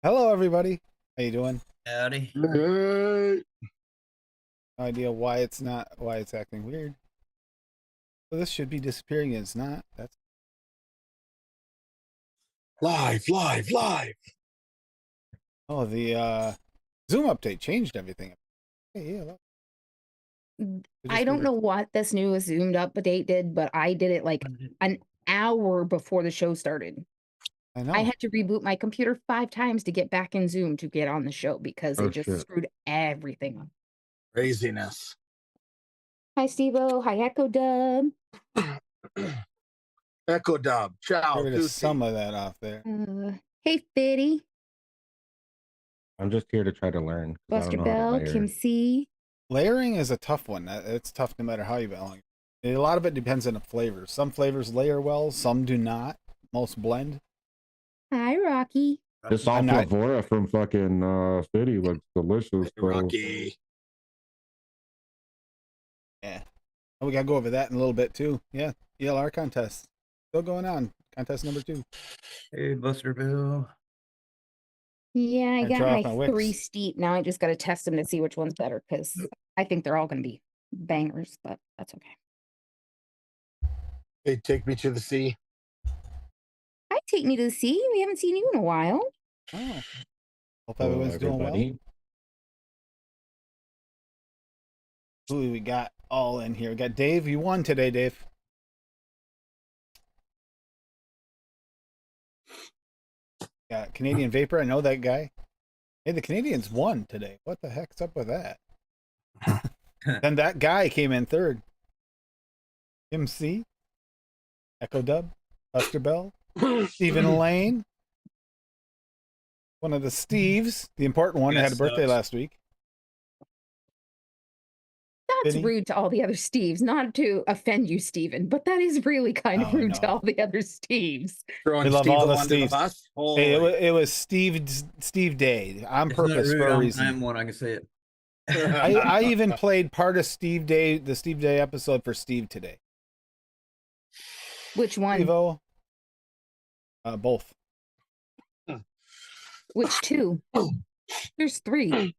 Hello, everybody. How you doing? Howdy. No idea why it's acting weird. So this should be disappearing. It's not. That's live. Oh, the Zoom update changed everything. Hey, yeah. I don't know what this new zoomed up update did, but I did it like an hour before the show started. I know. I had to reboot my computer 5 times to get back in Zoom to get on the show because it just screwed everything up. Craziness. Hi, Steve-O. Hi, Echo Dub. Echo Dub. Ciao. Get rid of some of that off there. Hey, Fitty. I'm just here to try to learn. Buster Bell, Kim C. Layering is a tough one. It's tough no matter how you balance. A lot of it depends on the flavors. Some flavors layer well, some do not. Most blend. Hi, Rocky. This Alphavora from fucking City looks delicious. Rocky. Yeah. Oh, we gotta go over that in a little bit too. Yeah. ELR contest. Still going on. Contest number 2. Hey, Buster Bill. Yeah, I got my 3 Wicks. steep. Now I just got to test them to see which one's better because I think they're all going to be bangers, but that's okay. Hey, take me to the sea. Hi, take me to the sea. We haven't seen you in a while. Oh. Hope everyone's doing well. Who we got all in here? We got Dave. You won today, Dave. Got Canadian Vapor. I know that guy. Hey, the Canadians won today. What the heck's up with that? Then that guy came in 3rd. Kim C. Echo Dub. Buster Bell. Stephen Lane. One of the Steves. The important one. Had a birthday last week. That's rude to all the other Steves. Not to offend you, Steven, but that is really kind of rude to all the other Steves. We love all the Steves. Hey, it was Steve Day on purpose for a reason. I'm one. I can say it. I even played part of Steve Day, the Steve Day episode for Steve today. Which one? Steve-O. Both. Which 2? There's 3.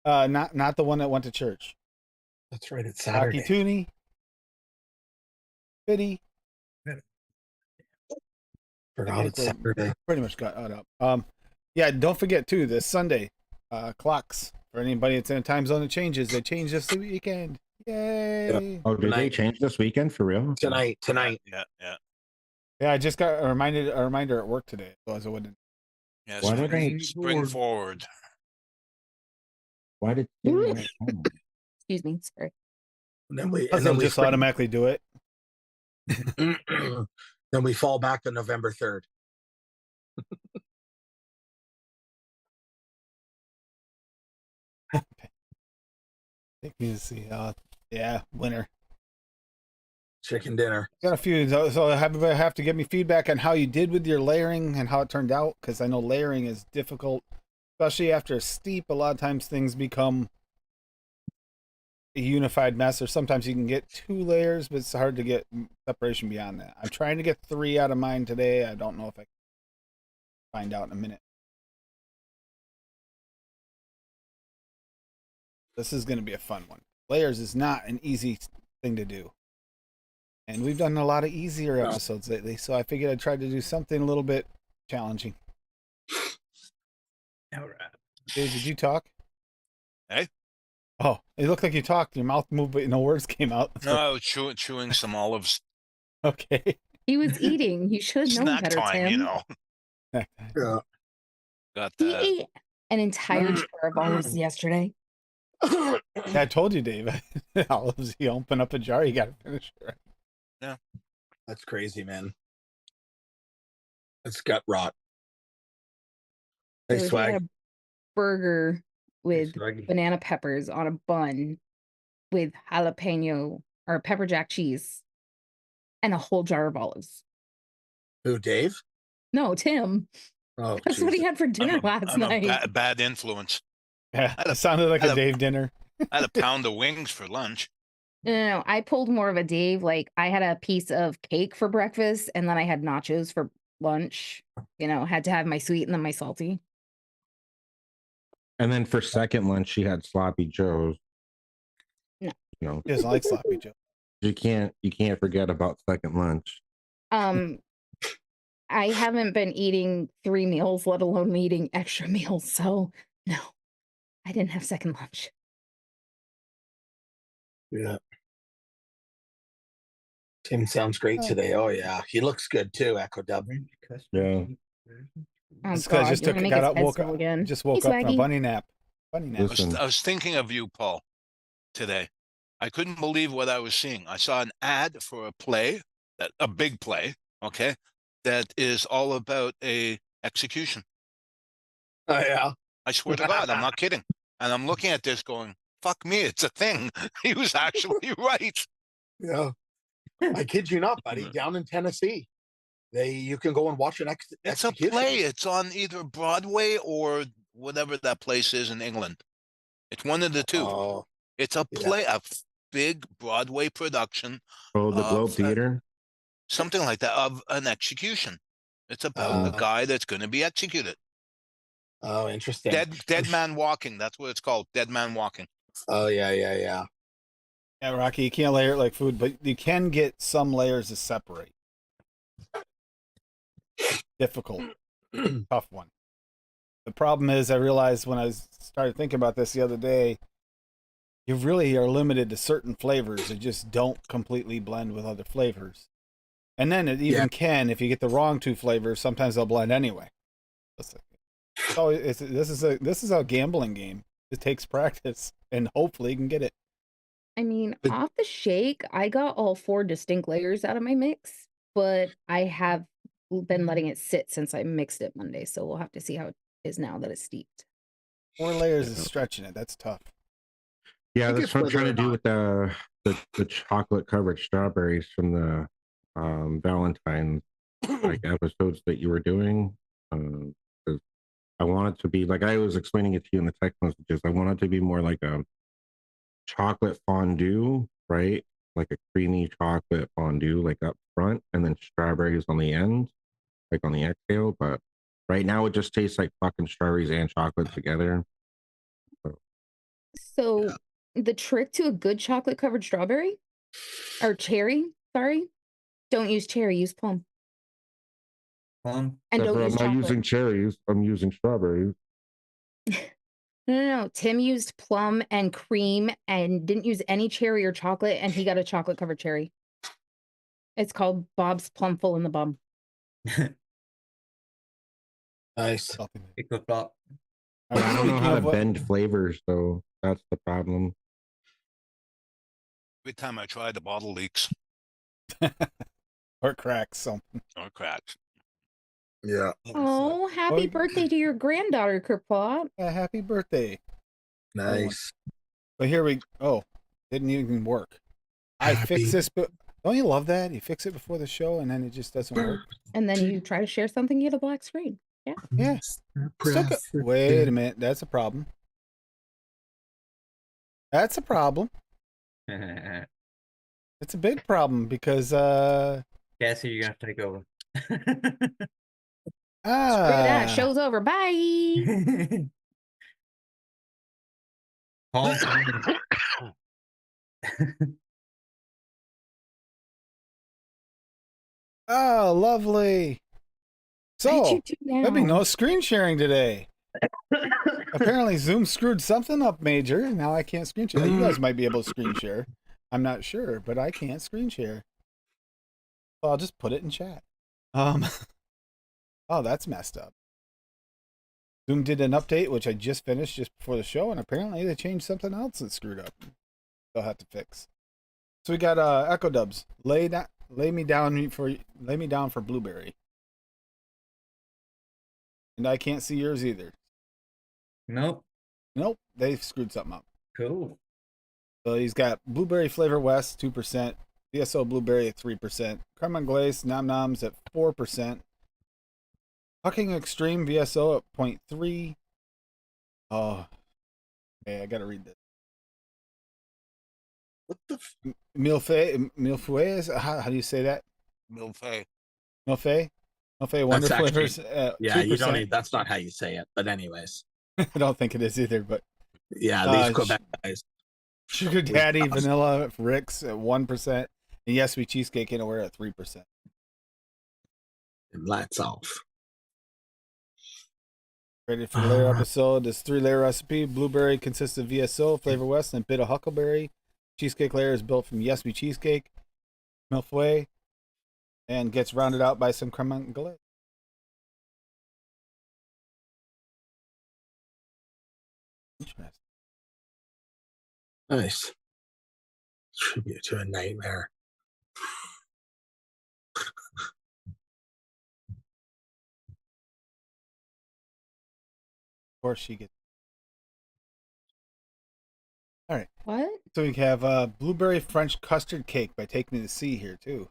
Not the one that went to church. That's right. It's Saturday. Rocky Tooney. Biddy. Forgot it's Saturday. Pretty much got up. Yeah, don't forget too, this Sunday, clocks. For anybody that's in a time zone that changes, they change this weekend. Yay! Yeah. Oh, did they change this weekend for real? Tonight. Yeah, I just got a reminder at work today, so I wouldn't. Yeah, Why did they spring forward? Why did Excuse me, sorry. And then They'll just automatically do it. Then we fall back to November 3rd. Take me to see. Yeah, winner. Chicken dinner. Got a few, so have to give me feedback on how you did with your layering and how it turned out, because I know layering is difficult, especially after a steep. A lot of times things become a unified mess, or sometimes you can get 2 layers, but it's hard to get separation beyond that. I'm trying to get 3 out of mine today. I don't know if I can find out in a minute. This is going to be a fun one. Layers is not an easy thing to do. And we've done a lot of easier episodes lately, so I figured I'd try to do something a little bit challenging. All right. Dave, did you talk? Hey? Oh, it looked like you talked. Your mouth moved, but no words came out. No, I was chewing some olives. Okay. He was eating. You should have known Snack better, time, Tim. you know. Yeah. Got He that. ate an entire jar of olives yesterday. Yeah, I told you, Dave. Olives, you open up a jar, you got to finish it. Right? That's crazy, man. It's gut rot. Hey, So he swag. had a burger with Swaggy. banana peppers on a bun with jalapeno or pepper jack cheese and a whole jar of olives. Who, Dave? No, Tim. Oh, That's what he Jesus. had for dinner last I'm night. a bad influence. Yeah, Had a- it sounded like had a a- Dave dinner. I had a pound of wings for lunch. No, I pulled more of a Dave. Like I had a piece of cake for breakfast and then I had nachos for lunch. You know, had to have my sweet and then my salty. And then for second lunch, she had sloppy joes. No. You know, He doesn't like sloppy Joe. you can't forget about second lunch. I haven't been eating 3 meals, let alone eating extra meals. So no, I didn't have second lunch. Yeah. Tim sounds great today. Oh, yeah. He looks good, too, Echo Dub. Yeah. Oh This guy God, just you're took gonna make got his up, head woke swell up, again. just Hey, woke up from a Swaggy. bunny nap. Bunny nap. Listen. I was thinking of you, Paul, today. I couldn't believe what I was seeing. I saw an ad for a play, a big play, okay, that is all about a execution. Oh, yeah. I swear to God, I'm not kidding. And I'm looking at this going, fuck me, it's a thing. He was actually right. Yeah. I kid you not, buddy. Down in Tennessee, you can go and watch an It's a execution. play. It's on either Broadway or whatever that place is in England. It's one of the two. Oh, It's a yeah. play, a big Broadway production, Oh, the Globe of, Theater. something like that, of an execution. It's about a guy that's going to be executed. Oh, interesting. Dead man walking. That's what it's called. Dead man walking. Oh, yeah. Yeah, Rocky, you can't layer it like food, but you can get some layers to separate. Difficult, tough one. The problem is, I realized when I started thinking about this the other day, you really are limited to certain flavors that just don't completely blend with other flavors. And then it even can, if you get the wrong 2 flavors, sometimes they'll blend anyway. So this is a gambling game. It takes practice, and hopefully you can get it. I mean, off the shake, I got all 4 distinct layers out of my mix, but I have been letting it sit since I mixed it Monday. So we'll have to see how it is now that it's steeped. 4 layers is stretching it. That's tough. Yeah, think that's it's what I'm whether trying to or do with the chocolate covered strawberries from the Valentine's like episodes that you were doing. 'Cause I want it to be like I was explaining it to you in the text messages. I want it to be more like a chocolate fondue, right? Like a creamy chocolate fondue, like up front, and then strawberries on the end, like on the exhale. But right now, it just tastes like fucking strawberries and chocolate together. So the trick to a good chocolate covered strawberry or cherry, sorry, don't use cherry, use plum. And Except don't for I'm use not chocolate. using cherries. I'm using strawberries. No. Tim used plum and cream and didn't use any cherry or chocolate, and he got a chocolate covered cherry. It's called Bob's Plumful in the Bum. Nice. Pick up top. But I don't know Speaking how to of what- bend flavors, though. That's the problem. Every time I try, the bottle leaks or cracks something. or cracks. Yeah. Oh, happy Oh, birthday to your granddaughter, Kerplot. Yeah, happy birthday. Nice. But here we didn't even work. I fixed this, but don't you love that? You fix it before the show and then it just doesn't work. And then you try to share something, you get a black screen. Yeah. Wait a minute, that's a problem. That's a problem. It's a big problem because Cassie, you're gonna take over. Screw that, show's over. Bye. Paul, oh, lovely. What did So you do now? there'll be no screen sharing today. Apparently Zoom screwed something up major. Now I can't screen share. You guys might be able to screen share. I'm not sure, but I can't screen share. So I'll just put it in chat. Oh, that's messed up. Zoom did an update, which I just finished just before the show, and apparently they changed something else that screwed up. They'll have to fix. So we got Echo Dubs. Lay me down for Blueberry. And I can't see yours either. Nope. Nope, they screwed something up. Cool. So he's got Blueberry Flavor West 2%, VSO Blueberry at 3%, Creme Anglaise Nom Noms at 4%, Hucking Extreme VSO at 0.3. Oh, okay, I gotta read this. What the? Milfeuilles, how do you say that? Milfay. Milfeuille Wonder actually- Flavors. Yeah, 2%. you don't need. That's not how you say it. But anyways, I don't think it is either. But yeah, these Uh, Quebec guys. Sugar Daddy Vanilla Ricks at 1%, and Yes We Cheesecake Anywhere at 3%. And lights off. Ready for the layer episode? This 3-layer recipe. Blueberry consists of VSO, Flavor West, and a bit of huckleberry. Cheesecake layer is built from Yes We Cheesecake, Milfeuille, and gets rounded out by some creme anglaise. Interesting. Nice. Tribute to a nightmare. Of course, she gets. What? So we have Blueberry French Custard Cake by Take Me to Sea here, too.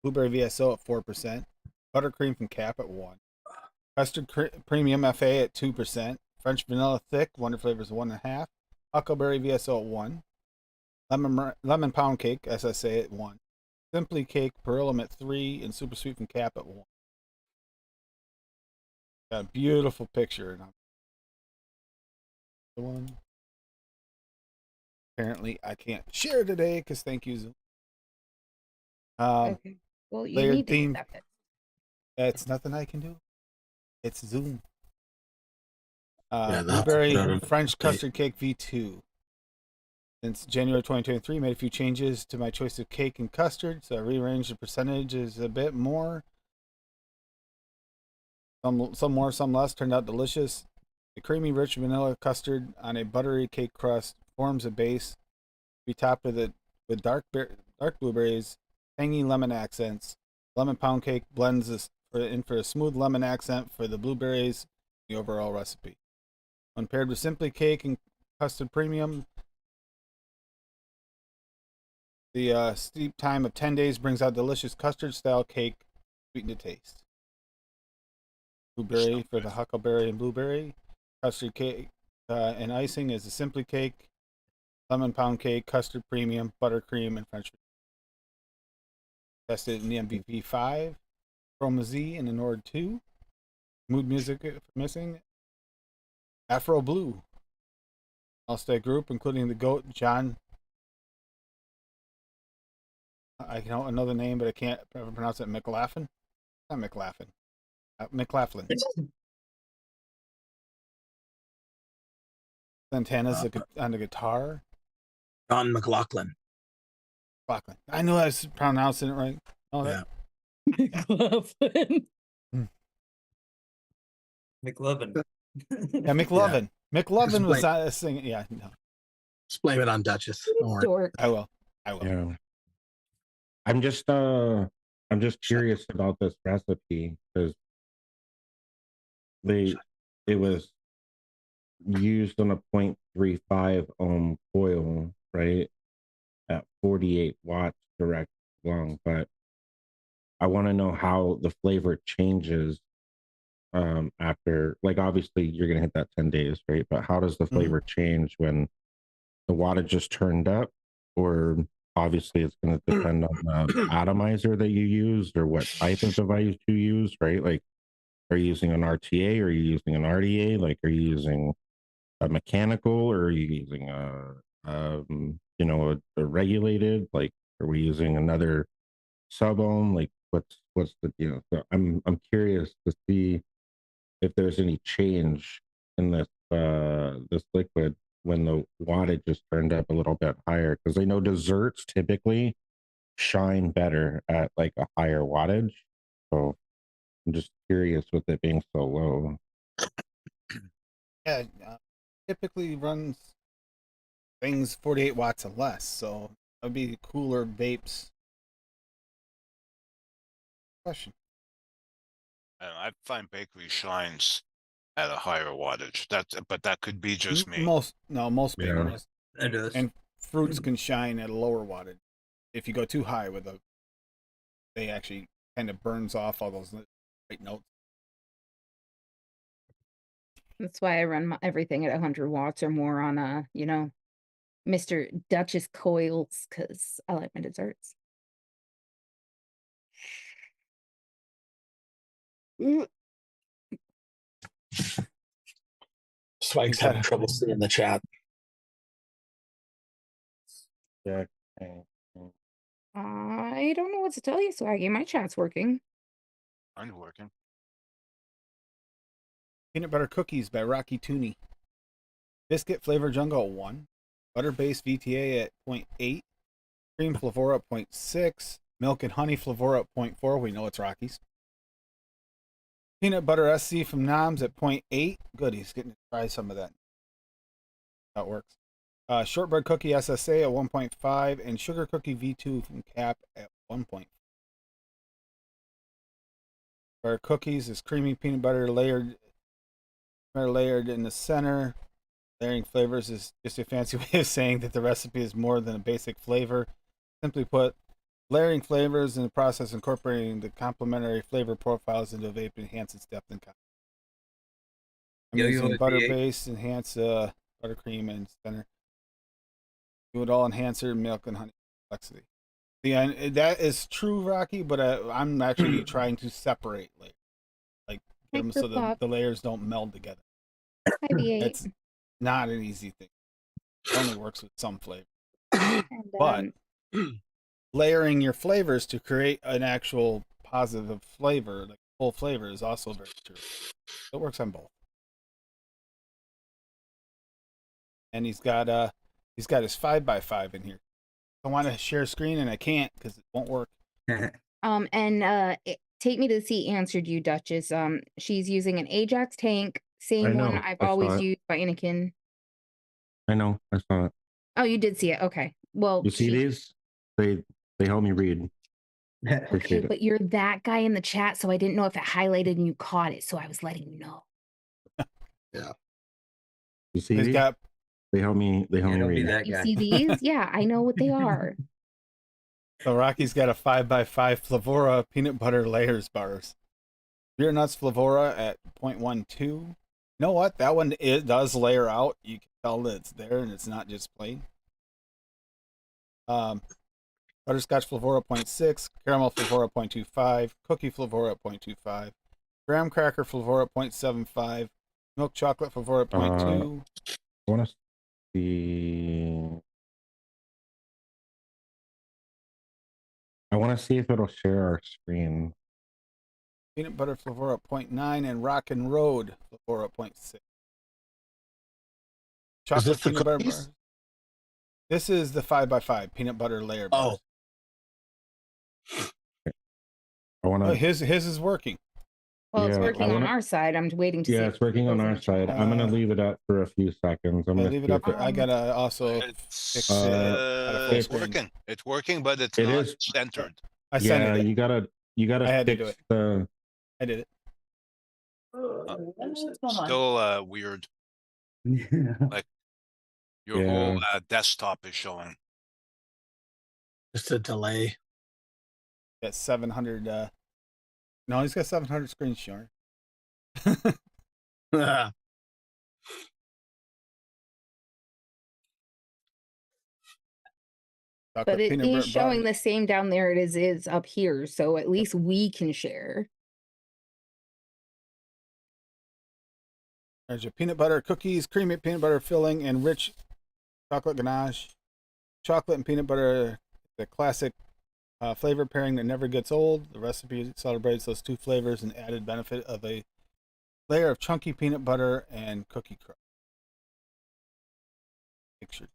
Blueberry VSO at 4%. Buttercream from Cap at 1%. Custard Premium FA at 2%. French Vanilla Thick, Wonder Flavors 1.5%. Huckleberry VSO at 1%. Lemon Pound Cake, SSA at 1%. Simply Cake, Perillum at 3%. And Super Sweet from Cap at 1%. Got a beautiful picture. The one. Apparently, I can't share today because thank you, Zoom. Okay. Well, you layered need to theme. get that fixed. It's nothing I can do. It's Zoom. Yeah, that's Blueberry better. French Custard Cake V2. Since January 2023, made a few changes to my choice of cake and custard, so I rearranged the percentages a bit more. Some more, some less. Turned out delicious. The creamy, rich vanilla custard on a buttery cake crust forms a base. Be topped with dark blueberries, tangy lemon accents. Lemon pound cake blends this for a smooth lemon accent for the blueberries. The overall recipe, when paired with simply cake and custard premium, the steep time of 10 days brings out delicious custard-style cake, sweetened to taste. Blueberry for the huckleberry and blueberry. Custard cake and icing is a simply cake. Lemon pound cake, custard premium, buttercream, and French. Tested in the MVP 5, Chroma Z in the Nord 2. Mood music missing. Afro Blue. All-star group, including the GOAT, John. I don't know the name, but I can't pronounce it. McLaughlin? Not McLaughlin. McLaughlin. Santana's on the guitar. John McLaughlin. McLaughlin. I knew I was pronouncing it right. Oh, that. McLaughlin. McLovin. Yeah, McLovin. McLovin was Explain. singing. Yeah, no. Just blame it on Duchess. Don't worry. Dork. I will. Yeah. I'm just curious about this recipe because it was used on a 0.35 ohm coil, right? At 48 watts direct long, but I want to know how the flavor changes after, like, obviously you're gonna hit that 10 days, right? But how does the flavor change when the wattage just turned up? Or obviously it's going to depend on the atomizer that you used or what type of device you use, right? Like, are you using an RTA or are you using an RDA? Like, are you using a mechanical or are you using a regulated? Like, are we using another sub ohm? Like, what's the, so I'm curious to see if there's any change in this liquid when the wattage is turned up a little bit higher, because I know desserts typically shine better at like a higher wattage. So I'm just curious with it being so low. Yeah, typically runs things 48 watts or less, so that would be cooler vapes. Question. And I find bakery shines at a higher wattage. But that could be just me. Most Yeah. bakeries It does. and fruits can shine at a lower wattage. If you go too high with a, they actually kind of burns off all those white notes. That's why I run everything at 100 watts or more on Mr. Duchess coils, because I like my desserts. Spike's having trouble seeing the chat. Yeah. I don't know what to tell you, Swaggy. My chat's working. I'm working. Peanut butter cookies by Rocky Tooney. Biscuit flavor jungle at 1. Butter based VTA at 0.8. Cream flavora at 0.6. Milk and honey flavora at 0.4. We know it's Rocky's. Peanut butter SC from Noms at 0.8. Good, he's getting to try some of that. That works. Shortbread cookie SSA at 1.5. And sugar cookie V2 from Cap at 1.5. Our cookies is creamy peanut butter layered in the center. Layering flavors is just a fancy way of saying that the recipe is more than a basic flavor. Simply put, layering flavors in the process incorporating the complementary flavor profiles into a vape to enhance its depth and content. I'm using butter-based enhance buttercream in center. Do it all enhancer, milk and honey complexity. Yeah, that is true, Rocky, but I'm actually trying to separate layers, like get them so the layers don't meld together. It's not an easy thing. It only works with some flavor. But layering your flavors to create an actual positive flavor, like full flavor, is also very true. It works on both. And he's got his 5x5 in here. I want to share screen and I can't because it won't work. Take Me to the Sea answered you, Duchess. She's using an Ajax tank, same one I've always used by Anakin. I know, I saw it. Oh, you did see it. Okay. Well, you see these? They help me read. Okay, but you're that guy in the chat, so I didn't know if it highlighted and you caught it, so I was letting you know. Yeah. You see these? They help me read. That You guy. see these? Yeah, I know what they are. So Rocky's got a 5x5 Flavora peanut butter layers bars. Beer Nuts Flavora at 0.12. You know what? That one, it does layer out. You can tell that it's there and it's not just plain. Butterscotch Flavora 0.6, Caramel Flavora 0.25, Cookie Flavora 0.25, Graham Cracker Flavora 0.75, Milk Chocolate Flavora 0.2. I want to see. I want to see if it'll share our screen. Peanut Butter Flavora 0.9 and Rock and Road Flavora 0.6. Chocolate peanut butter bars. This is the 5x5 peanut butter layer bars. I want to. His is working. Well, it's working on our side. I'm waiting to see. Yeah, it's working on our side. I'm gonna leave it up for a few seconds. I'm gonna leave it up. I gotta also fix it. It's working. It's working, but it's not centered. I sent it. You gotta I had fix to do it. the. I did it. Still weird. Like your whole desktop is showing. Just a delay. Got 700. No, he's got 700 screens showing. But it is showing the same down there it is up here, so at least we can share. There's your peanut butter cookies, creamy peanut butter filling, and rich chocolate ganache. Chocolate and peanut butter, the classic flavor pairing that never gets old. The recipe celebrates those two flavors and added benefit of a layer of chunky peanut butter and cookie crust. Picture.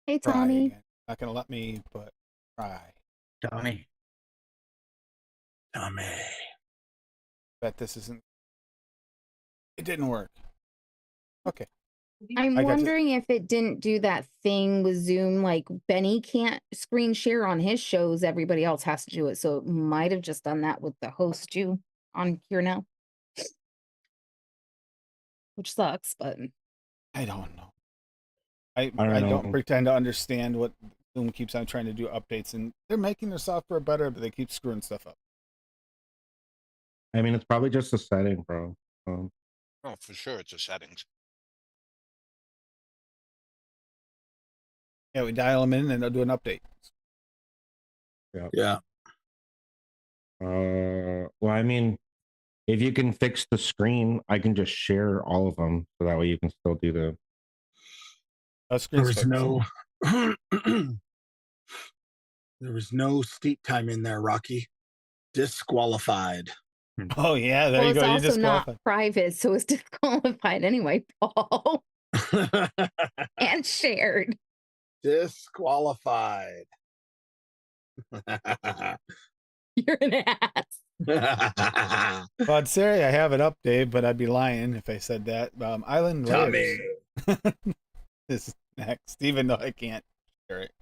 Hey, Try Tommy. again. Not gonna let me, but try. Tommy. Tommy. Bet this isn't. It didn't work. Okay. I'm I got to- wondering if it didn't do that thing with Zoom, like Benny can't screen share on his shows, everybody else has to do it. So it might have just done that with the host too on here now. Which sucks, but I don't know. I I don't don't know. pretend to understand what Zoom keeps on trying to do updates, and they're making their software better, but they keep screwing stuff up. I mean, it's probably just a setting, bro. Oh, for sure, it's a settings. Yeah, we dial them in and they'll do an update. Yeah. Well, I mean, if you can fix the screen, I can just share all of them, so that way you can still do the. Screen There was fix. no there was no steep time in there, Rocky. Disqualified. Oh yeah, there well, you it's go. You're also not disqualified. private, so it's disqualified anyway, Paul. And shared. Disqualified. You're an ass. Well, Siri, I have it up, Dave, but I'd be lying if I said that. Island Layers is next, even though I can't share it.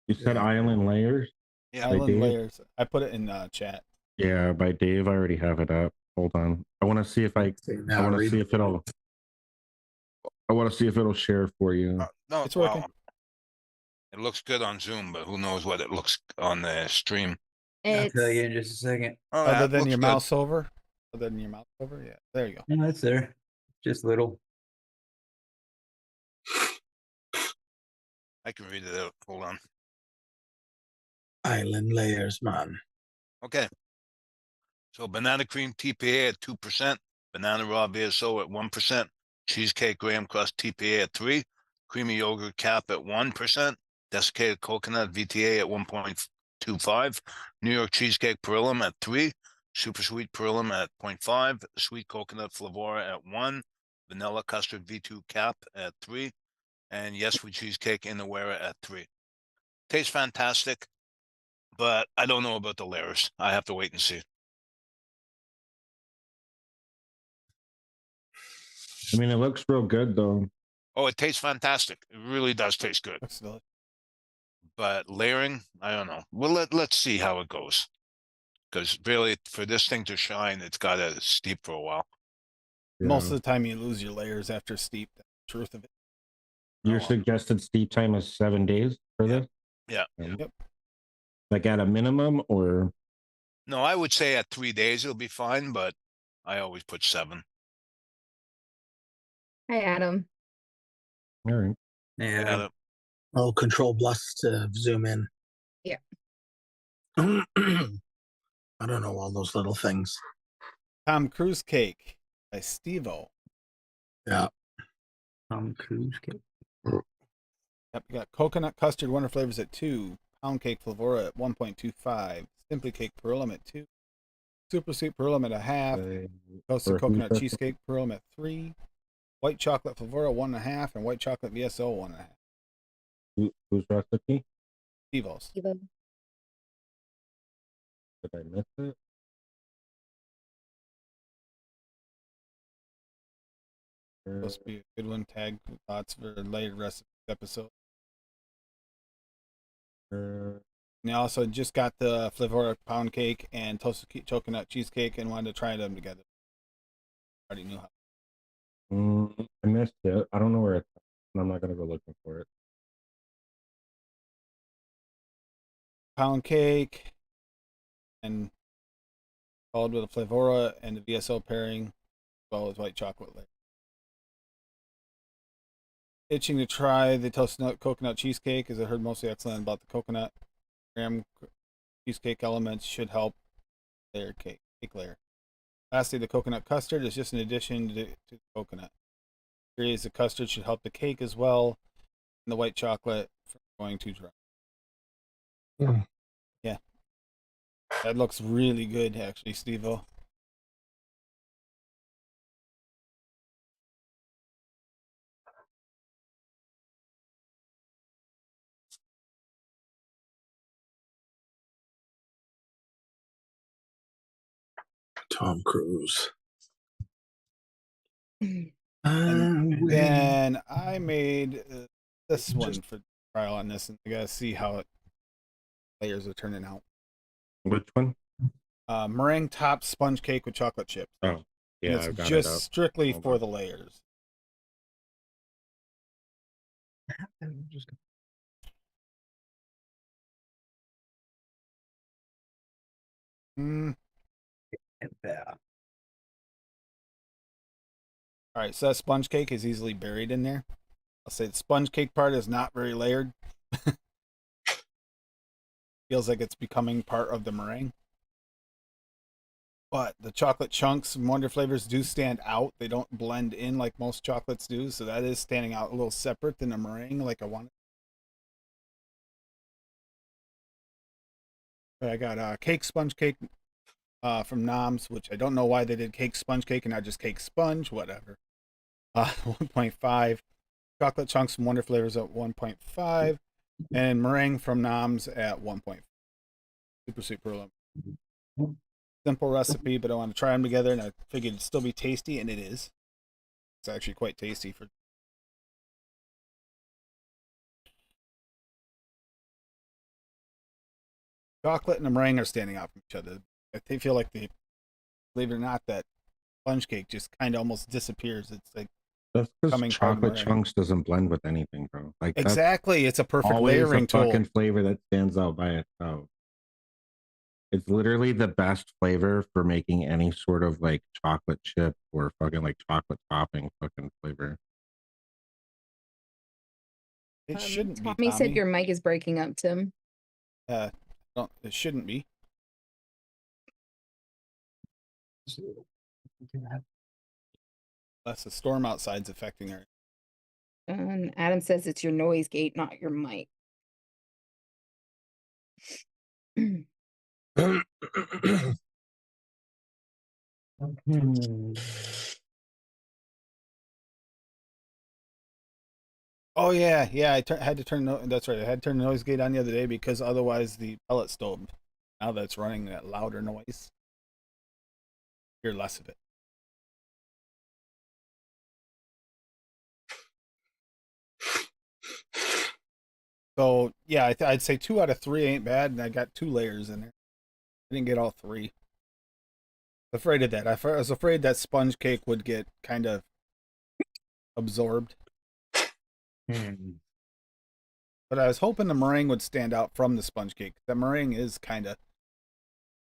You said Yeah. island layers. Yeah. By Island Dave? Layers. I put it in chat. Yeah, by Dave. I already have it up. Hold on. I want to see if I. See, I now want to read see if it'll. I want to see if it'll share for you. No, It's working. well, it looks good on Zoom, but who knows what it looks on the stream. I'll It's tell you in just a second. Oh, Other that than looks your good. mouse over. Other than your mouse over, yeah. There you go. No, it's there. Just little. I can read it out. Hold on. Island layers, man. Okay. So banana cream TPA at 2%, banana raw VSO at 1%, cheesecake graham crust TPA at 3%, creamy yogurt cap at 1%, desiccated coconut VTA at 1.25, New York cheesecake perillum at 3%, super sweet perillum at 0.5, sweet coconut flavora at 1%, vanilla custard V2 cap at 3%, and yes sweet cheesecake in the Wera at 3%. Tastes fantastic, but I don't know about the layers. I have to wait and see. I mean, it looks real good though. Oh, it tastes fantastic. It really does taste good. Looks delicious. But layering, I don't know. Well, let's see how it goes. Because really, for this thing to shine, it's got to steep for a while. Most of Yeah. the time, you lose your layers after steep. That's the truth of it. Your Oh. suggested steep time is 7 days for Yeah. this. Yeah. Yep. Like at a minimum, or No, I would say at 3 days it'll be fine, but I always put 7. Hi, Adam. all right. Yeah. Yeah, Oh, control plus to zoom in. Yeah. I don't know all those little things. Tom Cruise cake by Steve-O. Yeah. Cruise cake. Yep, you got coconut custard wonder flavors at 2, pound cake flavora at 1.25, simply cake perillum at 2, super sweet perillum at a half, toasted for coconut who's cheesecake perillum at 3, white chocolate flavora 1.5, and white chocolate VSO 1.5. Whose recipe? Steve-O's. Did I miss it? Supposed to be a good one. Tag thoughts for later recipe episode. And I also just got the flavora pound cake and toasted coconut cheesecake and wanted to try them together. Already knew how. I missed it. I don't know where it's at, and I'm not gonna go looking for it. Pound cake and followed with a flavora and the VSO pairing, as well as white chocolate layer. Itching to try the toasted coconut cheesecake, as I heard mostly excellent about the coconut. Graham cheesecake elements should help layer cake layer. Lastly, the coconut custard is just an addition to the coconut. Theory the custard should help the cake as well, and the white chocolate from going too dry. Mm. Yeah, that looks really good, actually, Steve-O. Tom Cruise. And I'm waiting. then I made this one for trial on this, and I gotta see how it layers are turning out. Which one? Meringue top sponge cake with chocolate chips. Oh, And yeah, it's I've got just it up. strictly Hold for on. the layers. Mm. Yeah. All right, so that sponge cake is easily buried in there. I'll say the sponge cake part is not very layered. Feels like it's becoming part of the meringue. But the chocolate chunks and Wonder flavors do stand out. They don't blend in like most chocolates do, so that is standing out a little separate than a meringue like I wanted. But I got cake sponge cake from Noms, which I don't know why they did cake sponge cake and not just cake sponge, whatever. 1.5. Chocolate chunks from Wonder flavors at 1.5. And meringue from Noms at 1.5. Super low. Simple recipe, but I want to try them together, and I figured it'd still be tasty, and it is. It's actually quite tasty for. Chocolate and the meringue are standing out from each other. I feel like they, believe it or not, that sponge cake just kind of almost disappears. It's like That's coming because part of the chocolate meringue. chunks doesn't blend with anything, bro. Like that's Exactly, it's a perfect always layering a tool. fucking flavor that stands out by itself. It's literally the best flavor for making any sort of like chocolate chip or fucking like chocolate topping fucking flavor. It shouldn't be. Tommy said your mic is breaking up, Tim. Don't, it shouldn't be. That's the storm outside's affecting her. And Adam says it's your noise gate, not your mic. Oh yeah, yeah. Had to turn. That's right. I had to turn the noise gate on the other day because otherwise the pellet stove. Now that it's running that louder noise, hear less of it. So yeah, I'd say 2 out of 3 ain't bad, and I got 2 layers in there. I didn't get all 3. Afraid of that. I was afraid that sponge cake would get kind of absorbed. But I was hoping the meringue would stand out from the sponge cake. The meringue is kind of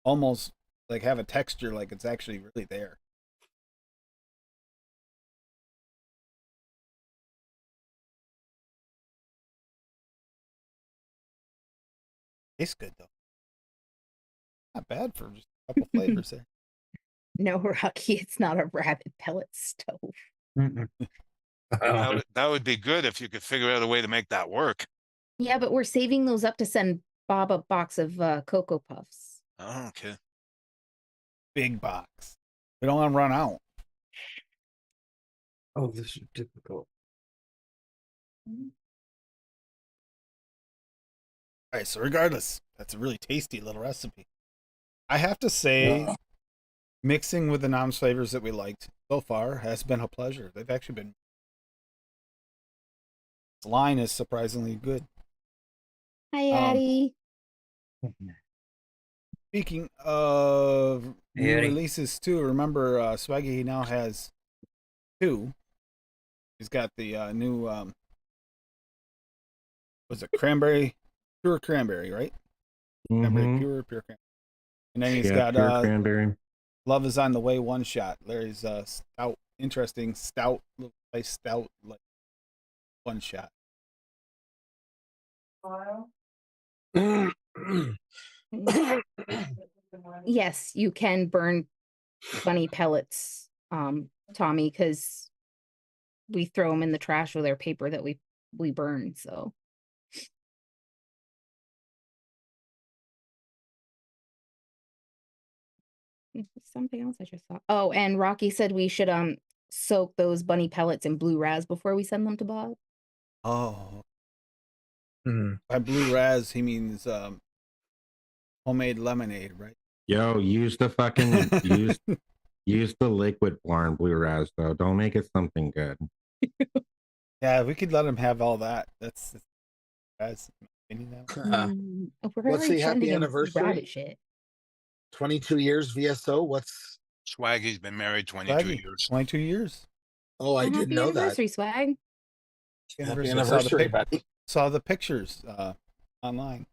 almost like have a texture like it's actually really there. Tastes good though. Not bad for just a couple flavors there. No, Rocky, it's not a rabbit pellet stove. That would be good if you could figure out a way to make that work. Yeah, but we're saving those up to send Bob a box of Cocoa Puffs. Oh, okay. Big box. We don't want to run out. Oh, this is difficult. All right, so regardless, that's a really tasty little recipe. I have to say, mixing with the Noms flavors that we liked so far has been a pleasure. They've actually been. This line is surprisingly good. Hi, Addie. Speaking of new Hey, Eddie. releases too, remember Swaggy now has 2. He's got the new was it cranberry, pure cranberry, right? Cranberry Mhm. pure cranberry. And then he's Yeah, got pure cranberry. Love is on the Way one shot. Larry's stout, interesting stout, little nice stout like one shot. Yes, you can burn bunny pellets, Tommy, because we throw them in the trash with our paper that we burn. So something else I just thought. Oh, and Rocky said we should soak those bunny pellets in blue raz before we send them to Bob. Oh, Mhm. by blue raz he means homemade lemonade, right? Yo, use the fucking use the liquid blue raz though. Don't make it something good. Yeah, we could let him have all that. That's my opinion now. We're What's already the happy trending in anniversary? rabbit shit. 22 years VSO. What's Swaggy's been married 22 Swaggy, years. 22 years. I Happy didn't know that. anniversary, swag. Happy I saw the anniversary, buddy. saw the pictures online.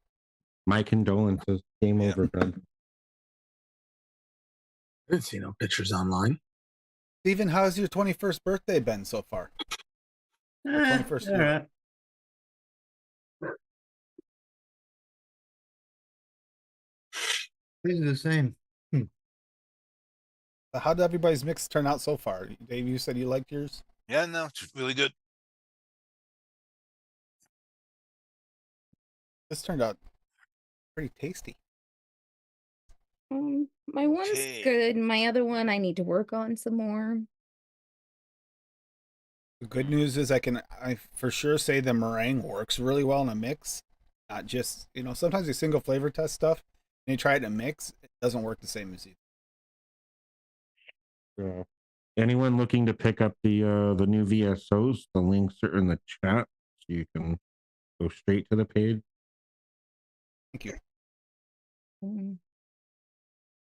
My condolences. Game Yeah. over, bud. I didn't see no pictures online. Steven, how's your 21st birthday been so far? 21st all year. right. These are the same. How did everybody's mix turn out so far? Dave, you said you liked yours. Yeah, no, it's really good. This turned out pretty tasty. My one's Okay. good. My other one, I need to work on some more. The good news is I for sure say the meringue works really well in a mix. Not just, sometimes you single flavor test stuff and you try it in a mix, it doesn't work the same as you. Anyone looking to pick up the new VSOs? The links are in the chat, so you can go straight to the page. Thank you. Mm,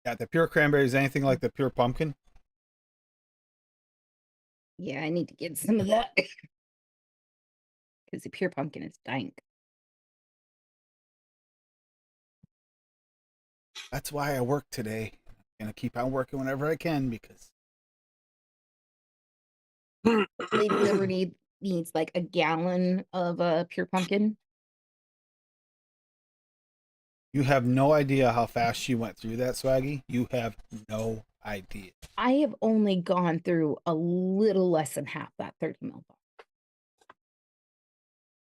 Yeah, the pure cranberry is anything like the pure pumpkin. Yeah, I need to get some of that. Because the pure pumpkin is dank. That's why I work today. I'm gonna keep on working whenever I can because Lady Liberty needs like a gallon of pure pumpkin. you have no idea how fast she went through that, Swaggy. You have no idea. I have only gone through a little less than half that 30 ml.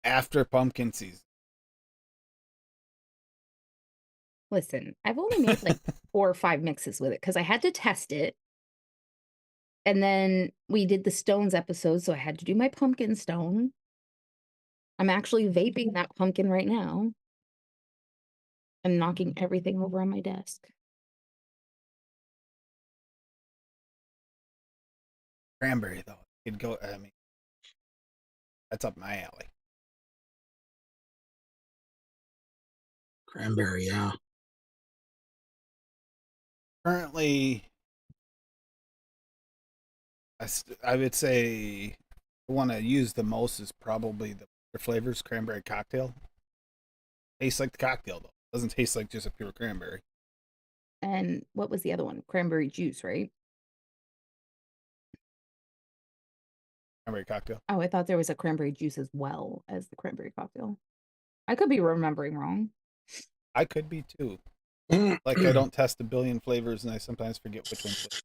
After pumpkin season. Listen, I've only made like 4 or 5 mixes with it because I had to test it. And then we did the stones episode, so I had to do my pumpkin stone. I'm actually vaping that pumpkin right now. And knocking everything over on my desk. Cranberry though. It'd go that's up my alley. Cranberry, yeah. Currently I would say the one I use the most is probably the flavors cranberry cocktail. Tastes like the cocktail though. Doesn't taste like just a pure cranberry. And what was the other one? Cranberry juice, right? Cranberry cocktail. Oh, I thought there was a cranberry juice as well as the cranberry cocktail. I could be remembering wrong. I could be too. Like I don't test a billion flavors and I sometimes forget which one's which.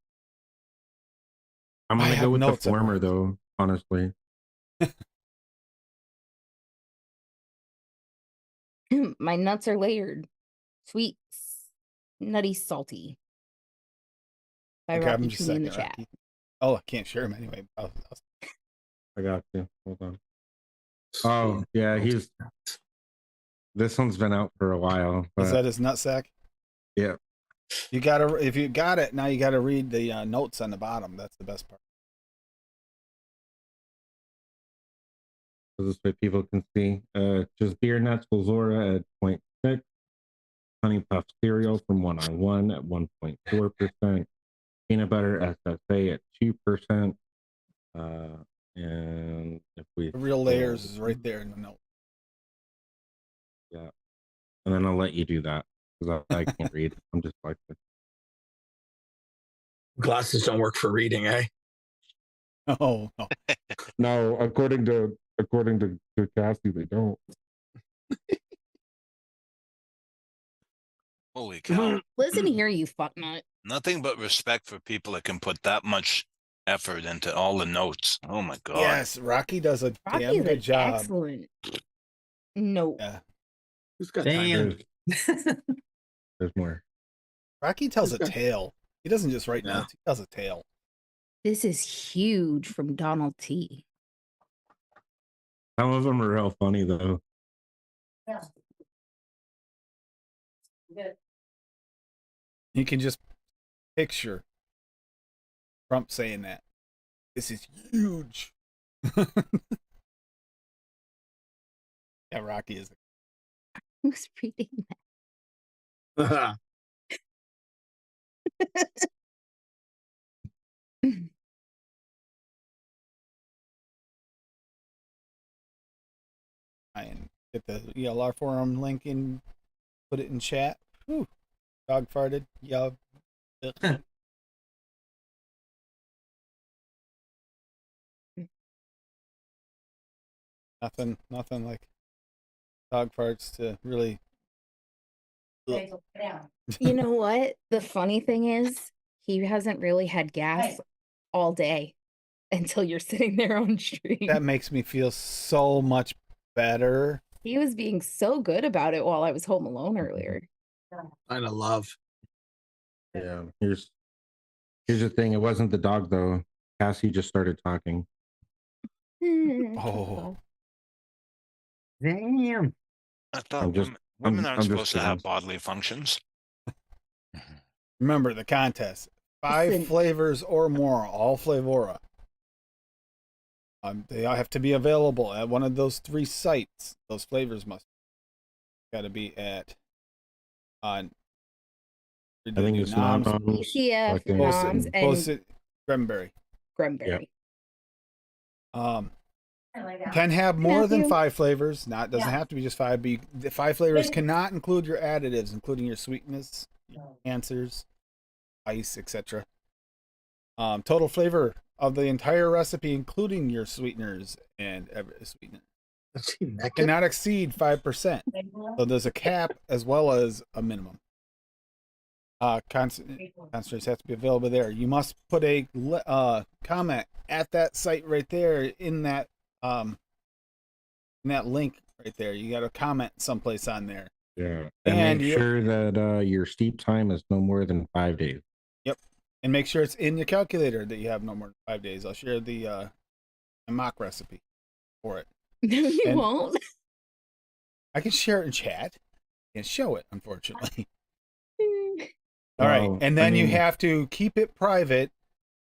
I'm I gonna have go with the notes former everywhere. though, honestly. My nuts are layered. Sweet, nutty, salty. By Okay, I'm Rocky just Tooney in the second, chat. Rocky. Oh, I can't share them anyway. I got you. Hold on. Oh yeah, this one's been out for a while. Is But that his nutsack? yeah, You gotta, if you got it, now you gotta read the notes on the bottom. That's the best part. this way people can see. Just beer nuts Glazora at 0.6, honey puff cereal from 1-on-1 at 1.4%, peanut butter SSA at 2%. And if we The real layers is right there in the note. Yeah, and then I'll let you do that because I can't read. I'm just like this. Glasses don't work for reading, eh? Oh no. No, according to Cassie, they don't. Holy cow. Listen here, you fucknut. Nothing but respect for people that can put that much effort into all the notes. Oh my God. Yes, Rocky does a Rocky damn is good an job. excellent. No. Yeah, Who's got time? Damn. There's more. Rocky tells a Okay. tale. He doesn't just write Yeah. notes. He tells a tale. This is huge from Donald T. Some of them are real funny though. Yeah. Good. You can just picture Trump saying that. This is huge. Yeah, Rocky is. Who's reading Yeah. that? And get the ELR forum link in, put it in chat. Whew. Dog farted. Yeah. Ugh. Nothing like dog farts to really. Ugh. You know what? The funny thing is, he hasn't really had gas all day until you're sitting there on stream. That makes me feel so much better. He was being so good about it while I was home alone earlier. Kind of love. Yeah. Here's the thing. It wasn't the dog though. Cassie just started talking. Oh. Damn. I thought I'm just- women I'm aren't just supposed to have kidding. bodily functions. Remember the contest. 5 Listen. flavors or more, all flavora. They all have to be available at one of those 3 sites. Those flavors must got to be at on. I think it's Noms, BCF, fucking- Noms, and Bossit, Granbury. Granberry. Can have more than Matthew? 5 flavors. Doesn't have to be just 5. The 5 flavors cannot include your additives, including your sweetness, your enhancers, ice, etc. Total flavor of the entire recipe, including your sweeteners and sweetener, Is he naked? cannot exceed 5%. So there's a cap as well as a minimum. Concentrates have to be available there. You must put a comment at that site right there in that link right there. You got to comment someplace on there. Yeah. And And make you- sure that your steep time is no more than 5 days. And make sure it's in your calculator that you have no more than 5 days. I'll share the a mock recipe for it. No, you And- won't. I can share it in chat and show it, unfortunately. All right, Well, and I then you mean- have to keep it private.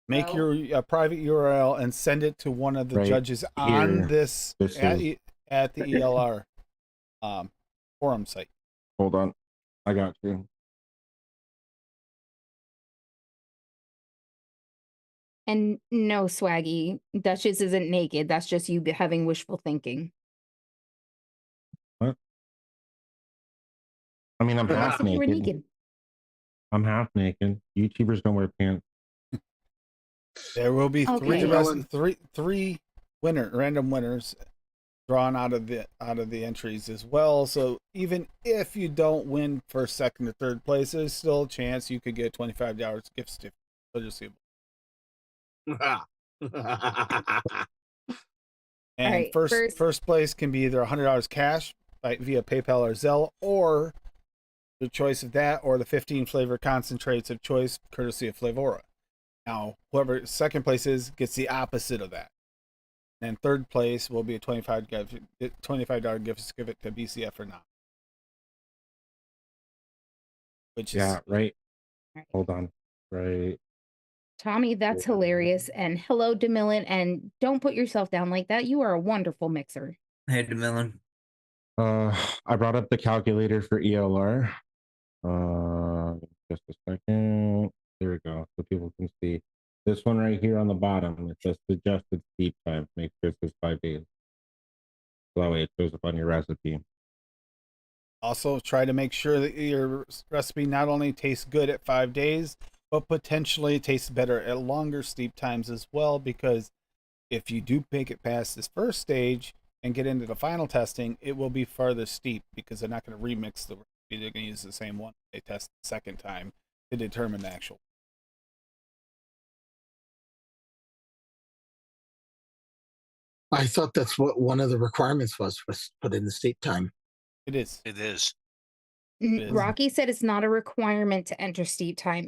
Make your private URL and send it to one of the Right judges on here. this This is- at the ELR forum site. Hold on. I got you. And no, Swaggy, Duchess isn't naked. That's just you having wishful thinking. I mean, I'm half You were naked. naked. I'm half naked. YouTubers don't wear pants. There will be Okay. three random winners drawn out of the entries as well. So even if you don't win first, second, or third place, there's still a chance you could get $25 gift certificate. So just see. And right, first place can be either $100 cash via PayPal or Zelle, or the choice of that, or the 15 flavor concentrates of choice, courtesy of Flavora. Now, whoever second place is gets the opposite of that. And third place will be a $25 gift certificate to BCF or not. Which is Yeah, right. Right. Hold on. Right. Tommy, that's hilarious. And hello, DeMillan. And don't put yourself down like that. You are a wonderful mixer. Hey, DeMillan. I brought up the calculator for ELR. Just a second. There we go. So people can see this one right here on the bottom. It says suggested steep time. Make sure it says 5 days. So that way it shows up on your recipe. also try to make sure that your recipe not only tastes good at 5 days, but potentially tastes better at longer steep times as well, because if you do make it past this first stage and get into the final testing, it will be farther steep because they're not going to remix the recipe. They're going to use the same one they test the second time to determine the actual. I thought that's what one of the requirements was put in the steep time. It is. It is. is. Rocky said it's not a requirement to enter steep time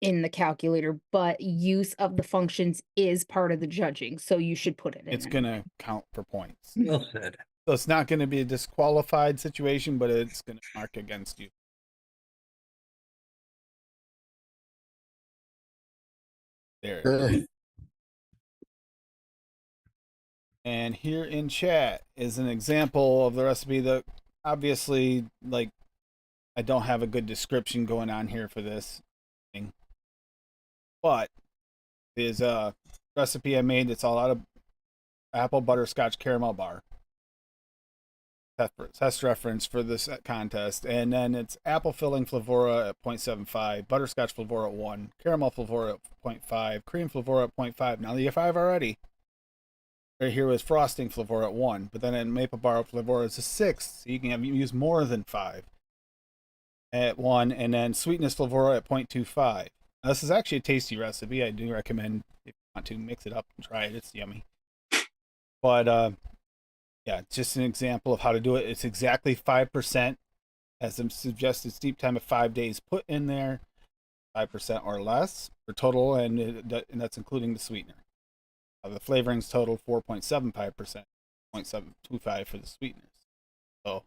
in the calculator, but use of the functions is part of the judging, so you should put it in. It's going to count for points. Well said. So it's not going to be a disqualified situation, but it's going to mark against you. There. Good. And here in chat is an example of the recipe that obviously, like, I don't have a good description going on here for this thing. But there's a recipe I made that's all out of apple butterscotch caramel bar. Test reference for this contest. And then it's apple filling flavora at 0.75, butterscotch flavora at 1, caramel flavora at 0.5, cream flavora at 0.5. Now you have 5 already. Right here was frosting flavora at 1, but then in maple bar flavora is a 6, so you can use more than 5 at 1, and then sweetness flavora at 0.25. Now, this is actually a tasty recipe. I do recommend if you want to mix it up and try it. It's yummy. But yeah, just an example of how to do it. It's exactly 5%, as the suggested steep time of 5 days put in there, 5% or less for total, and that's including the sweetener. The flavorings total 4.75%, 0.725 for the sweeteners. So,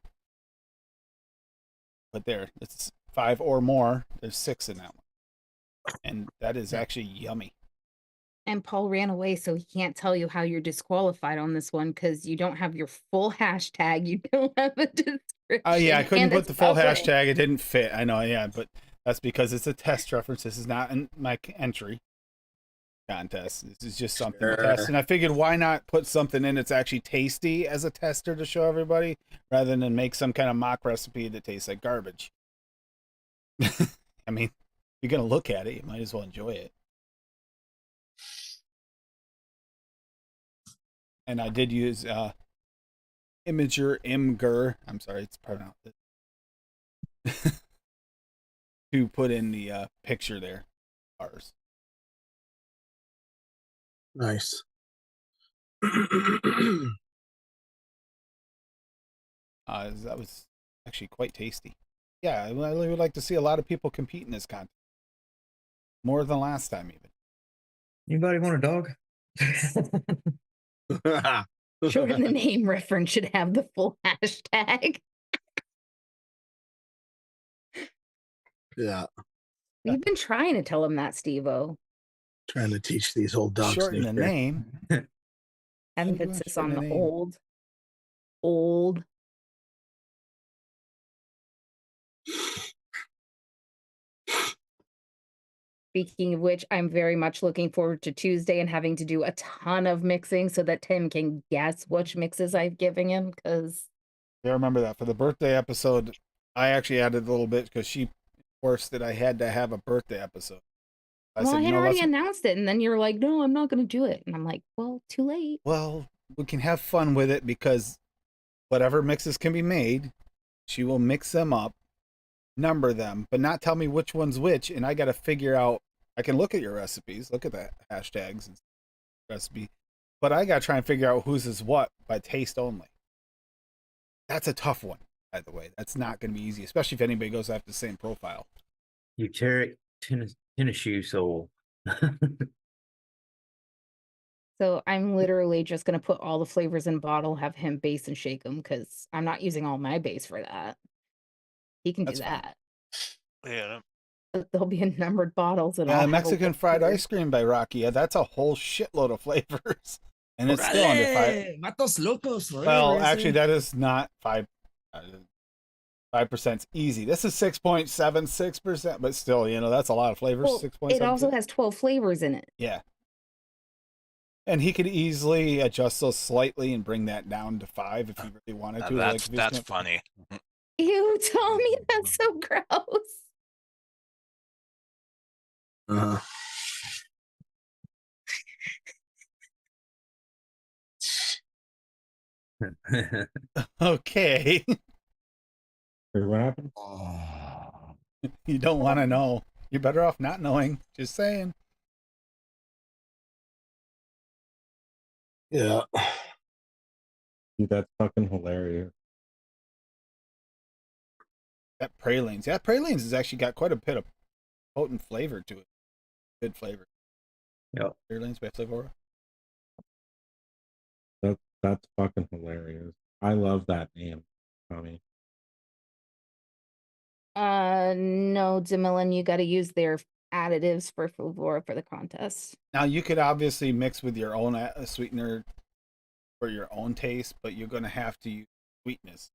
but there, it's 5 or more. There's 6 in that one, and that is actually yummy. And Paul ran away, so he can't tell you how you're disqualified on this one because you don't have your full hashtag. You don't have a description. Oh yeah, I couldn't and put a the full spelling. hashtag. It didn't fit. I know, yeah, but that's because it's a test reference. This is not in my entry contest. This is just something to test. Sure. And I figured why not put something in that's actually tasty as a tester to show everybody rather than make some kind of mock recipe that tastes like garbage. I mean, if you're going to look at it, you might as well enjoy it. And I did use Imgur. I'm sorry, it's pronounced it. To put in the picture there. Ours. Nice. That was actually quite tasty. Yeah, I really would like to see a lot of people compete in this contest. More than last time, even. Anybody want a dog? Sure, the name reference should have the full hashtag. Yeah. We've been trying to tell him that, Steve-O. Trying to teach these old dogs. Shorten the nature. name. Emphasis on the name? old. Speaking of which, I'm very much looking forward to Tuesday and having to do a ton of mixing so that Tim can guess which mixes I've given him. Because I remember that for the birthday episode. I actually added a little bit because she forced that I had to have a birthday episode. I said, had already let's... announced it, and then you're like, "No, I'm not going to do it," and I'm like, "Well, too late." Well, we can have fun with it because whatever mixes can be made, she will mix them up, number them, but not tell me which one's which, and I got to figure out. I can look at your recipes, look at the hashtags and recipe, but I got to try and figure out whose is what by taste only. That's a tough one, by the way. That's not going to be easy, especially if anybody goes after the same profile. You tennis shoe soul. So I'm literally just going to put all the flavors in a bottle, have him base and shake them because I'm not using all my base for that. He can That's do fine. that. Yeah. But they'll be in numbered bottles and Yeah, I'll have a Mexican list fried here. ice cream by Rocky. Yeah, that's a whole shitload of flavors, and it's still under 5. Matos locos. Well, actually, that is not 5. 5% easy. This is 6.76%, but still, that's a lot of flavors. Well, 6.7. it also has 12 flavors in it. Yeah. And he could easily adjust those slightly and bring that down to 5 if he really wanted to. That's funny. Ew, Tommy, that's so gross. Uh, Okay. What happened? You don't want to know. You're better off not knowing. Just saying. yeah. Dude, that's fucking hilarious. That pralines. Yeah, pralines has actually got quite a bit of potent flavor to it. Good flavor. Yep. Pralines by Flavora. That's fucking hilarious. I love that name, Tommy. No, Demilin, you got to use their additives for Fulvora for the contest. Now you could obviously mix with your own sweetener for your own taste, but you're going to have to use sweetness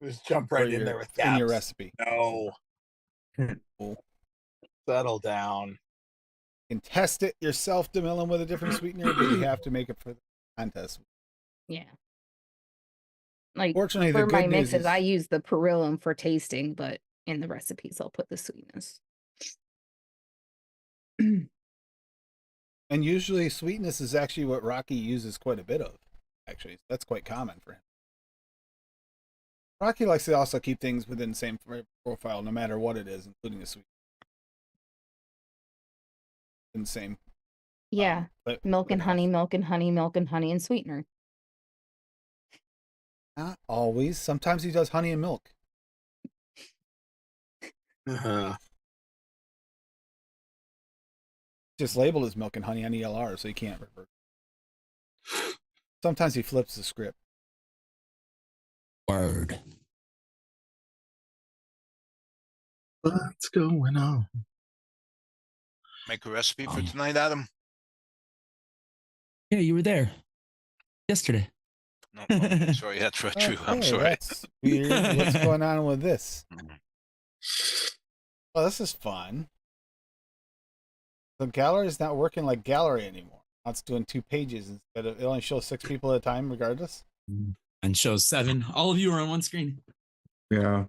Just jump for right in your there with in your caps. recipe. No, Cool. settle down. You can test it yourself, DeMillen, with a different sweetener, but you have to make it for the contest. Yeah. Like Fortunately, the for my good news mixes, is I use the Perillum for tasting, but in the recipes, I'll put the sweetness. and usually sweetness is actually what Rocky uses quite a bit of. Actually, that's quite common for him. Rocky likes to also keep things within the same profile, no matter what it is, including the sweet. In the same. Yeah. Milk and honey, milk and honey, milk and honey, and sweetener. Not always. Sometimes he does honey and milk. Just labeled as milk and honey on ELR, so you can't revert. Sometimes he flips the script. Word. What's going on? Make a recipe for tonight, Adam? Yeah, you were there yesterday. No, oh, sorry, that's true. I'm Okay, sorry. that's weird. What's going on with this? Mhm. Oh, this is fun. The gallery is not working like gallery anymore. Now it's doing 2 pages instead of, it only shows 6 people at a time regardless. And shows 7. All of you are on one screen. Yeah.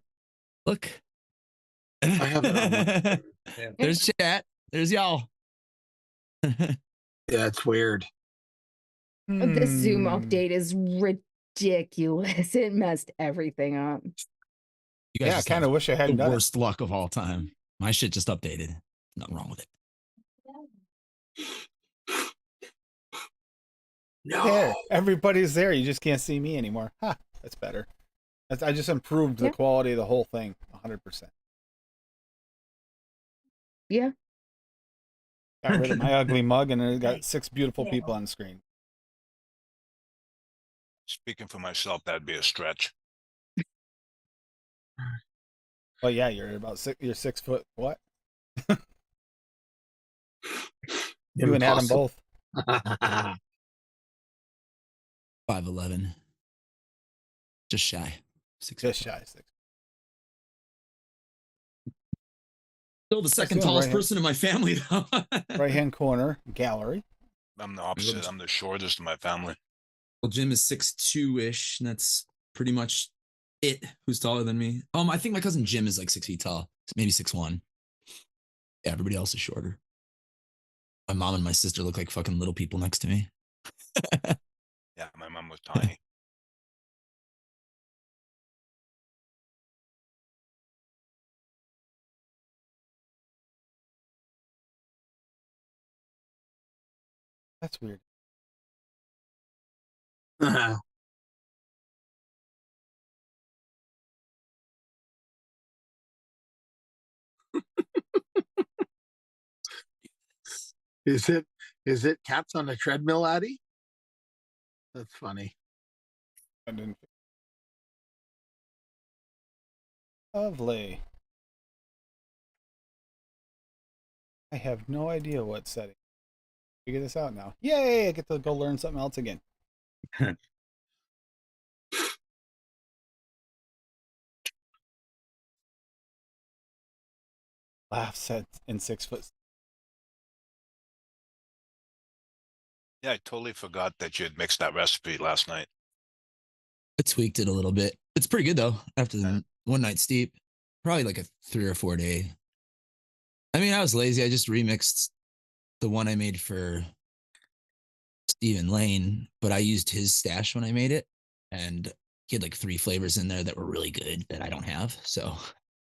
Look. I have it on one. Yeah. There's chat. There's y'all. Yeah, it's weird. This Zoom Hmm. update is ridiculous. It messed everything up. You Yeah, I just kind have of wish I the hadn't done it. worst luck of all time. My shit just updated. Nothing wrong with it. No. There, everybody's there. You just can't see me anymore. Ha, that's better. I just improved the Yeah. quality of the whole thing 100%. Yeah. Got rid of my ugly mug and it got 6 beautiful people on the screen. Speaking for myself, that'd be a stretch. Well, yeah, you're about 6. You're 6 foot. What? You and Adam Impossible. both. 5'11". Just shy. 6 Just foot. shy of 6. Still the second doing tallest right here. person in my family, though. Right hand corner gallery. I'm the opposite. I'm the shortest in my family. Well, Jim is 6'2" and that's pretty much it. Who's taller than me? I think my cousin Jim is like 6 feet tall, maybe 6'1". Yeah, everybody else is shorter. My mom and my sister look like fucking little people next to me. Yeah, my mom was tiny. That's weird. Is it cats on a treadmill, Addy? That's funny. I didn't. Lovely. I have no idea what setting. Figure this out now. Yay! I get to go learn something else again. Laugh set in 6 foot. Yeah, I totally forgot that you had mixed that recipe last night. I tweaked it a little bit. It's pretty good though. After the one night steep, probably like a 3 or 4 day. I mean, I was lazy. I just remixed the one I made for Stephen Lane, but I used his stash when I made it, and he had like 3 flavors in there that were really good that I don't have. So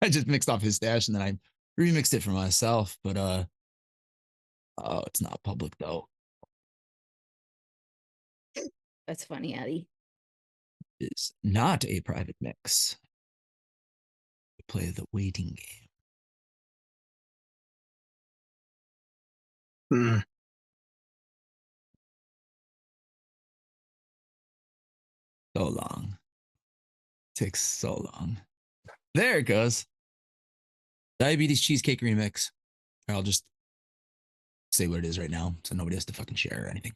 I just mixed off his stash and then I remixed it for myself. But oh, it's not public though. That's funny, Addie. It's not a private mix. We play the waiting game. Hmm. So long. Takes so long. There it goes. Diabetes cheesecake remix. I'll just say what it is right now so nobody has to fucking share or anything.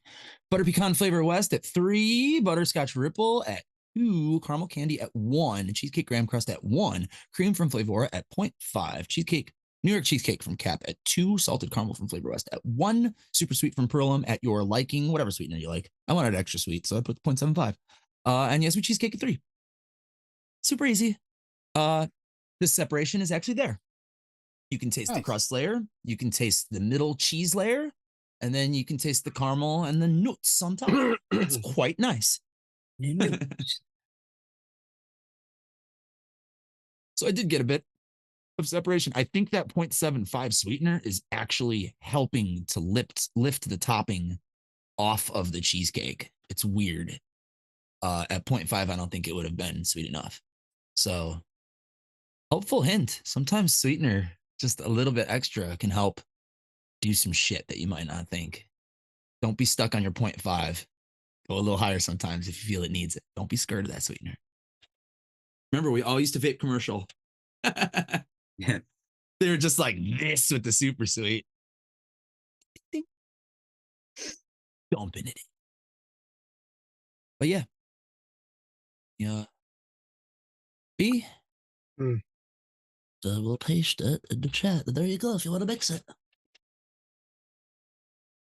Butter pecan flavor west at 3, butterscotch ripple at 2, caramel candy at 1, cheesecake graham crust at 1, cream from Flavora at 0.5, cheesecake New York cheesecake from Cap at 2, salted caramel from Flavor West at 1, super sweet from Perlum at your liking, whatever sweetener you like. I wanted extra sweet, so I put 0.75. And yes, we cheesecake at 3. Super easy. This separation is actually there. You can taste the Nice. crust layer, you can taste the middle cheese layer, and then you can taste the caramel and the nuts on top. It's quite nice. So I did get a bit of separation. I think that 0.75 sweetener is actually helping to lift the topping off of the cheesecake. It's weird. At 0.5, I don't think it would have been sweet enough. So, helpful hint. Sometimes sweetener, just a little bit extra, can help do some shit that you might not think. Don't be stuck on your 0.5. Go a little higher sometimes if you feel it needs it. Don't be scared of that sweetener. Remember, we all used to vape commercial. Yeah. They were just like this with the super sweet. Ding, ding. Dumping it in. But yeah. Yeah. B. So we'll paste it in the chat. There you go if you want to mix it.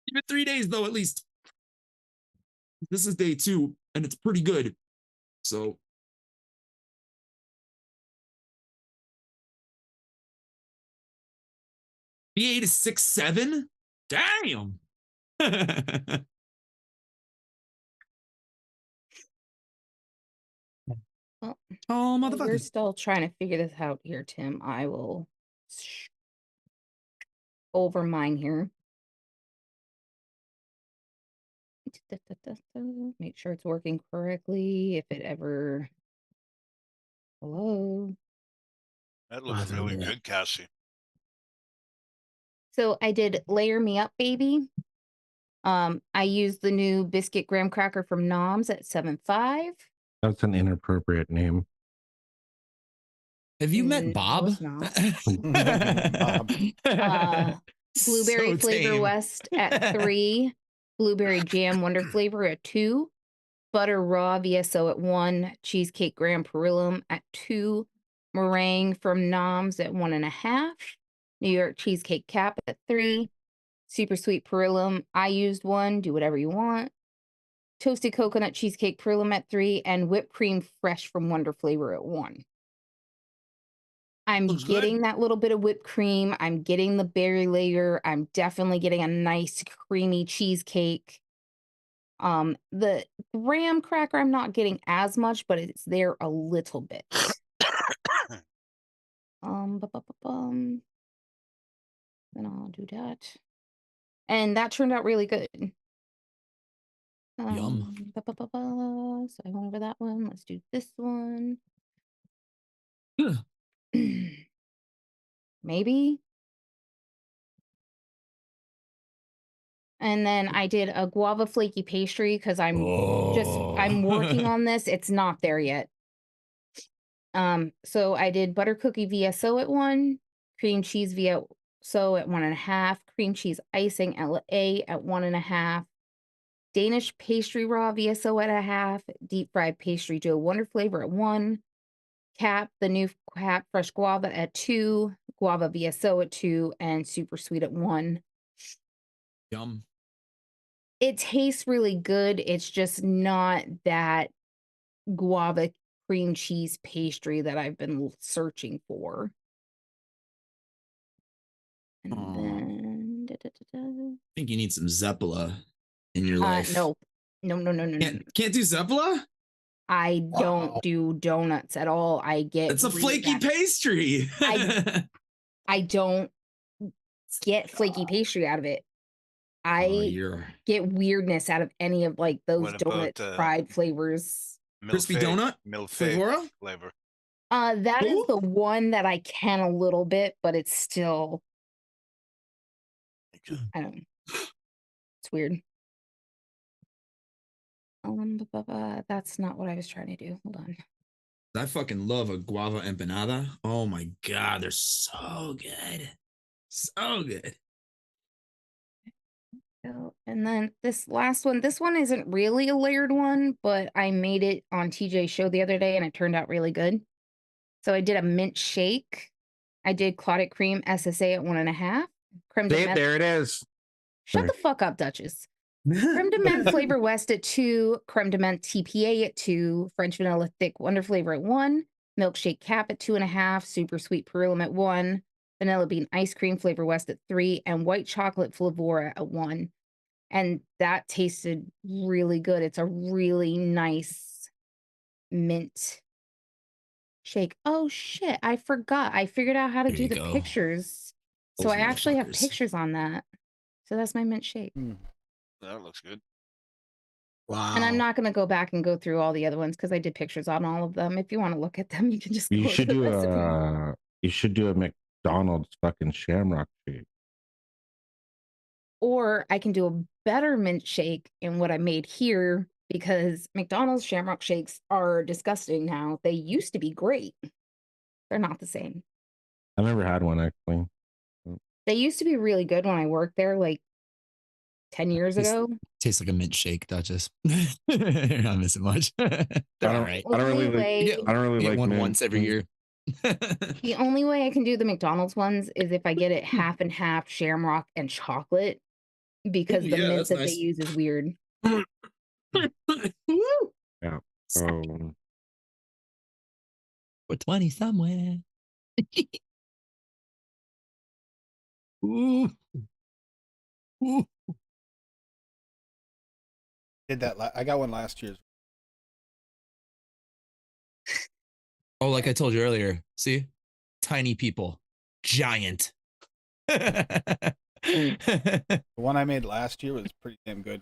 Give it 3 days though, at least. This is day 2, and it's pretty good. So B8 is 6.7? Damn. Well, Oh, while you're motherfucker. still trying to figure this out here, Tim. I will over mine here. Make sure it's working correctly. If it ever. Hello. That looks Wow, really yeah. good, Cassie. So I did Layer Me Up, Baby. I used the new biscuit graham cracker from Noms at 7.5. That's an inappropriate name. Have you met No, Bob? it's not. Bob. Blueberry So flavor tame. west at 3. Blueberry jam wonder flavor at 2. Butter raw VSO at 1. Cheesecake graham perillum at 2. Meringue from Noms at 1.5. New York cheesecake cap at 3. Super sweet perillum. I used 1. Do whatever you want. Toasted coconut cheesecake perillum at 3. And whipped cream fresh from Wonder flavor at 1. I'm Looks getting good. that little bit of whipped cream. I'm getting the berry layer. I'm definitely getting a nice creamy cheesecake. The graham cracker, I'm not getting as much, but it's there a little bit. Then I'll do that. And that turned out really good. Yum. So I went over that one. Let's do this one. Maybe. And then I did a guava flaky pastry because I'm working on this. It's not there yet. So I did butter cookie VSO at 1, cream cheese VSO at 1.5, cream cheese icing LA at 1.5, Danish pastry raw VSO at 1/2, deep fried pastry dough wonder flavor at 1, Cap, the new Cap fresh guava at 2, guava VSO at 2, and super sweet at 1. Yum. It tastes really good. It's just not that guava cream cheese pastry that I've been searching for. And Aw. then I think you need some Zeppola in your life. no. Can't do Zeppola? I don't do donuts at all. I get It's a weird flaky pastry. I don't get flaky pastry out of it. I you're get weirdness out of any of like those What about, donut fried flavors. crispy donut Milfay Flavora? flavor. That is Ooh. the one that I can a little bit, but it's still I don't know. It's weird. That's not what I was trying to do. Hold on. I fucking love a guava empanada. Oh my god, they're so good. So good. And then this last one, this one isn't really a layered one, but I made it on TJ's show the other day and it turned out really good. So I did a mint shake. I did clotted cream SSA at 1.5. Creme de See, menthe. there it is. Shut the fuck up, Duchess. Creme de menthe flavor west at 2, creme de menthe TPA at 2, French vanilla thick wonder flavor at 1, milkshake cap at 2.5, super sweet pearl at 1, vanilla bean ice cream flavor west at 3, and white chocolate flavora at 1. And that tasted really good. It's a really nice mint shake. Oh shit, I forgot. I figured out how to There do you the go. pictures. So Those I actually have motherfuckers. pictures on that. So that's my mint shake. That looks good. Wow. And I'm not going to go back and go through all the other ones because I did pictures on all of them. If you want to look at them, you can just go You to should the do recipe. a McDonald's fucking shamrock shake. Or I can do a better mint shake in what I made here because McDonald's shamrock shakes are disgusting now. They used to be great. They're not the same. I never had one actually. They used to be really good when I worked there like 10 years ago. Tastes like a mint shake, Duchess. You're not missing much. They're all right. I don't really Only like. way- I don't really You get like one mint. once every year. The only way I can do the McDonald's ones is if I get it half and half shamrock and chocolate because Ooh, the yeah, mint that's that they nice. use is weird. Yeah. So For 20 somewhere. Ooh. Ooh. Did that? I got one last year. Oh, like I told you earlier. See? Tiny people. Giant. The one I made last year was pretty damn good.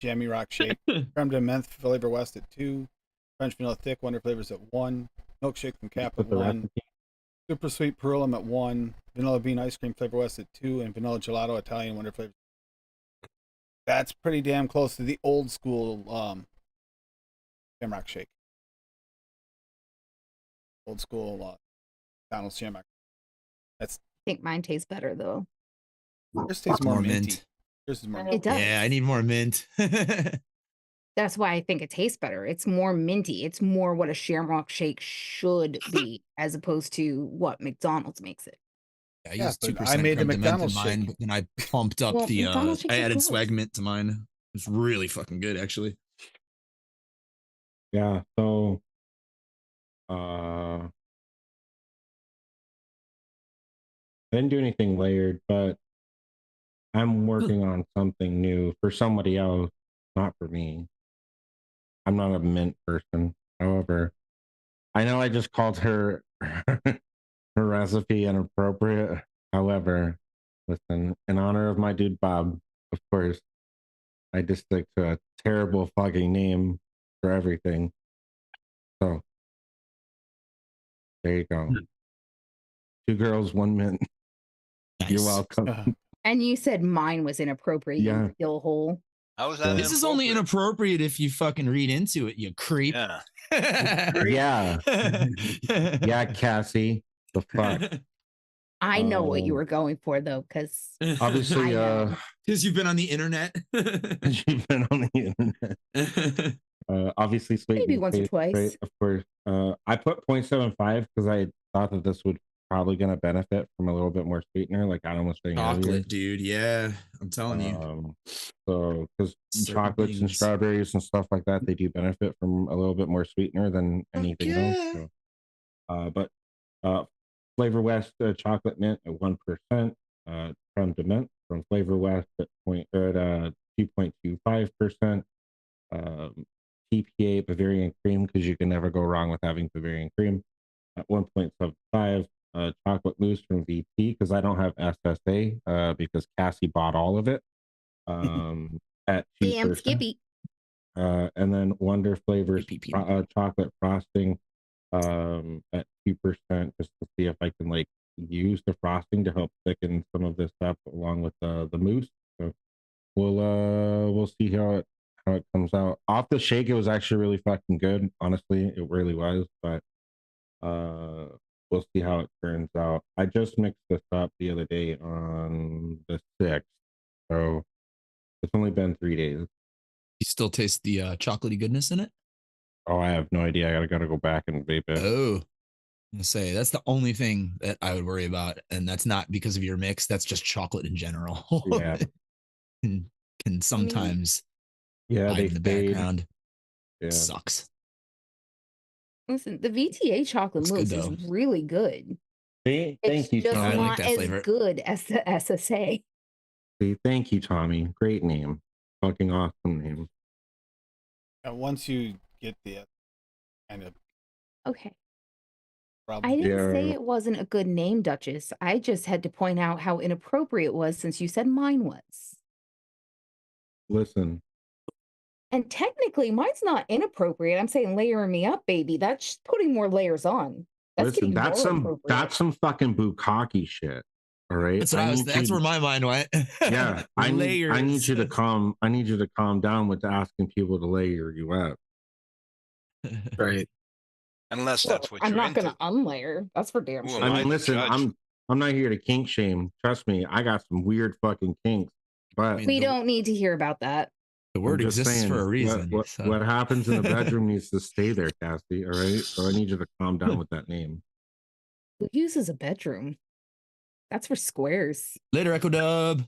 Jammy Rock Shake, creme de menthe flavor west at 2, French vanilla thick wonder flavors at 1, milkshake from cap at put the 1, recipe. super sweet pearl at 1, vanilla bean ice cream flavor west at 2, and vanilla gelato Italian wonder flavors. That's pretty damn close to the old school Shamrock Shake. Old school McDonald's Shamrock. That's I think mine tastes better though. yours tastes more More minty. mint. Yours is more It minty. does. Yeah, I need more mint. That's why I think it tastes better. It's more minty. It's more what a shamrock shake should be, as opposed to what McDonald's makes it. I Yeah, used but 2% I made the creme de menthe in McDonald's mine, shake. but then I pumped up Well, McDonald's shakes I are added gross. swag mint to mine. It's really fucking good, actually. Yeah. So I didn't do anything layered, but I'm working on something new for somebody else, not for me. I'm not a mint person. However, I know I just called her her recipe inappropriate. However, listen, in honor of my dude Bob, of course, I just stick to a terrible fucking name for everything. So there you go. 2 girls, 1 mint. Nice. You're welcome. And you said mine was inappropriate, Yeah. you still hole. How is that? This is only inappropriate? inappropriate if you fucking read into it, you creep. Yeah. Yeah. Yeah, Cassie. The fuck. I know what you Um, were going for though, because Obviously, I know. Because you've been on the internet. you've been on the internet. Obviously, sweet Maybe and once or tastes twice. great, of course. I put 0.75 because I thought that this would probably going to benefit from a little bit more sweetener, like Adam was saying earlier. Chocolate, dude. Yeah, I'm telling you. So, because Certain chocolates and things. strawberries and stuff like that, they do benefit from a little bit more sweetener than anything else. yeah. So, but Flavor West chocolate mint at 1%, creme de menthe from Flavor West at 2.25%, TPA Bavarian cream because you can never go wrong with having Bavarian cream at 1.75. Chocolate mousse from VT because I don't have SSA because Cassie bought all of it at 2%. Damn Skippy. And then Wonder Flavors PPP. chocolate frosting at 2% just to see if I can like use the frosting to help thicken some of this up along with the mousse. So we'll see how it comes comes out. Off the shake, it was actually really fucking good. Honestly, it really was. But we'll see how it turns out. I just mixed this up the other day on the 6th, so it's only been 3 days. You still taste the chocolatey goodness in it? Oh, I have no idea. I gotta go back and vape it. Oh, I'm gonna say that's the only thing that I would worry about, and that's not because of your mix. That's just chocolate in general. Yeah. can sometimes Yeah, hide they in the fade. background. Yeah. Sucks. Listen, the VTA chocolate It's good, mousse is though. really good. See, It's thank you, just Oh, I Tommy. like not that as flavor. good as the SSA. See, thank you, Tommy. Great name. Fucking awesome name. And once you get the kind of Okay. I problem, didn't say Yeah. it wasn't a good name, Duchess. I just had to point out how inappropriate it was since you said mine was. Listen, And technically, mine's not inappropriate. I'm saying layering me up, baby. That's just putting more layers on. That's listen. getting That's more some appropriate. fucking bukkake shit. All right. That's what I was. That's where my mind went. Yeah, I need Layers. you to calm. I need you to calm down with asking people to layer you up. Right. Unless Well, that's what I'm you're not going into. to unlayer. That's for damn Who sure. am I I mean, to listen, judge? I'm not here to kink shame. Trust me, I got some weird fucking kinks. But mean, We the- don't need to hear about that. The I'm word just exists saying, for a reason. what happens in the bedroom needs to stay there, Cassie. All right. So I need you to calm down with that name. Who uses a bedroom? That's for squares. Later, Echo Dub.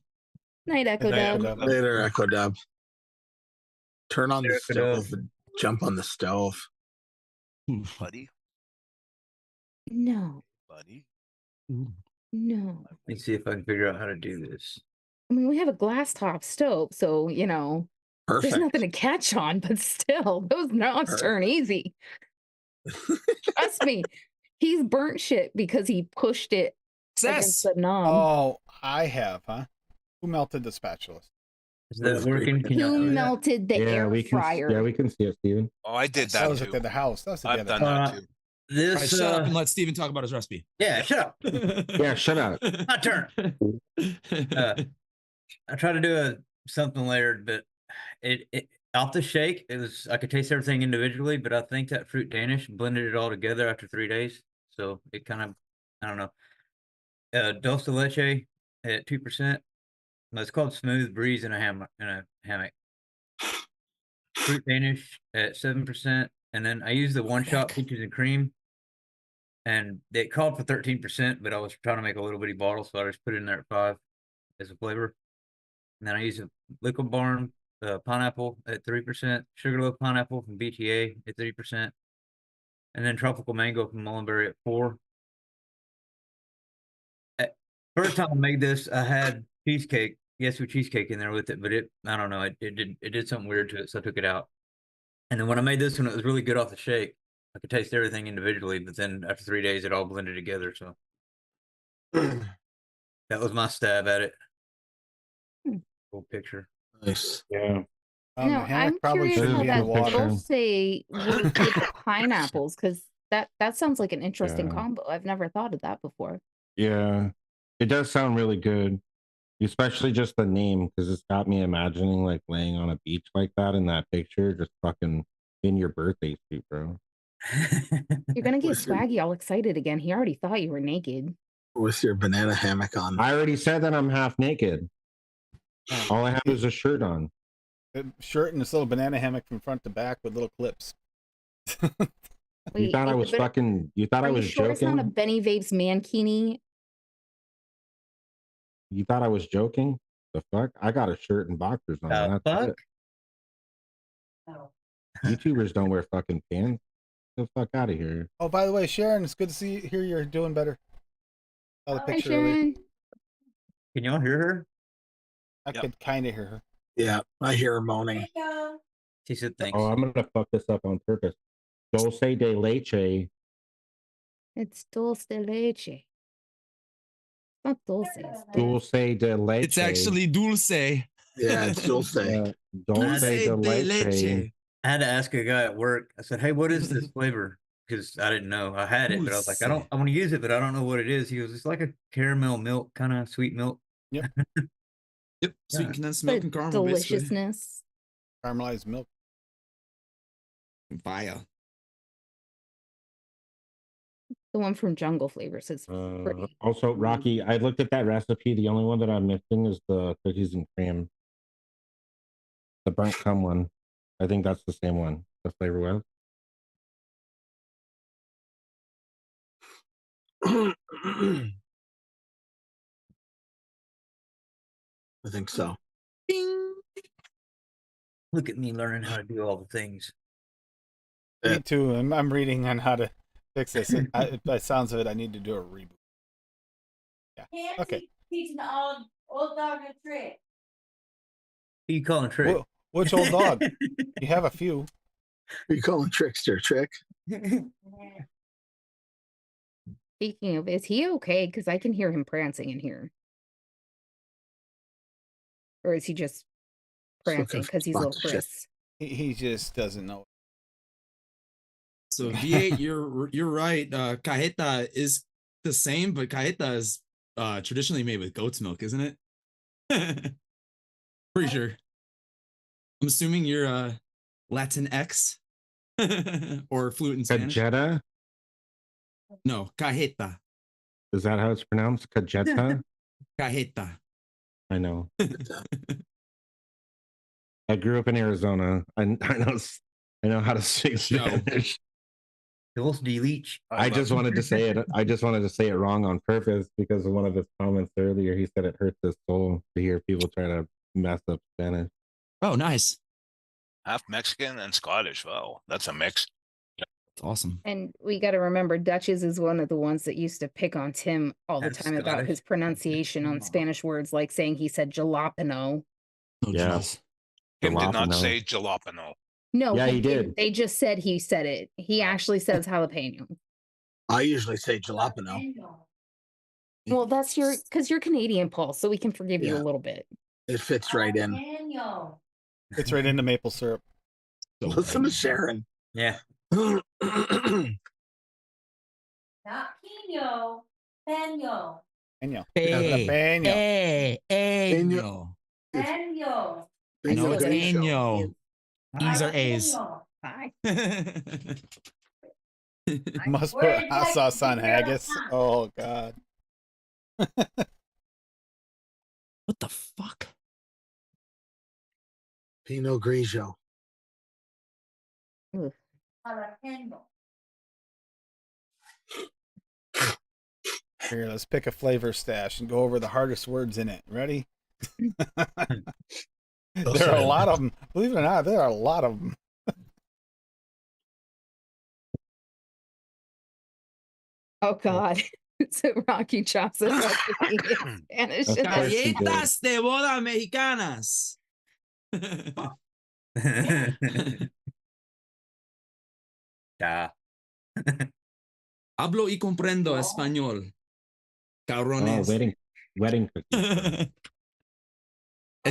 Night, Echo Night, Echo Dub. Dub. Later, Echo Dub. Turn on the Echo Dub. stove and jump on the stove. Buddy, No, buddy. no. Let me see if I can figure out how to do this. I mean, we have a glass top stove, so, you know, Perfect. there's nothing to catch on, but still, those knobs turn easy. Trust me, he's burnt shit because he pushed it against Success. the knob. Oh, I have, huh? Who melted the spatulas? Is that working? Can y'all Who see that? melted the Yeah, air we can. fryer? Yeah, we can see it, Steven. Oh, I did That that was too. at the house. That was at the I've other done house. that too. All right, This shut up and let Steven talk about his recipe. yeah, shut up. Yeah, shut up. My turn. I tried to do something layered, but it off the shake, it was I could taste everything individually, but I think that fruit Danish blended it all together after 3 days. So it kind of I don't know. Dulce de leche at 2%. It's called Smooth Breeze in a hammock. Fruit Danish at 7%, and then I used the one shot peaches and cream, and it called for 13%, but I was trying to make a little bitty bottle, so I just put it in there at 5 as a flavor. And then I used a Liquid Barn pineapple at 3%, Sugarloaf pineapple from BTA at 3%, and then tropical mango from Mullenberry at 4. First time I made this, I had cheesecake, with cheesecake in there with it, but I don't know, it did something weird to it, so I took it out. And then when I made this one, it was really good off the shake. I could taste everything individually, but then after 3 days, it all blended together. So that was my stab at it. Full picture. Nice. Yeah. No, The hammock I'm probably curious shouldn't how be in the that water. dulce works with the pineapples, because that sounds like an interesting Yeah. combo. I've never thought of that before. Yeah. It does sound really good. Especially just the name, because it's got me imagining like laying on a beach like that in that picture, just fucking in your birthday suit, bro. You're gonna get Listen. Swaggy all excited again. He already thought you were naked. With your banana hammock on. I already said that I'm half naked. All I have is a shirt on. A shirt and this little banana hammock from front to back with little clips. You Wait, thought I is was it ben- fucking. You thought Are I you was sure it's not a joking. Benny Vapes mankini? You thought I was joking. The fuck! I got a shirt and boxers on. The That's fuck? it. YouTubers don't wear fucking pants. Get the fuck out of here. Oh, by the way, Sharon, it's good to hear you're doing better. Saw the Hi, picture earlier. Sharon. Can y'all hear her? I Yep. could kind of hear her. Yeah, I hear her moaning. She said thanks. Oh, I'm gonna fuck this up on purpose. Dulce de leche. It's dulce de leche. Not dulce. Dulce de leche. It's actually dulce. Yeah, it's Dulce. Dulce de leche. I had to ask a guy at work. I said, "Hey, what is this flavor?" Because I didn't know. I had it, but I was like, I want to use it, but I don't know what it is. He goes, "It's like a caramel milk, kind of sweet milk." Yep. Sweet Yeah. condensed milk But and caramel. Basically. deliciousness. Caramelized milk. Fire. The one from Jungle Flavors is pretty. Also, Rocky, I looked at that recipe. The only one that I'm missing is the cookies and cream. The burnt cum one. I think that's the same one. The flavor was. I think so. Ding. Look at me learning how to do all the things. Me too. I'm reading on how to fix this. By sounds of it, I need to do a reboot. Yeah. Okay. Teaching the old dog a trick. Who you calling Trick? Which old dog? You have a few. Are you calling Trickster Trick? Speaking of, is he okay? Because I can hear him prancing in here. Or is he just prancing because he's little sponsorship. Chris? He just doesn't know. So V8, you're right. Cajeta is the same, but cajeta is traditionally made with goat's milk, isn't it? Pretty sure. I'm assuming you're Latin X or fluent in Spanish. Cajeta? No, cajeta. Is that how it's pronounced? Cajeta? Cajeta. I know. I grew up in Arizona. I know how to speak Spanish. Dos de leech. I just wanted to say it. I just wanted to say it wrong on purpose because of one of his comments earlier. He said it hurts his soul to hear people try to mess up Spanish. Oh, nice. Half Mexican and Scottish. Wow, that's a mix. That's awesome. And we got to remember, Duchess is one of the ones that used to pick on Tim all the That's time about Scottish. his pronunciation on Spanish words, like saying he said jalapeno. Oh, Yeah. jeez. Tim did not Jalapeno. say jalapeno. No, Yeah, he didn't. did. They just said he said it. He actually says jalapeno. I usually say jalapeno. Well, that's because you're Canadian, Paul, so we can forgive you a Yeah. little bit. It fits right in. Daniel. It's right into maple syrup. So Listen right. to Sharon. Yeah. Not Pino. Daniel. Peño. Hey, Jalapeno. hey, Peño. Daniel. No, it's Grisho. Año. E's are A's. Daniel. Bye. Must put Where'd you hot like sauce to on be your haggis. hot? Oh God. What the fuck? Pinot Grigio. Jalapeno. Here, let's pick a flavor stash and go over the hardest words in it. Ready? There are a lot of them. Believe it or not, there are a lot of them. Oh God. So Rocky chops it up in Spanish. Of And course then, he did. Galletas de boda mexicanas. Da. Hablo y comprendo español. Oh, Cabrones. wedding cookies.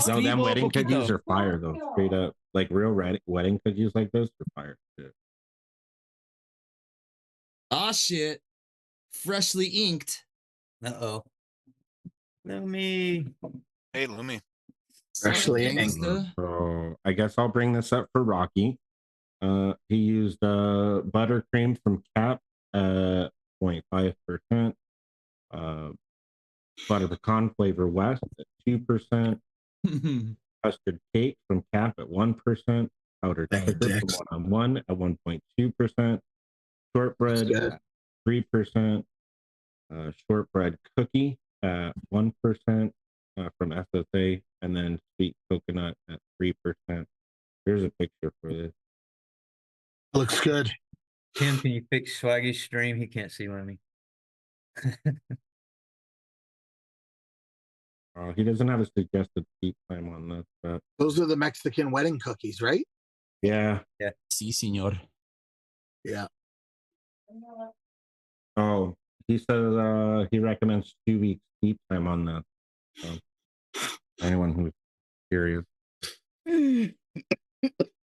No, them Escribo wedding cookies poquito. are fire though. Straight up, like real wedding cookies like those are fire too. Ah, shit. Freshly inked. Uh-oh. Lumi. Hey, Lumi. Freshly Sorry, inked. mister. So I guess I'll bring this up for Rocky. He used buttercream from Cap at 0.5%. Butter pecan flavor West at 2%. Custard cake from Cap at 1%. Powdered Dang it, sugar Dix. from 1-on-1 at 1.2%. Shortbread That's good. at 3%. Shortbread cookie at 1% from SSA, and then sweet coconut at 3%. Here's a picture for this. Looks good. Tim, can you fix Swaggy's stream? He can't see Lumi. He doesn't have a suggested seat time on this, but Those are the Mexican wedding cookies, right? yeah. Si, señor. Yeah. Oh, he says he recommends 2 weeks seat time on that. So anyone who's curious.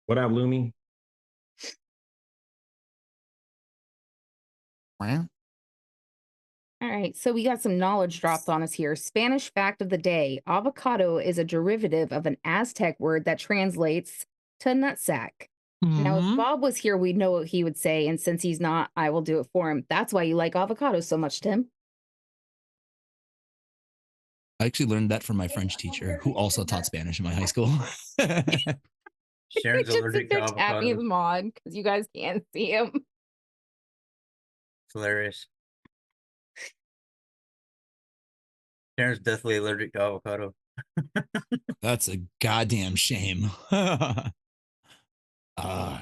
What up, Lumi? Well, all right, so we got some knowledge dropped on us here. Spanish fact of the day: avocado is a derivative of an Aztec word that translates to nutsack. Now, if Mhm. Bob was here, we'd know what he would say. And since he's not, I will do it for him. That's why you like avocados so much, Tim. I actually learned that from my French teacher, who also taught Spanish in my high school. Sharon's Just allergic to sit there tapping his avocados. mod because you guys can't see him. It's hilarious. Sharon's deathly allergic to avocado. That's a goddamn shame. I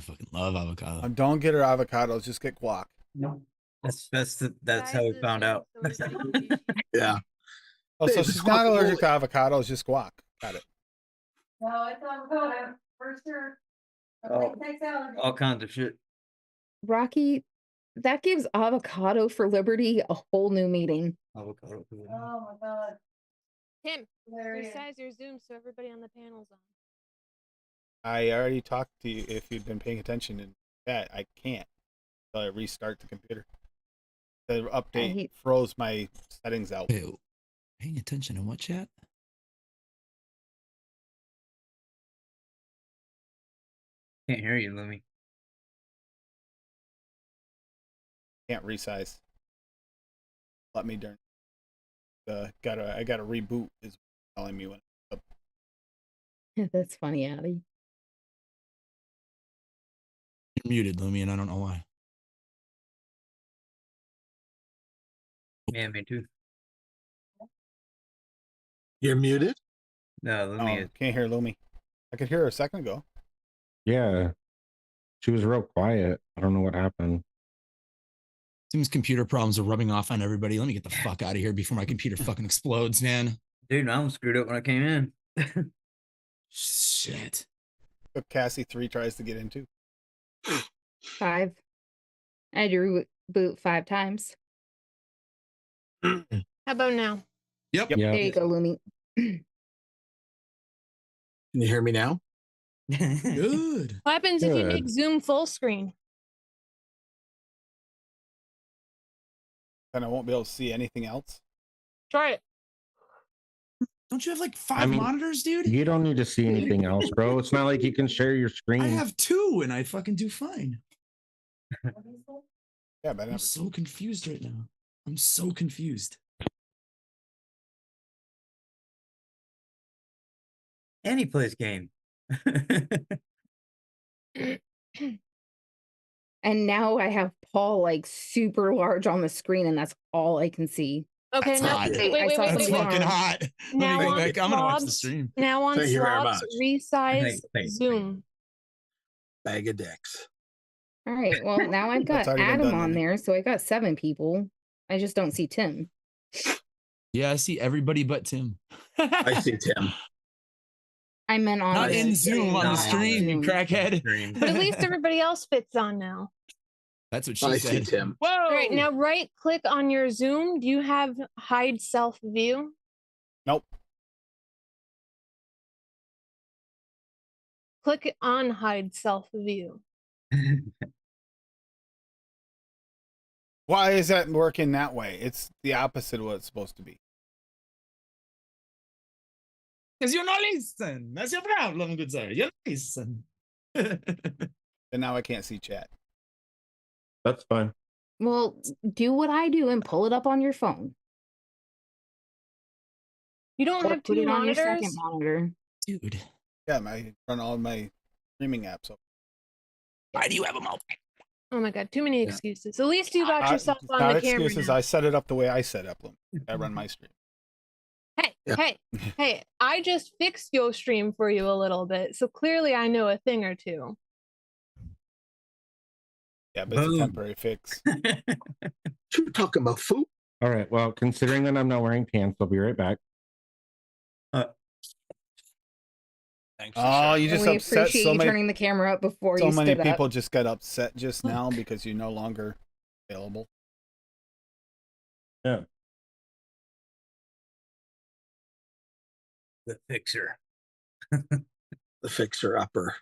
fucking love avocado. Don't get her avocados. Just get guac. No. That's how we found out. Yeah. Oh, so Babe, she's it's not allergic guacamole. to avocados, just guac. Got it. No, it's avocado, for sure. Oh. Takes allergy. All kinds of shit. Rocky, that gives avocado for liberty a whole new meaning. Avocado. Oh my god. Tim, Hilarious. resize your Zoom so everybody on the panel's on. I already talked to you if you'd been paying attention in that. I can't. So I restart the computer. The update froze my settings out. Wait, paying attention in what chat? Can't hear you, Lumi. Can't resize. Let me during. I gotta reboot is telling me when. That's funny, Addy. You're muted, Lumi, and I don't know why. Yeah, me too. You're muted? No, Lumi is. Can't hear Lumi. I could hear her a second ago. Yeah. She was real quiet. I don't know what happened. Seems computer problems are rubbing off on everybody. Let me get the fuck out of here before my computer fucking explodes, man. Dude, I was screwed up when I came in. Shit. Took Cassie 3 tries to get into. 5. I had to reboot 5 times. How about now? Yep. There you go, Lumi. Can you hear me now? Good. What happens if you Good. make Zoom full screen? Then I won't be able to see anything else. Try it. Don't you have like 5 monitors, dude? You don't need to see anything else, bro. It's not like you can share your screen. I have 2 and I fucking do fine. Yeah, but I'm so confused right now. I'm so confused. And he plays game. And now I have Paul like super large on the screen, and that's all I can see. Okay, That's now hot. wait, I saw That's somebody fucking on- hot. Now Let me go on back. I'm gonna watch the slobs- stream. Now on Thank you very slobs, much. resize Thanks. Zoom. Bag of dicks. All right. Well, now I've got That's already been Adam done, on Lumi. there, so I got 7 people. I just don't see Tim. Yeah, I see everybody but Tim. I see Tim. I meant on Not the in Zoom on the Not stream, you Zoom. crackhead. But at least everybody else fits on now. That's what she I see said. Tim. Whoa! All right, now right click on your Zoom. Do you have hide self view? Nope. Click on hide self view. Why is that working that way? It's the opposite of what it's supposed to be. Because you not listen. That's your problem, good sir. You listen. And now I can't see chat. That's fine. Well, do what I do and pull it up on your phone. You don't Or have put 2 it on your second monitors? monitor. Dude, Yeah, I run all my streaming apps. So why do you have them all? Oh my god, too many excuses. At least you got yourself on not the camera excuses. now. I set it up the way I set up them. I run my stream. Hey, Yeah. hey, I just fixed your stream for you a little bit, so clearly I know a thing or two. Yeah, but it's a Boom. temporary fix. You talking about food? All right. Well, considering that I'm not wearing pants, I'll be right back. Thanks for Oh, sharing. you just we upset appreciate so you many. turning the camera up before So you many stood people up. just got upset just now because you're no longer available. Yeah. The fixer. The fixer upper.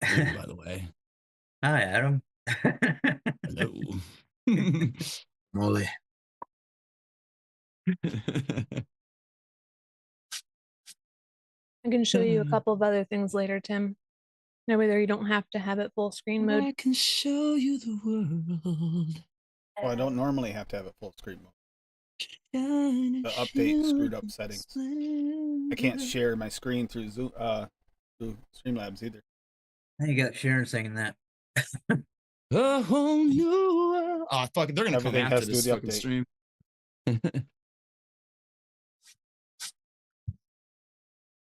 By the way. Hi, Adam. Hello. Molly. I can show you a couple of other things later, Tim. That way there you don't have to have it full screen mode. I can show you the world. Well, I don't normally have to have it full screen mode. The The update screwed up settings. I can't share my screen through Zoom, through Streamlabs either. You got Sharon singing that. A whole new world. Oh, fuck. They're going to come Everything after has to do this with the fucking update. stream.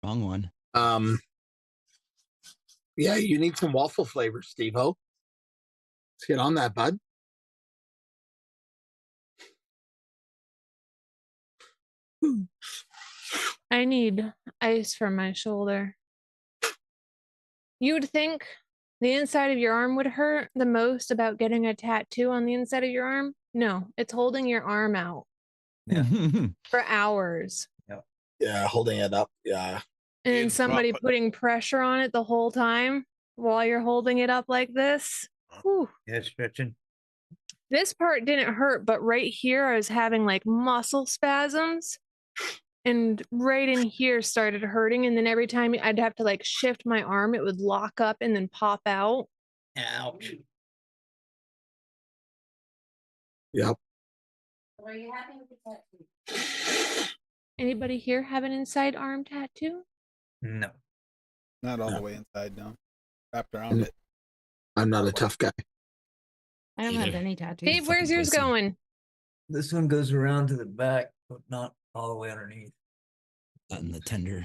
Wrong one. Yeah, you need some waffle flavor, Steve-O. Let's get on that, bud. I need ice for my shoulder. You would think the inside of your arm would hurt the most about getting a tattoo on the inside of your arm. No, it's holding your arm out Yeah. for hours. Yeah, holding it up. Yeah. And You somebody drop it. putting pressure on it the whole time while you're holding it up like this. Whew. Yeah, stretching. This part didn't hurt, but right here I was having like muscle spasms. And right in here started hurting. And then every time I'd have to like shift my arm, it would lock up and then pop out. Ouch. Yep. Are you happy with the tattoo? Anybody here have an inside arm tattoo? No. Not all No. the way inside, no. Wrapped around it. I'm not a tough guy. I don't have Either. any tattoos. Dave, where's fucking yours pussy. going? This one goes around to the back, but not all the way underneath. Not in the tender.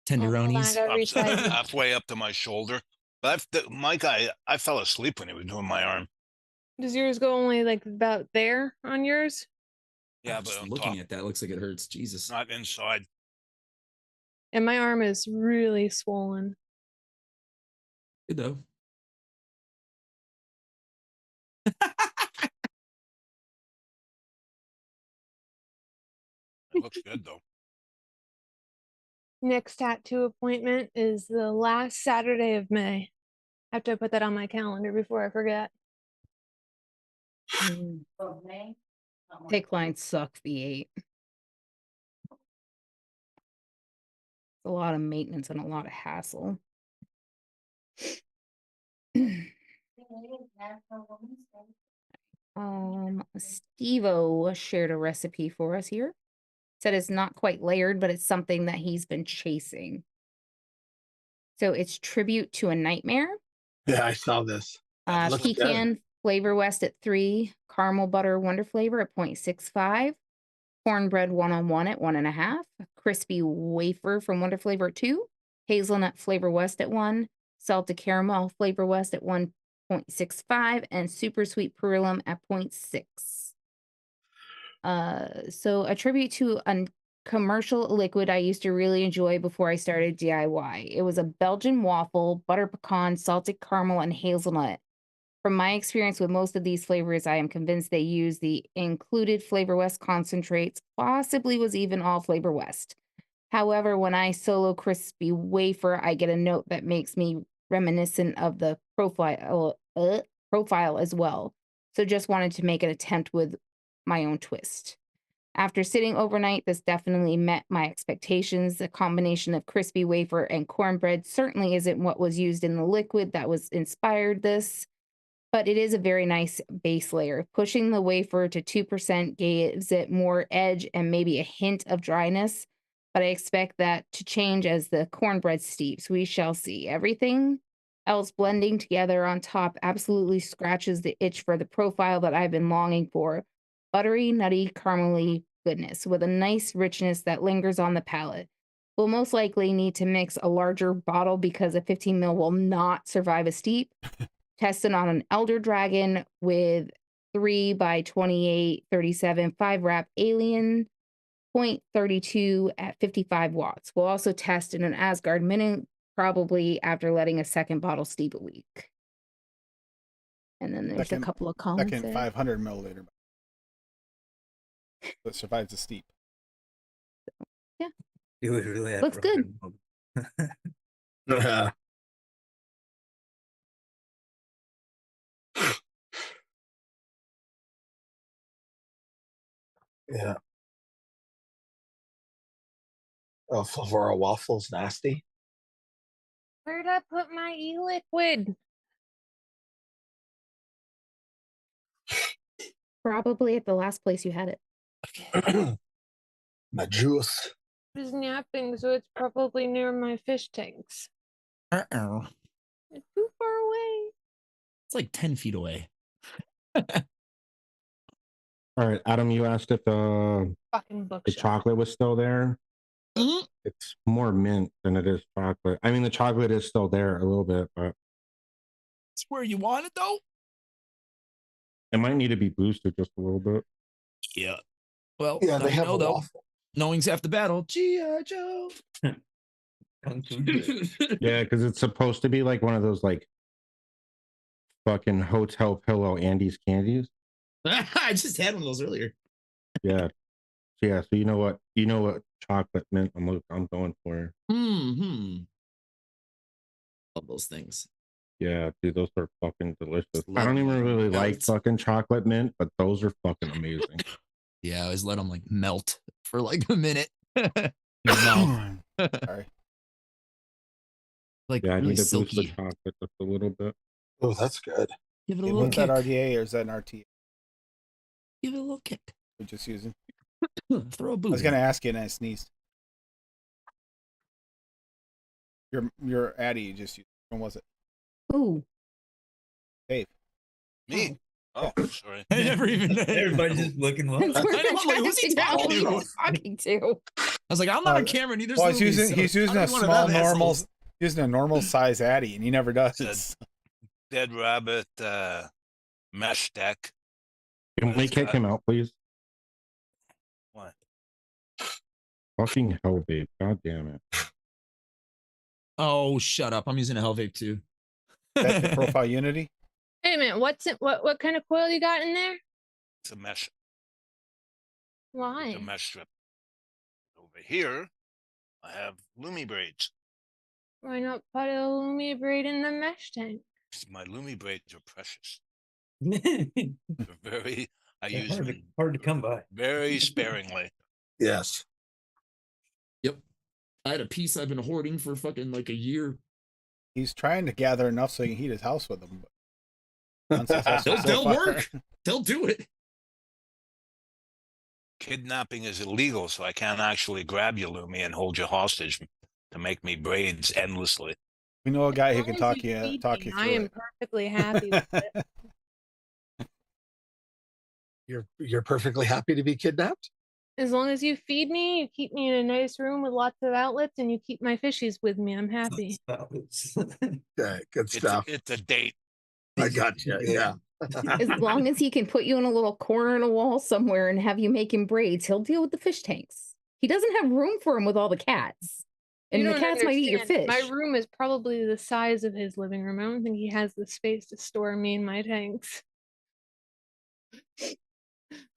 Hold on, I Tenderonies. gotta resize it. Halfway up to my shoulder. But my guy, I fell asleep when he was doing my arm. Does yours go only like about there on yours? Yeah, I'm but just on looking top, at that looks like it hurts. Jesus. not inside. And my arm is really swollen. Good though. It looks good though. Next tattoo appointment is the last Saturday of May. I have to put that on my calendar before I forget. Oh, May? Pick lines suck, V8. It's a lot of maintenance and a lot of hassle. Steve-O shared a recipe for us here. Said it's not quite layered, but it's something that he's been chasing. So it's tribute to a nightmare. Yeah, I saw this. Yeah, looks good. Pecan Flavor West at 3, Caramel Butter Wonder Flavor at 0.65, Cornbread 1-on-1 at 1.5, Crispy Wafer from Wonder Flavor at 2, Hazelnut Flavor West at 1, Salted Caramel Flavor West at 1.65, and Super Sweet Perulum at 0.6. So a tribute to a commercial liquid I used to really enjoy before I started DIY. It was a Belgian waffle, butter pecan, salted caramel, and hazelnut. From my experience with most of these flavors, I am convinced they use the included Flavor West concentrates, possibly was even all Flavor West. However, when I solo crispy wafer, I get a note that makes me reminiscent of the profile as well. So just wanted to make an attempt with my own twist. After sitting overnight, this definitely met my expectations. The combination of crispy wafer and cornbread certainly isn't what was used in the liquid that was inspired this, but it is a very nice base layer. Pushing the wafer to 2% gives it more edge and maybe a hint of dryness, but I expect that to change as the cornbread steeps. We shall see. Everything else blending together on top absolutely scratches the itch for the profile that I've been longing for. Buttery, nutty, caramely goodness with a nice richness that lingers on the palate. We'll most likely need to mix a larger bottle because a 15 ml will not survive a steep. Tested on an Elder Dragon with 3 by 28, 37, 5 wrap Alien, 0.32 at 55 watts. We'll also test in an Asgard Mini, probably after letting a second bottle steep a week. And then there's a couple of comments Second there. 500 milliliter. That survives the steep. You would really have Looks to good. Yeah. Yeah. For a waffle's nasty. Where'd I put my e-liquid? Probably at the last place you had it. My juice. I was napping, so it's probably near my fish tanks. Uh-oh. It's too far away. It's like 10 feet away. All right, Adam, you asked if the Fucking bookshelf. chocolate was still there. It's more mint than it is chocolate. I mean, the chocolate is still there a little bit, but It's where you want it though. it might need to be boosted just a little bit. Yeah. Well, Yeah, now they you have know a though. waffle. Knowing's half the battle. G.I. Joe. Kung Fu Kid. Yeah, because it's supposed to be like one of those like fucking hotel pillow Andes candies. I just had one of those earlier. Yeah. Yeah, so you know what chocolate mint I'm going for. Mm-hmm. Love those things. Yeah, dude, those are fucking delicious. Just I let don't them, even like, really like melt. fucking chocolate mint, but those are fucking amazing. Yeah, I always let them like melt for like a minute. In your mouth. Sorry. Like Yeah, I really need to boost the silky. chocolate just a little bit. Oh, that's good. Give it a Hey, little what's kick. that RDA or is that an RT? Give it a little kick. We're just using. Throw a I boot. was gonna ask you and I sneezed. Your Addy you just used. When was it? Ooh. Dave. Me? Oh, sorry. I never even. Everybody's just looking. Well, That's where I know, I'm like, who's he talking who to? he's talking to. I was like, I'm not on camera. Neither. Well, he's using a small normal, using a normal size Addy, and he never does. Said- Dead Rabbit mesh deck. Can we kick him out, please? What? Fucking hell, babe. God damn it. Oh, shut up! I'm using a Hell Vape too. That's the profile Unity. Wait a minute. What's it? What kind of coil you got in there? It's a mesh. Why? It's a mesh strip. Over here, I have Lumi braids. Why not put a Lumi braid in the mesh tank? My Lumi braids are precious. They're They're very. I use them hard to come by. very sparingly. Yes. Yep. I had a piece I've been hoarding for fucking like a year. He's trying to gather enough so he can heat his house with them. But unsuccessful so They'll far. work. They'll do it. Kidnapping is illegal, so I can't actually grab you, Lumi, and hold you hostage to make me braids endlessly. We know a guy who As can long talk as you feed talk me, you I through am it. perfectly happy with it. You're perfectly happy to be kidnapped? As long as you feed me, you keep me in a nice room with lots of outlets, and you keep my fishies with me, I'm happy. Yeah, good stuff. It's a date. I got you. Yeah. As long as he can put you in a little corner in a wall somewhere and have you making braids, he'll deal with the fish tanks. He doesn't have room for him with all the cats. And You the don't cats might eat your understand. fish. My room is probably the size of his living room. I don't think he has the space to store me in my tanks.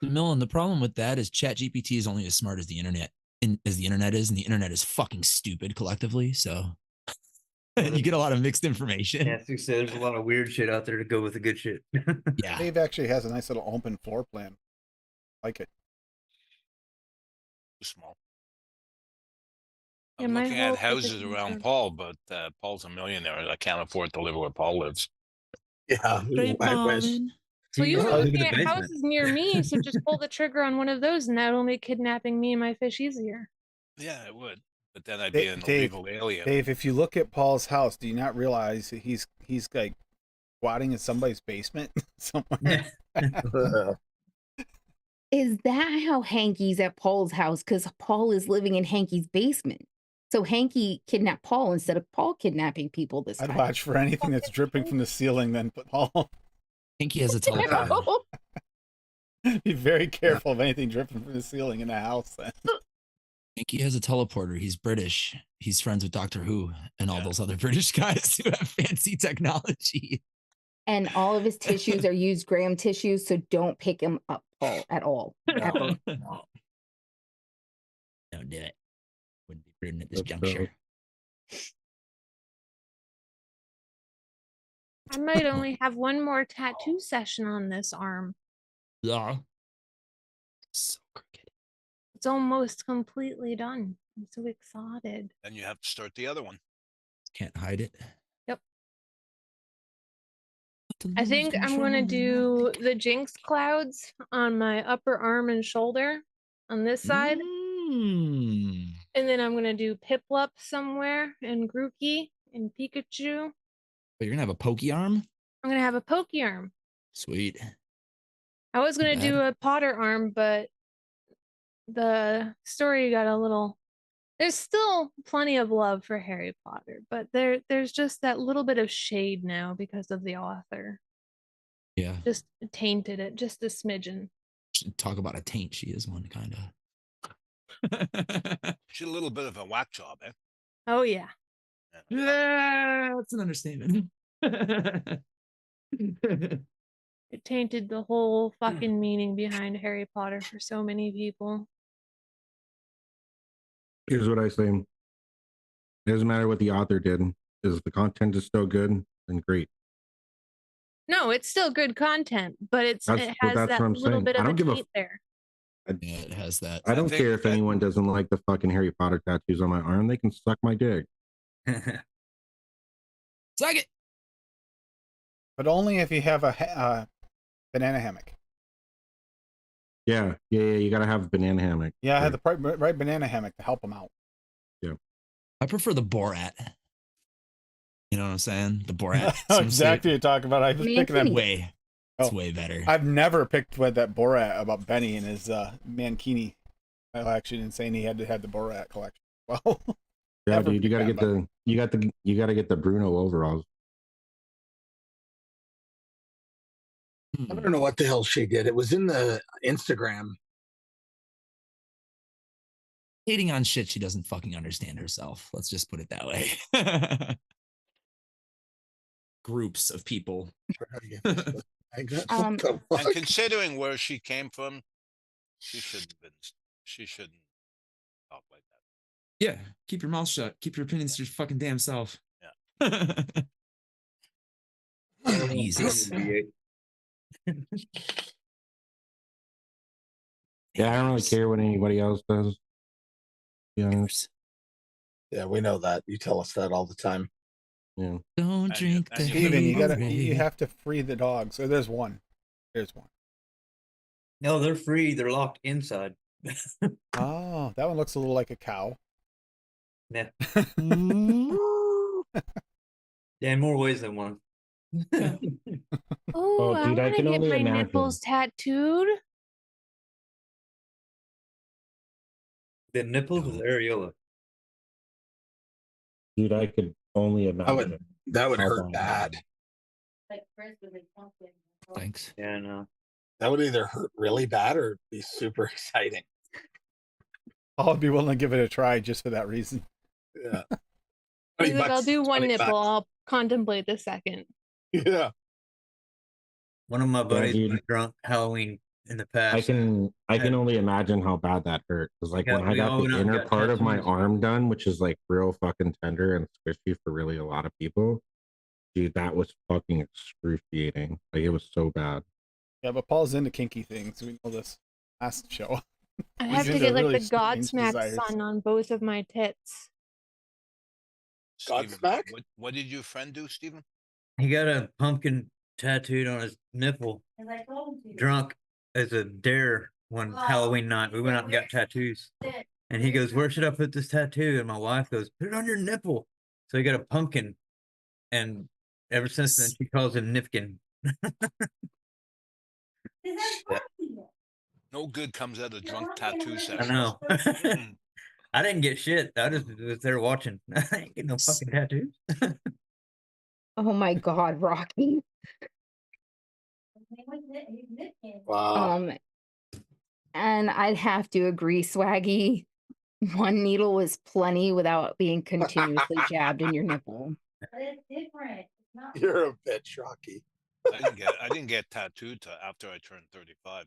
Millen, the problem with that is ChatGPT is only as smart as the internet, as the internet is, and the internet is fucking stupid collectively. So you get a lot of mixed information. Yeah, so there's a lot of weird shit out there to go with the good shit. Yeah. Dave actually has a nice little open floor plan. Like it. Too small. Yeah, I'm my looking whole at houses living around room. Paul, but Paul's a millionaire. I can't afford to live where Paul lives. Yeah. Straight I wish. ballin'. Well, you were Live in looking the at basement. houses near me, so just pull the trigger on one of those, and that'll make kidnapping me and my fish easier. Yeah, I would. But then I'd be an Dave, illegal alien. Dave, if you look at Paul's house, do you not realize that he's like squatting in somebody's basement somewhere? Is that how Hanky's at Paul's house? Because Paul is living in Hanky's basement. So Hanky kidnapped Paul instead of Paul kidnapping people this I'd time. watch for anything that's dripping from the ceiling, then put Paul. Hanky has a teleporter. Be very careful of anything dripping from the ceiling in the house. Then. Hanky has a teleporter. He's British. He's friends with Doctor Who and all those other British guys who have fancy technology. And all of his tissues are used gram tissues, so don't pick him up, Paul, at all. Ever. Don't do it. Wouldn't be prudent at this That's juncture. I might only have one more tattoo session on this arm. Yeah. So crooked. It's almost completely done. I'm so excited. Then you have to start the other one. Can't hide it. Yep. To I lose think I'm control gonna and not do the Jinx clouds on my upper arm and shoulder on this side. Mm. And then I'm gonna do Piplup somewhere and Grookey and Pikachu. But you're gonna have a pokey arm? I'm gonna have a pokey arm. Sweet. I was gonna Bad. do a Potter arm, but the story got a little. There's still plenty of love for Harry Potter, but there's just that little bit of shade now because of the author. Yeah. Just tainted it just a smidgen. Talk about a taint. She is one, kind of. She's a little bit of a whack job, eh? Oh yeah. Yeah, that's an understatement. It tainted the whole fucking meaning behind Harry Potter for so many people. Here's what I say. It doesn't matter what the author did. Is the content is still good and great. No, it's still good content, but it But has that's that what I'm little saying. bit I of a don't give a taint there. Yeah, it has that. I don't think care if that- anyone doesn't like the fucking Harry Potter tattoos on my arm. They can suck my dick. Suck it. But only if you have a banana hammock. Yeah. You gotta have a banana hammock. Yeah, I had the right banana hammock to help him out. I prefer the Borat. You know what I'm saying? The Borat. I know exactly what you're talking about. I was picking that. Way. It's Oh. way better. I've never picked with that Borat about Benny and his mankini collection, saying he had to have the Borat collection. Well, Yeah, never dude, you picked gotta that, get but- you gotta get the Bruno overalls. I don't know what the hell she did. It was in the Instagram. Hating on shit she doesn't fucking understand herself. Let's just put it that way. Groups of people. Um, What the And fuck? considering where she came from, she shouldn't talk like that. Yeah, keep your mouth shut. Keep your opinions to your fucking damn self. Yeah. Jesus. Yeah, I don't really care what anybody else does. To be honest. Yeah, we know that. You tell us that all the time. Yeah. Don't And drink you- the and Steven, you Haterade. have to free the dog. So there's one. There's one. No, they're free. They're locked inside. Oh, that one looks a little like a cow. Yeah. Yeah, in more ways than one. Oh, I dude, I want to can get only my imagine. nipples tattooed. The nipples with areola. Dude, I could only imagine. That would how hurt bad. Thanks. Yeah, I know. That would either hurt really bad or be super exciting. I'll be willing to give it a try just for that reason. Yeah. He's 20 like, I'll bucks, do one 20 nipple. bucks. I'll contemplate the second. Yeah. One of my buddies dude. was drunk Halloween in the past. I can only imagine how bad that hurt. Because like Yeah, when I we all got went the out and inner got part of my tattoos. arm done, which is like real fucking tender and squishy for really a lot of people, dude, that was fucking excruciating. Like it was so bad. Yeah, but Paul's into kinky things. We know this last show. I He's have to into get like really the strange Godsmack desires. sun on both of my tits. Steven, Godsmack? what did your friend do, Stephen? He got a pumpkin tattooed on his nipple. Drunk as a dare one Halloween night. We went out and got tattoos. And he goes, "Where should I put this tattoo?" And my wife goes, "Put it on your nipple." So he got a pumpkin. And ever since then, she calls him Nifkin. No good comes out of drunk tattoo I sessions. know. Mm. I didn't get shit. I just was there watching. I ain't getting no fucking tattoos. Oh my God, Rocky. Wow. And I'd have to agree, Swaggy. One needle was plenty without being continuously jabbed in your nipple. You're a bitch, Rocky. I didn't get tattooed till after I turned 35.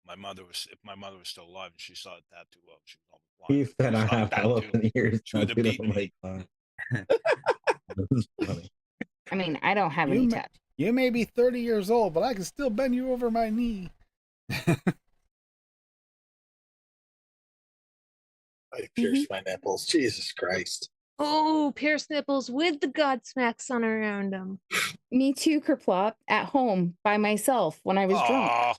If my mother was still alive and she saw a tattoo, well, she was almost blind. He said She I saw a have tattoo. elephant ears. She would have tattooed beaten on me. my arm. This is funny. I mean, I don't have any tattoos. You may be 30 years old, but I can still bend you over my knee. I pierced my nipples. Jesus Christ. Oh, pierced nipples with the Godsmack sun around them. Me too, Kerplop, at home by myself when I was drunk. Aw. That's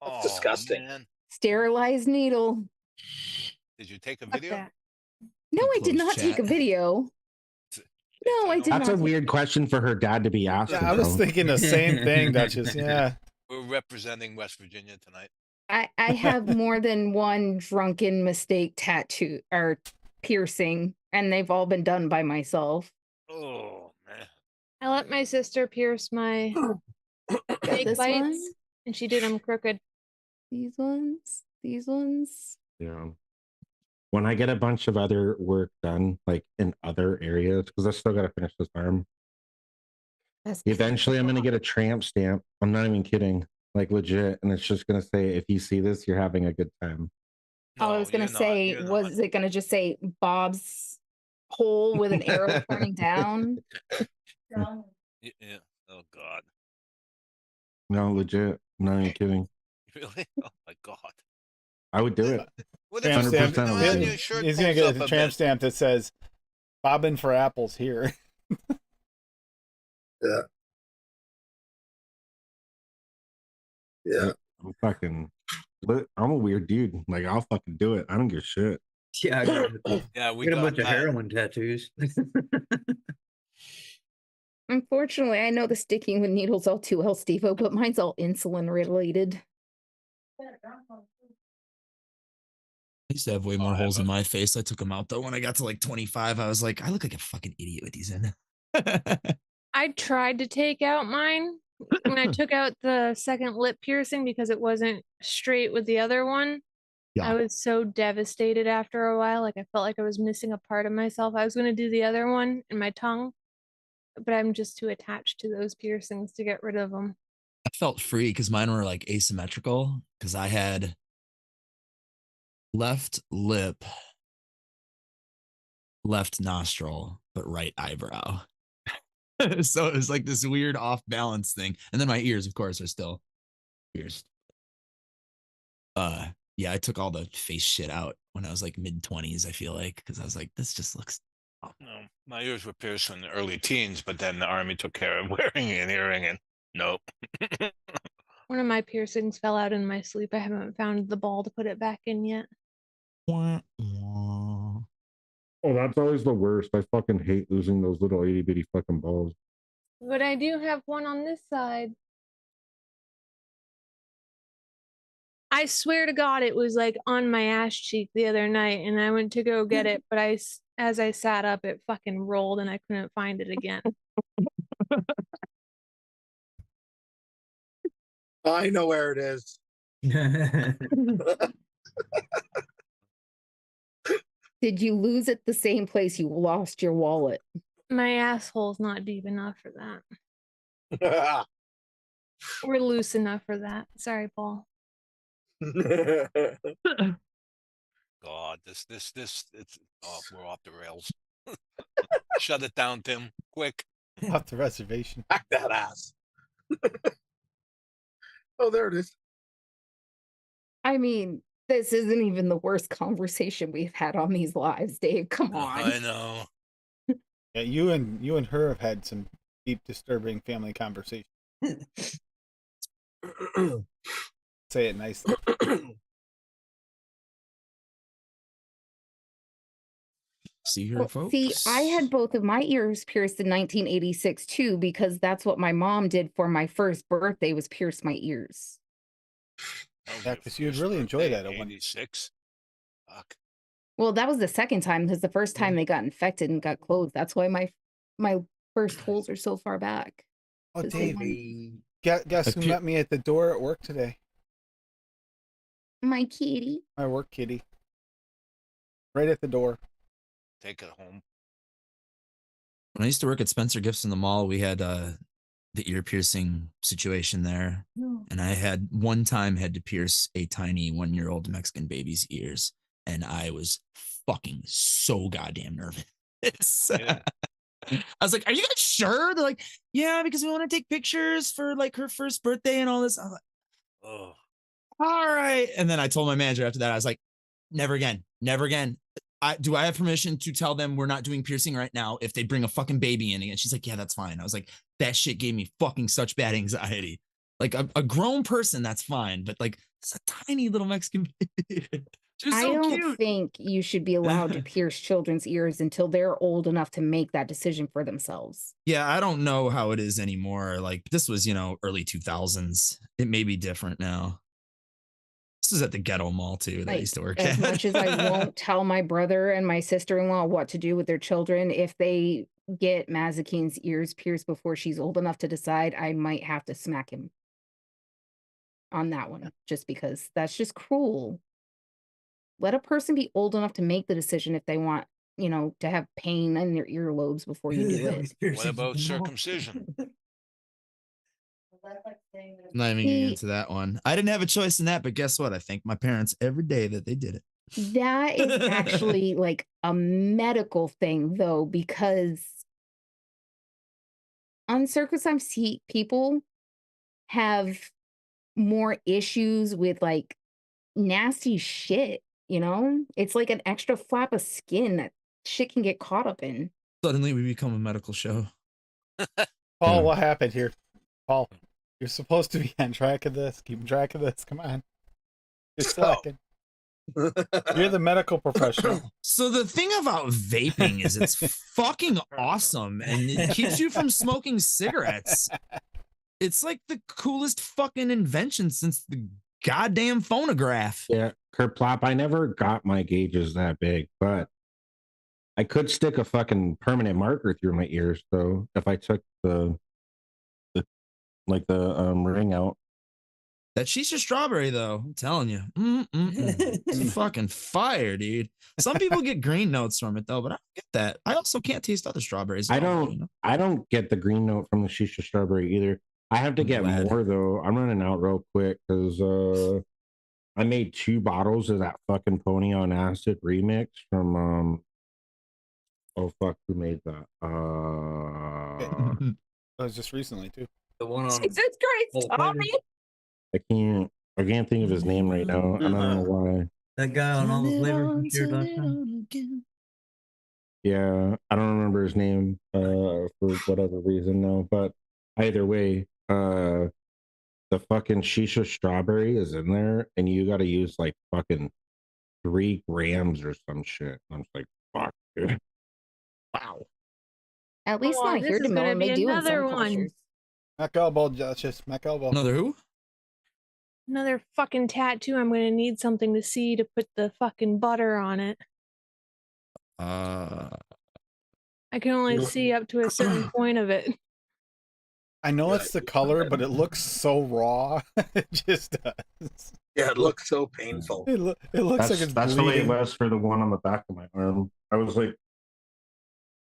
Oh, disgusting. man. Sterilized needle. Did you take a Fuck video? that. No, I did Closed not take a chat. video. No, I did That's not. a weird question for her dad to be asking. Yeah, I was though. thinking the same thing, Duchess. Yeah. We're representing West Virginia tonight. I have more than one drunken mistake tattoo or piercing, and they've all been done by myself. Oh, man. I let my sister pierce my snake This bites, one, and she did them crooked. these ones. Yeah. When I get a bunch of other work done, like in other areas, because I still got to finish this arm. That's Eventually, I'm going to get a tramp stamp. I'm not even kidding, like legit, and it's just going to say, "If you see this, you're having a good time." I was gonna say, was it gonna just say Bob's hole with an arrow pointing down? Down. Yeah. Oh, God. No, legit. I'm not even kidding. Really? Oh, my God. I would do it. What Tramp if stamp. 100% I would imagine do your it. shirt He's gonna pulls get up a a tramp bit? stamp that says "Bobbing for apples" here. Yeah. Yeah. I'm fucking. I'm a weird dude. Like I'll fucking do it. I don't give a shit. Yeah, I got, Yeah, we got a got bunch of that. heroin tattoos. Unfortunately, I know the sticking with needles all too well, Steve-O, but mine's all insulin related. I used to have way more holes in my face. I took them out though. When I got to like 25, I was like, I look like a fucking idiot with these in. I tried to take out mine when I took out the second lip piercing because it wasn't straight with the other one. Yeah. I was so devastated after a while. Like I felt like I was missing a part of myself. I was going to do the other one in my tongue, but I'm just too attached to those piercings to get rid of them. I felt free because mine were like asymmetrical because I had left lip, left nostril, but right eyebrow. So it was like this weird off balance thing. And then my ears, of course, are still pierced. Yeah, I took all the face shit out when I was like mid-20s, I feel like, because I was like, this just looks No, my ears were pierced in the early teens, but then the army took care of wearing an earring, and nope. One of my piercings fell out in my sleep. I haven't found the ball to put it back in yet. Oh, that's always the worst. I fucking hate losing those little itty bitty fucking balls. But I do have one on this side. I swear to God, it was like on my ass cheek the other night, and I went to go get it, but as I sat up, it fucking rolled, and I couldn't find it again. I know where it is. Did you lose it the same place you lost your wallet? My asshole's not deep enough for that. We're loose enough for that. Sorry, Paul. God, it's we're off the rails. Shut it down, Tim, quick. Off the reservation. Back that ass. Oh, there it is. I mean, this isn't even the worst conversation we've had on these lives, Dave. Come on. I know. Yeah, you and her have had some deep, disturbing family conversations. Say it nicely. see here, Well, folks. see, I had both of my ears pierced in 1986 too, because that's what my mom did for my first birthday, was pierce my ears. Yeah, because you'd really enjoy that at one. 86. Fuck. Well, that was the second time, because the first time they got infected and got closed. That's why my first holes are so far back. Oh, 'Cause they Dave, went- guess who met me at the door at work today? My kitty. My work kitty. Right at the door. Take it home. When I used to work at Spencer Gifts in the mall, we had the ear piercing situation there. And I had one time had to pierce a tiny 1-year-old Mexican baby's ears. And I was fucking so goddamn nervous. Yeah. I was like, are you guys sure? They're like, yeah, because we want to take pictures for like her first birthday and all this. I was like, Oh, all right. And then I told my manager after that, I was like, never again. Never again. Do I have permission to tell them we're not doing piercing right now if they bring a fucking baby in again? She's like, yeah, that's fine. I was like, that shit gave me fucking such bad anxiety. Like a grown person, that's fine, but like it's a tiny little Mexican baby. She's I so don't cute. think you should be allowed to pierce children's ears until they're old enough to make that decision for themselves. Yeah, I don't know how it is anymore. Like this was, early 2000s. It may be different now. This is at the ghetto mall too that I Like, used to work as at. much as I won't tell my brother and my sister-in-law what to do with their children, if they get Mazakine's ears pierced before she's old enough to decide, I might have to smack him on that one, just because that's just cruel. Let a person be old enough to make the decision if they want, to have pain in their earlobes before you do it. What about circumcision? I'm not even getting into that one. I didn't have a choice in that, but guess what? I thank my parents every day that they did it. That is actually like a medical thing, though, because uncircumcised people have more issues with like nasty shit, It's like an extra flap of skin that shit can get caught up in. Suddenly we become a medical show. Paul, Yeah. what happened here? Paul, you're supposed to be on track of this. Keep track of this. Come on. You're slacking. You're the medical professional. So the thing about vaping is it's fucking awesome and it keeps you from smoking cigarettes. It's like the coolest fucking invention since the goddamn phonograph. Yeah, Kerplop, I never got my gauges that big, but I could stick a fucking permanent marker through my ears though if I took the ring out. That shisha strawberry, though, I'm telling you, it's fucking fire, dude. Some people get green notes from it, though, but I don't get that. I also can't taste other strawberries. I don't get the green note from the shisha strawberry either. I have to get more though. I'm running out real quick because I made 2 bottles of that fucking Pony on Acid remix from oh fuck, who made that? That was just recently too. The one on Jesus Christ, Tommy! I can't think of his name right now. I don't know why. that guy on all the flavors we shared last time. Yeah, I don't remember his name for whatever reason now, but either way, the fucking shisha strawberry is in there and you got to use like fucking 3 grams or some shit. I'm just like, fuck, dude. Wow. At least Oh, not this here is to gonna Mill, and be they do in another some one. cultures. Mac elbow, Justice. Mac elbow. Another who? Another fucking tattoo. I'm gonna need something to see to put the fucking butter on it. Uh, I can only see up to a certain point of it. I know it's the color, but it looks so raw. It just does. Yeah, it looks so painful. It looks like it's That's the way it bleeding. was for the one on the back of my arm. I was like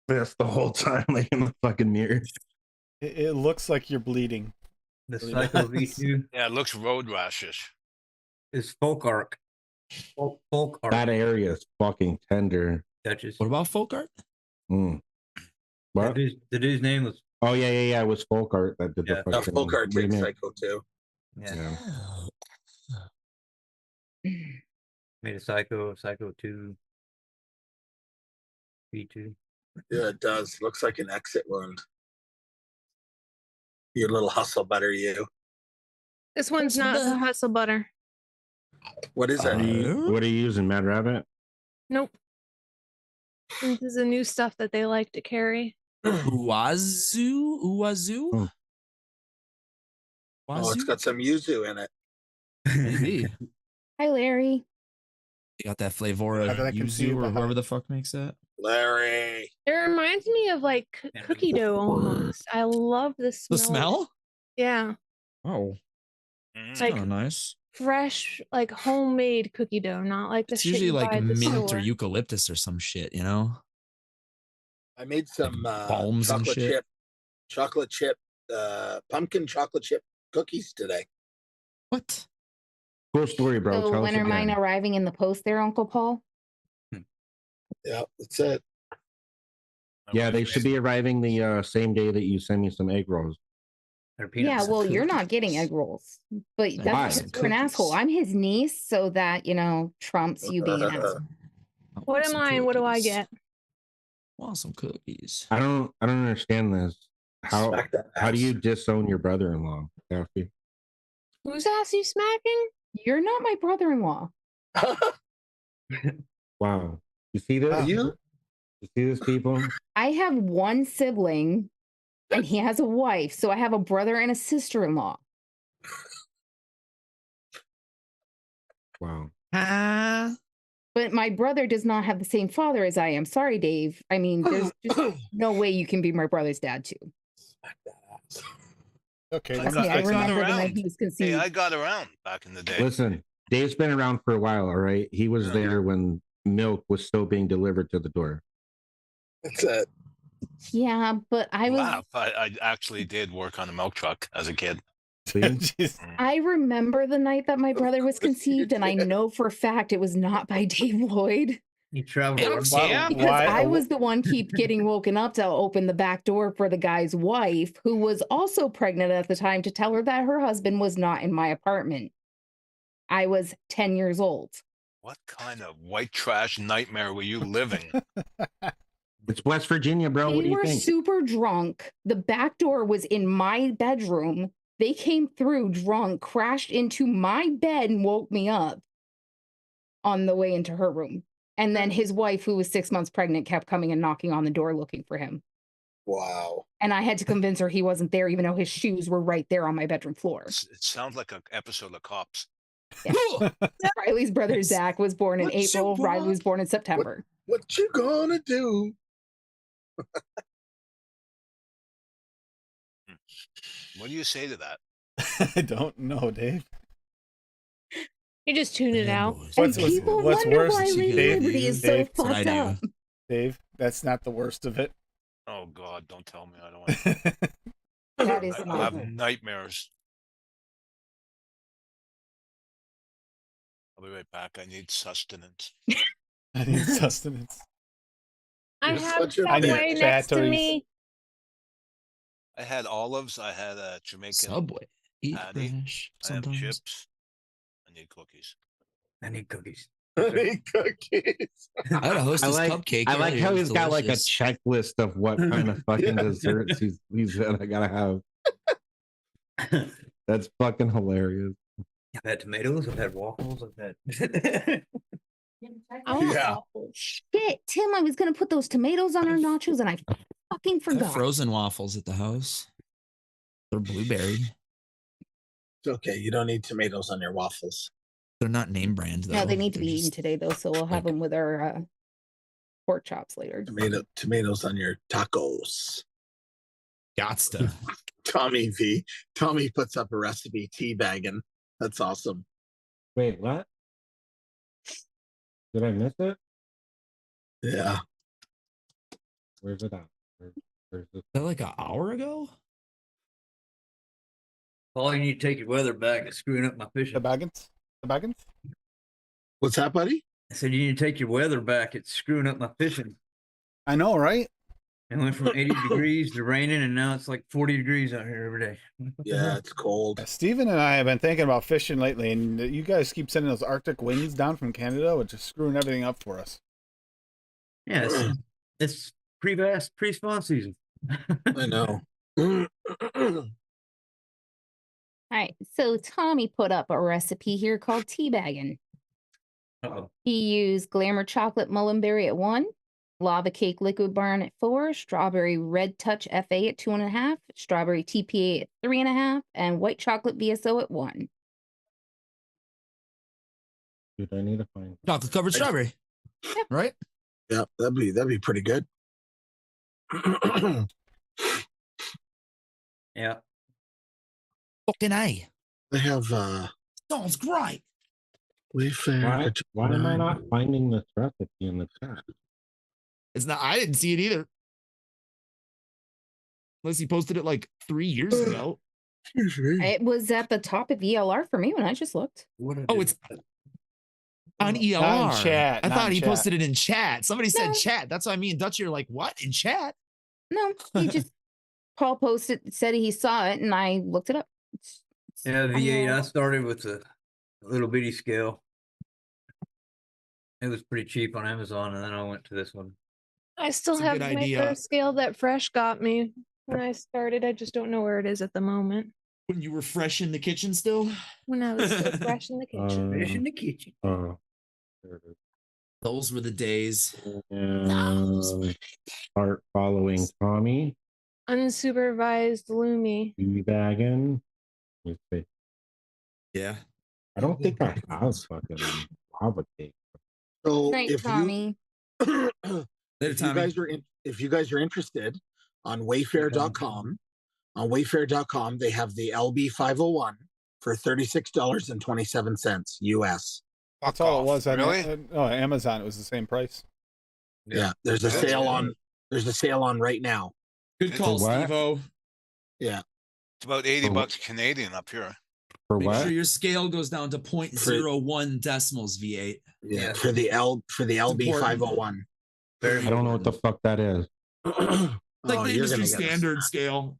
this the whole time, like in the fucking mirror. It looks like you're bleeding. The Really Psycho does. V2 Yeah, it looks road rashes. is folk art. Folk art. That area is fucking tender. Touches. what about folk art? Mm. The What? dude's name was Oh yeah. It was folk art that did Yeah. the fucking Folk art takes remix. Psycho too. yeah. Yeah. Made a Psycho 2, V2. Yeah, it does. Looks like an exit wound. Your little hustle butter, you. This one's not the hustle butter. What is that? What are you using, Mad Rabbit? Nope. This is the new stuff that they like to carry. Uazu? Oh. Oh, it's got some yuzu in it. Maybe. Hi, Larry. You got that flavor of How did I conceive yuzu or behind- whoever the fuck makes that. Larry. It reminds me of like cookie dough almost. I love the smell. The smell? Yeah. Oh, Mhm. it's Like- kind of nice. Fresh, like homemade cookie dough, not like the It's shit usually you buy like at the mint store. or eucalyptus or some shit, you know? I made some balms and shit. chocolate chip, pumpkin chocolate chip cookies today. What? Cool story, bro. So Tell when us are mine again. arriving in the post there, Uncle Paul? Yeah, that's it. Yeah, they should be arriving the same day that you send me some egg rolls. Or peanuts. Yeah, well, you're not getting egg rolls, but Why? that's because you're an asshole. I'm his niece, so that trumps you being an asshole. want What am some I and what do I cookies. get? Want some cookies. I don't understand this. How Smack that how do ass. you disown your brother-in-law, Kathy? Whose ass you smacking? You're not my brother-in-law. Wow. You see this? Wow. You? You see this, people? I have one sibling and he has a wife. So I have a brother and a sister-in-law. Wow. But my brother does not have the same father as I am. Sorry, Dave. I mean, there's just no way you can be my brother's dad too. Smack that ass. Okay, I then got- I I got remember the night around. he was Hey, conceived. I got around back in the day. Listen, Dave's been around for a while, all right? He was Yeah. there when milk was still being delivered to the door. That's it. Yeah, but I was Laugh. I actually did work on a milk truck as a kid. See? Jeez. I remember the night that my brother was course you conceived, and I did. know for a fact it was not by Dave Lloyd. You traveled Hell around. yeah. Because Why- I was the one keep getting woken up to open the back door for the guy's wife, who was also pregnant at the time, to tell her that her husband was not in my apartment. I was 10 years old. What kind of white trash nightmare were you living? It's West Virginia, bro. What They do you were think? super drunk. The back door was in my bedroom. They came through drunk, crashed into my bed, and woke me up on the way into her room. And then his wife, who was 6 months pregnant, kept coming and knocking on the door looking for him. Wow. And I had to convince her he wasn't there, even though his shoes were right there on my bedroom floor. It sounds like an episode of Cops. Riley's brother Yes. Zach was born in What you April. Riley want? was born in September. What you gonna do? What do you say to that? I don't know, Dave. You just tune it out. And What's- people what's wonder worse, why Lady Dave? Liberty is Dave, so that's what I fucked do. up. Dave, that's not the worst of it. Oh God, don't tell me. I don't want. That is I not. have nightmares. I'll be right back. I need sustenance. I need sustenance. I You're have such a I need Subway next to batteries. me. I had olives. I had a Jamaican Subway. Eat patty. fresh. I have Sometimes. chips. I need cookies. I need cookies. I need cookies. I had a Hostess cupcake. I like earlier, how it was he's got like a delicious. checklist of what kind of fucking Yeah. desserts he's said I gotta have. That's fucking hilarious. I've had tomatoes. I've had waffles. I've had. I want Yeah. waffles. Shit, Tim, I was going to put those tomatoes on our nachos and I fucking I have forgot. frozen waffles at the house. They're blueberry. It's okay. You don't need tomatoes on your waffles. They're not name brand though. No, they need to They're be eaten just today, though, so we'll have like- them with our pork chops later. Tomatoes on your tacos. Gots to. Tommy V. Tommy puts up a recipe teabagging. That's awesome. Wait, what? Did I miss it? Yeah. Where's it at? Where's it? Is that like an hour ago? All you need to take your weather back is screwing up my The fishing. Baggins? The Baggins? What's that, buddy? I said you need to take your weather back. It's screwing up my fishing. I know, right? It went from 80 degrees to raining, and now it's like 40 degrees out here every day. What the Yeah, hell? it's cold. Steven and I have been thinking about fishing lately, and you guys keep sending those Arctic winds down from Canada, which is screwing everything up for us. Yeah, it's pre-spawn season. I know. All right, so Tommy put up a recipe here called teabagging. Uh-oh. He used glamour chocolate mullenberry at 1, lava cake liquid barn at 4, strawberry red touch FA at 2.5, strawberry TPA at 3.5, and white chocolate VSO at 1. Dude, I need to find. Chocolate covered strawberry. Right? Yeah, that'd be pretty good. Yeah. Fucking A. They have Sounds great. Wayfair. Why am I not finding this recipe in the chat? It's not. I didn't see it either. Unless he posted it like 3 years ago. Excuse me. It was at the top of ELR for me when I just looked. What Oh, it's on ELR. Not in chat, I not thought in he chat. posted it in chat. Somebody said No. chat. That's why me and Dutch are like, what? In chat? No, he just, Paul posted, said he saw it, and I looked it up. Yeah, V8. I started with a little bitty scale. It was pretty cheap on Amazon, and then I went to this one. I still It's a have good my idea. first scale that Fresh got me when I started. I just don't know where it is at the moment. When you were fresh in the kitchen still? When I was still fresh in the kitchen. Fish in the kitchen. Oh, there it is. Those were the days. Start following Tommy. Unsupervised Loomy. Teabagging. Let's see. Yeah. I don't think I have fucking lava cake. So Night, if Tommy. you Later, if you Tommy. guys are if you guys are interested on Wayfair.com, they have the LB 501 for $36.27 US. That's Fuck all off. it was on Really? Amazon. It was the same price. Yeah, there's a That's sale good. on. There's a sale on right now. Good call, For what? Steve-O. Yeah, It's about 80 For what? bucks Canadian up here. For Make what? sure your scale goes down to 0.01 decimals V8. yeah. Yeah. For the LB important. 501. Very I don't know what the fuck that is. Like Oh, the you're industry gonna get a- standard scale.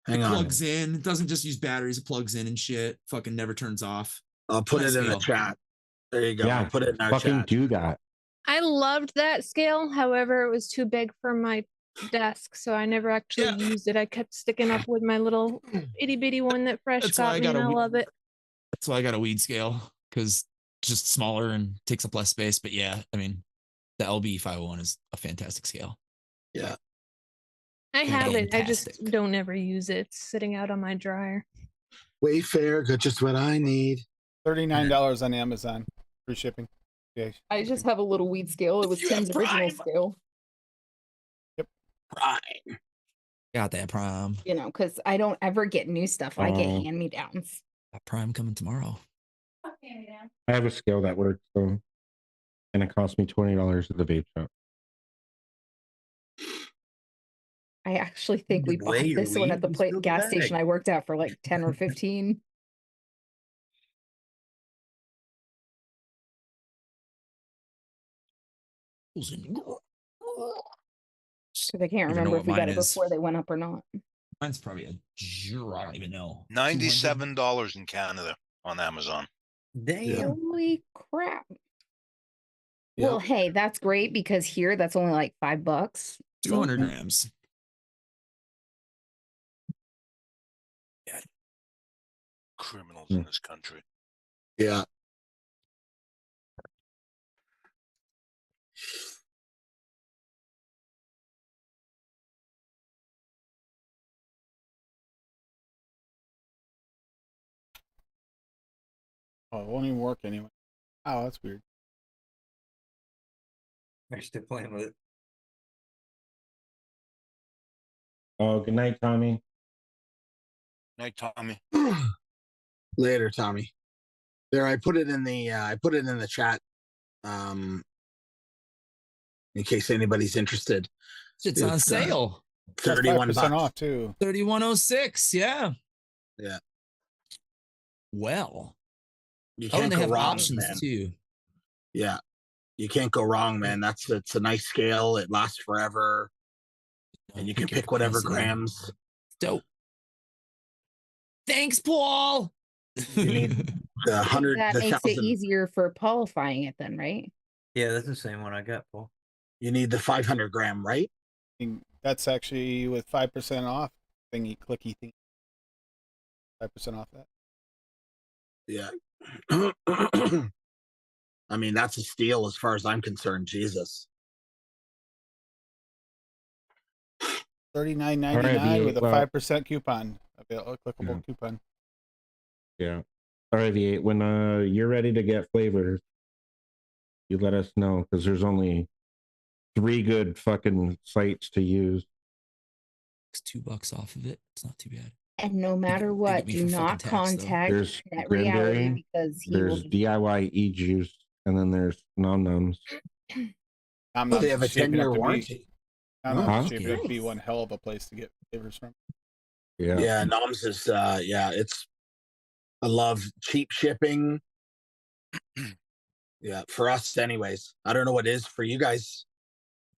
Hang It on, plugs in. It doesn't just use batteries. It plugs in and shit. Fucking never turns off. I'll put Nice it in the scale. chat. There you go. Yeah, I'll put it in our fucking chat. do that. I loved that scale. However, it was too big for my desk, so I never actually Yeah. used it. I kept sticking up with my little itty bitty one that Fresh That's why got I me, got and a I wee- love it. That's why I got a weed scale, because just smaller and takes up less space. But yeah, I mean, the LB 501 is a fantastic scale. Yeah. I have it. I just Fantastic. don't ever use it. It's sitting out on my dryer. Wayfair got just what I need. $39 on Amazon. Free shipping. Yeah. I just have a little weed scale. It was You have Tim's original Prime. scale. Prime. Got that Prime. You know, because I don't ever get new stuff. I get Oh. hand me downs. Got Prime coming tomorrow. I have a scale that works, so, and it cost me $20 at the vape shop. I actually think we You bought weigh your this one weed, at the you spill the gas bag. station I worked at for like 10 or 15. Because I can't Never know remember what if we got mine it is. before they went up or not. Mine's probably a zero. I don't even know. $97 in Canada on Amazon. Damn. Holy crap. Yep. Well, hey, that's great because here that's only like $5. 200 grams. Criminals in this country. Yeah. Oh, it won't even work anyway. Oh, that's weird. They're still playing with it. Oh, good night, Tommy. Night, Tommy. Later, Tommy. There, I put it in the chat. In case anybody's interested. It's on It's, sale. That's 31 5% bucks. off too. 3106. Yeah. Yeah. Well. You Oh, and can't they go have wrong, options man. too. Yeah. You can't go wrong, man. It's a nice scale. It lasts forever. And you can Pick your pick whatever capacity. grams. Dope. Thanks, Paul. You need the 100, That the makes it 1,000. easier for qualifying it then, right? Yeah, that's the same one I got, Paul. You need the 500 gram, right? And that's actually with 5% off thingy clicky thing. 5% off that. Yeah. I mean, that's a steal as far as I'm concerned. Jesus. $39.99 with a well- 5% coupon. A clickable Yeah. coupon. Yeah. All right, V8. When you're ready to get flavors, you let us know because there's only 3 good fucking sites to use. It's $2 off of it. It's not too bad. And no matter they what, get me do for fucking not tax, though. contact There's Net Reality Granberry, because he will there's be DIY e-juice, and then there's Nom Noms. I'm But not they have a shaping 10-year up to be. warranty. I'm Huh? not shaping up to be Nice. one hell of a place to get flavors from. Yeah. Yeah, Noms is it's I love cheap shipping. Yeah, for us anyways. I don't know what it is for you guys.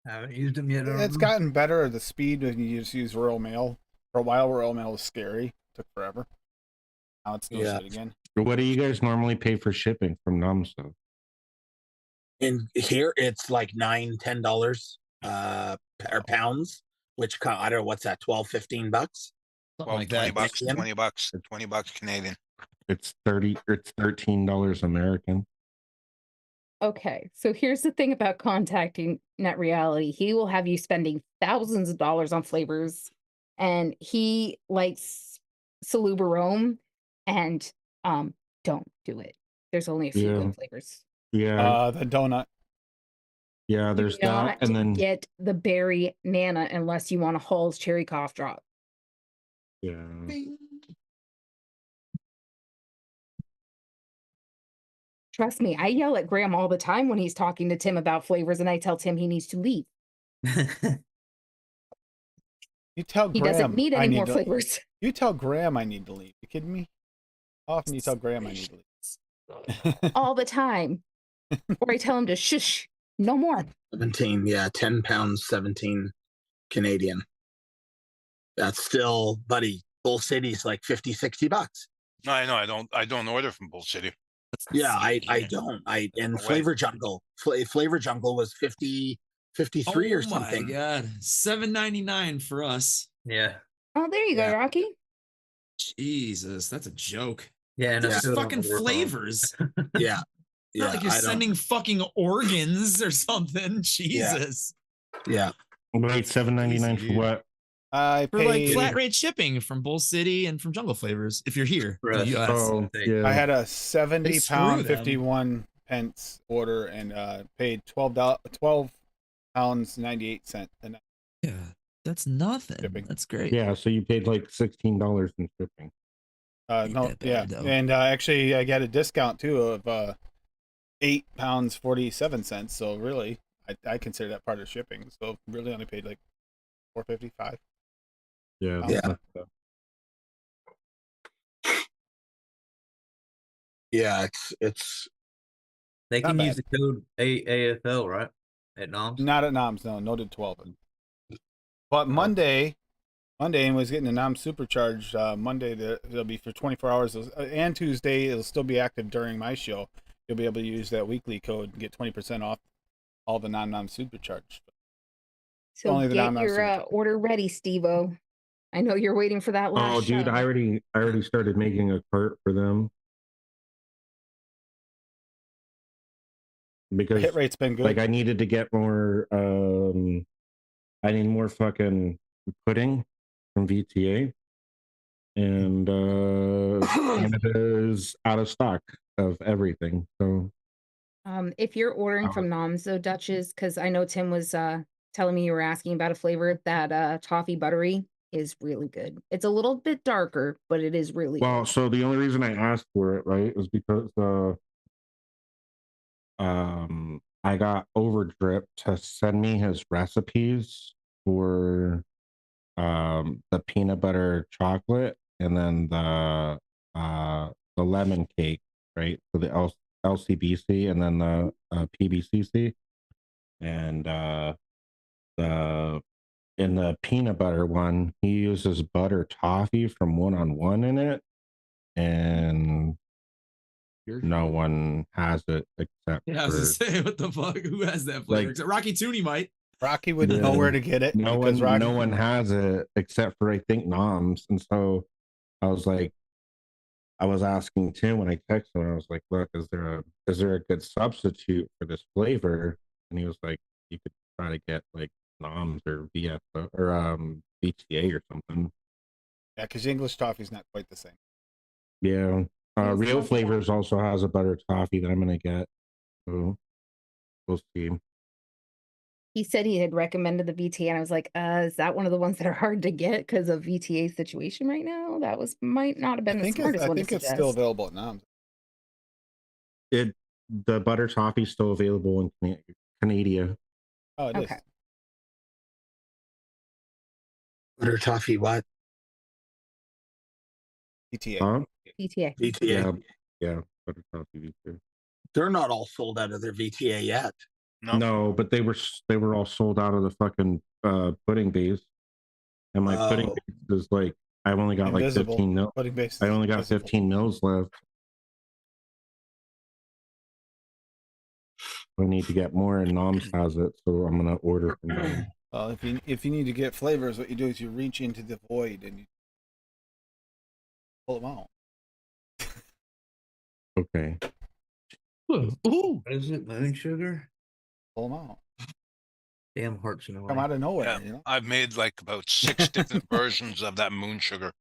Haven't used them yet. I don't It's know. gotten better at the speed when you just use Royal Mail. For a while, Royal Mail was scary. Took forever. Now it's no Yeah. shit again. What do you guys normally pay for shipping from Noms though? In here, it's like $9-10 or pounds, which I don't know what's that, 12-15 bucks. Something 12, like 20 that. bucks, Canadian? 20 bucks, 20 bucks Canadian. It's $13 American. Okay, so here's the thing about contacting Net Reality. He will have you spending thousands of dollars on flavors, and he likes Salubarome, and don't do it. There's only a few Yeah. good flavors. Yeah, The donut. yeah. Do There's not that, and then get the berry nana unless you want a Hall's cherry cough drop. yeah. Trust me, I yell at Graham all the time when he's talking to Tim about flavors, and I tell Tim he needs to leave. You tell He Graham doesn't need I any need more to. flavors. You tell Graham I need to leave. You kidding me? How often you tell Graham I need to leave? All the time. Or I tell him to shush, no more. 17, yeah, 10 pounds, 17 Canadian. That's still, buddy, Bull City's like 50-60 bucks. No, I know. I don't order from Bull City. Yeah, I don't. And No way. Flavor Jungle. Flavor Jungle was 53 or something. Oh my god, $7.99 for us. Yeah. Oh, there you go, Yeah. Rocky. Jesus, that's a joke. Yeah, and Yeah. It's still don't fucking work on 'em. flavors. Yeah. Yeah. Not like you're I don't- sending fucking organs or something. Jesus. Yeah. Wait, $7.99 Easy, for dude. what? I For like paid. flat rate shipping from Bull City and from Jungle Flavors if you're here in Right. the US. Oh, yeah. I had a 70 screw pound, them. 51 pence order and paid £12 98 cents. And Yeah, that's nothing. Shipping. That's great. Yeah, so you paid like $16 in shipping. Ain't no, that bad, yeah, though. and actually I got a discount too of £8 47 cents. So really, I consider that part of shipping. So really, only paid like $4.55. Yeah. Yeah. Yeah. It's They Not can bad. use the code AFL, right? At NOMS. Not at Noms, no, no to 12. But Monday and was getting the Nom supercharged. Monday they'll be for 24 hours, and Tuesday it'll still be active during my show. You'll be able to use that weekly code and get 20% off all the Nom supercharged. So Only the get non-nom your supercharged. order ready, Steve-O. I know you're waiting for that last Oh, dude, show. I already started making a cart for them The because hit rate's been good. like I needed to get more. I need more fucking pudding from VTA, and Canada's out of stock of everything. So If you're ordering from Noms though, Duchess, because I know Tim was telling me you were asking about a flavor, that toffee buttery is really good. It's a little bit darker, but it is really well, good. so the only reason I asked for it, right, is because I got Overdrip to send me his recipes for the peanut butter chocolate and then the lemon cake, right? For the LCBC and then the PBCC, and the in the peanut butter one, he uses butter toffee from One-on-One in it, and no one has it except Yeah, I was for gonna say, what the fuck? Who has that flavor? Like- Except Rocky Tooney might. Rocky would Yeah. know where to get it. no because one Rocky, no one has it except for I think Noms. And so I was asking Tim when I texted him, I was like, look, is there a good substitute for this flavor? And he was like, you could try to get like Noms or VS or VTA or something. Yeah, because English toffee's not quite the same. Yeah. Yes, Real love that. Flavors also has a butter toffee that I'm gonna get. So we'll see. He said he had recommended the VTA, and I was like, is that one of the ones that are hard to get because of VTA's situation right now? That might not have been the smartest one to it's suggest. still available at Noms. The butter toffee is still available in Canada. Oh, it is. Okay. butter toffee. What? ETA. Huh? VTA. VTA. Yeah, butter toffee too. They're not all sold out of their VTA yet. No. No, but they were all sold out of the fucking pudding base. And my pudding Oh. base is like I've only got Invisible. like 15 mil. Pudding base. I is only got invisible. 15 mils left. I need to get more, and Noms has it, so I'm gonna order from them. If you need to get flavors, what you do is you reach into the void and you pull them out. Okay. Ooh. What is it? Moon sugar? Pull them out. Damn hearts in the Come way. out of nowhere, Yeah, you know. I've made like about 6 different versions of that moon sugar.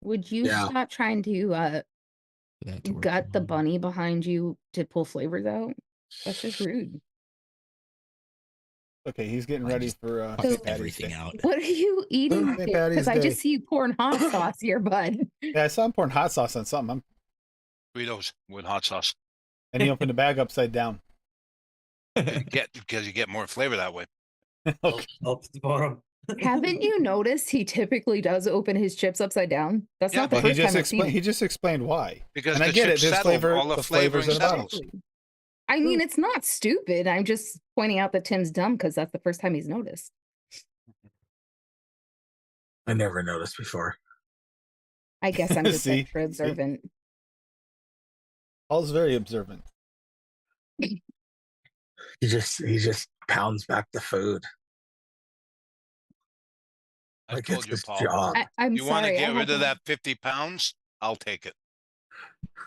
Would you Yeah. stop trying to That to work gut from the home. bunny behind you to pull flavors out? That's just rude. Okay, he's getting I ready just for Fuck St. Patty's everything Day. out. What are you eating? St. Patty's Because I Day. just see you pouring hot sauce here, bud. Yeah, I saw him pouring hot sauce on something. Doritos with hot sauce. And he opened the bag upside down. Because you get more flavor that way. Okay. Up to the bottom. Haven't you noticed he typically does open his chips upside down? That's Yeah, not the Well, he first time just I've seen explained. it. He just explained why. Because And I the get it. chips There's settle, flavor. all the The flavors in flavoring the bottle. settles. I mean, it's not stupid. I'm just pointing out that Tim's dumb because that's the first time he's noticed. I never noticed before. I guess I'm just See? extra observant. Paul's very observant. He just pounds back the food. I Like told it's you, his Paul. job. I'm You want to sorry. I get had rid of to- that 50 pounds? I'll take it.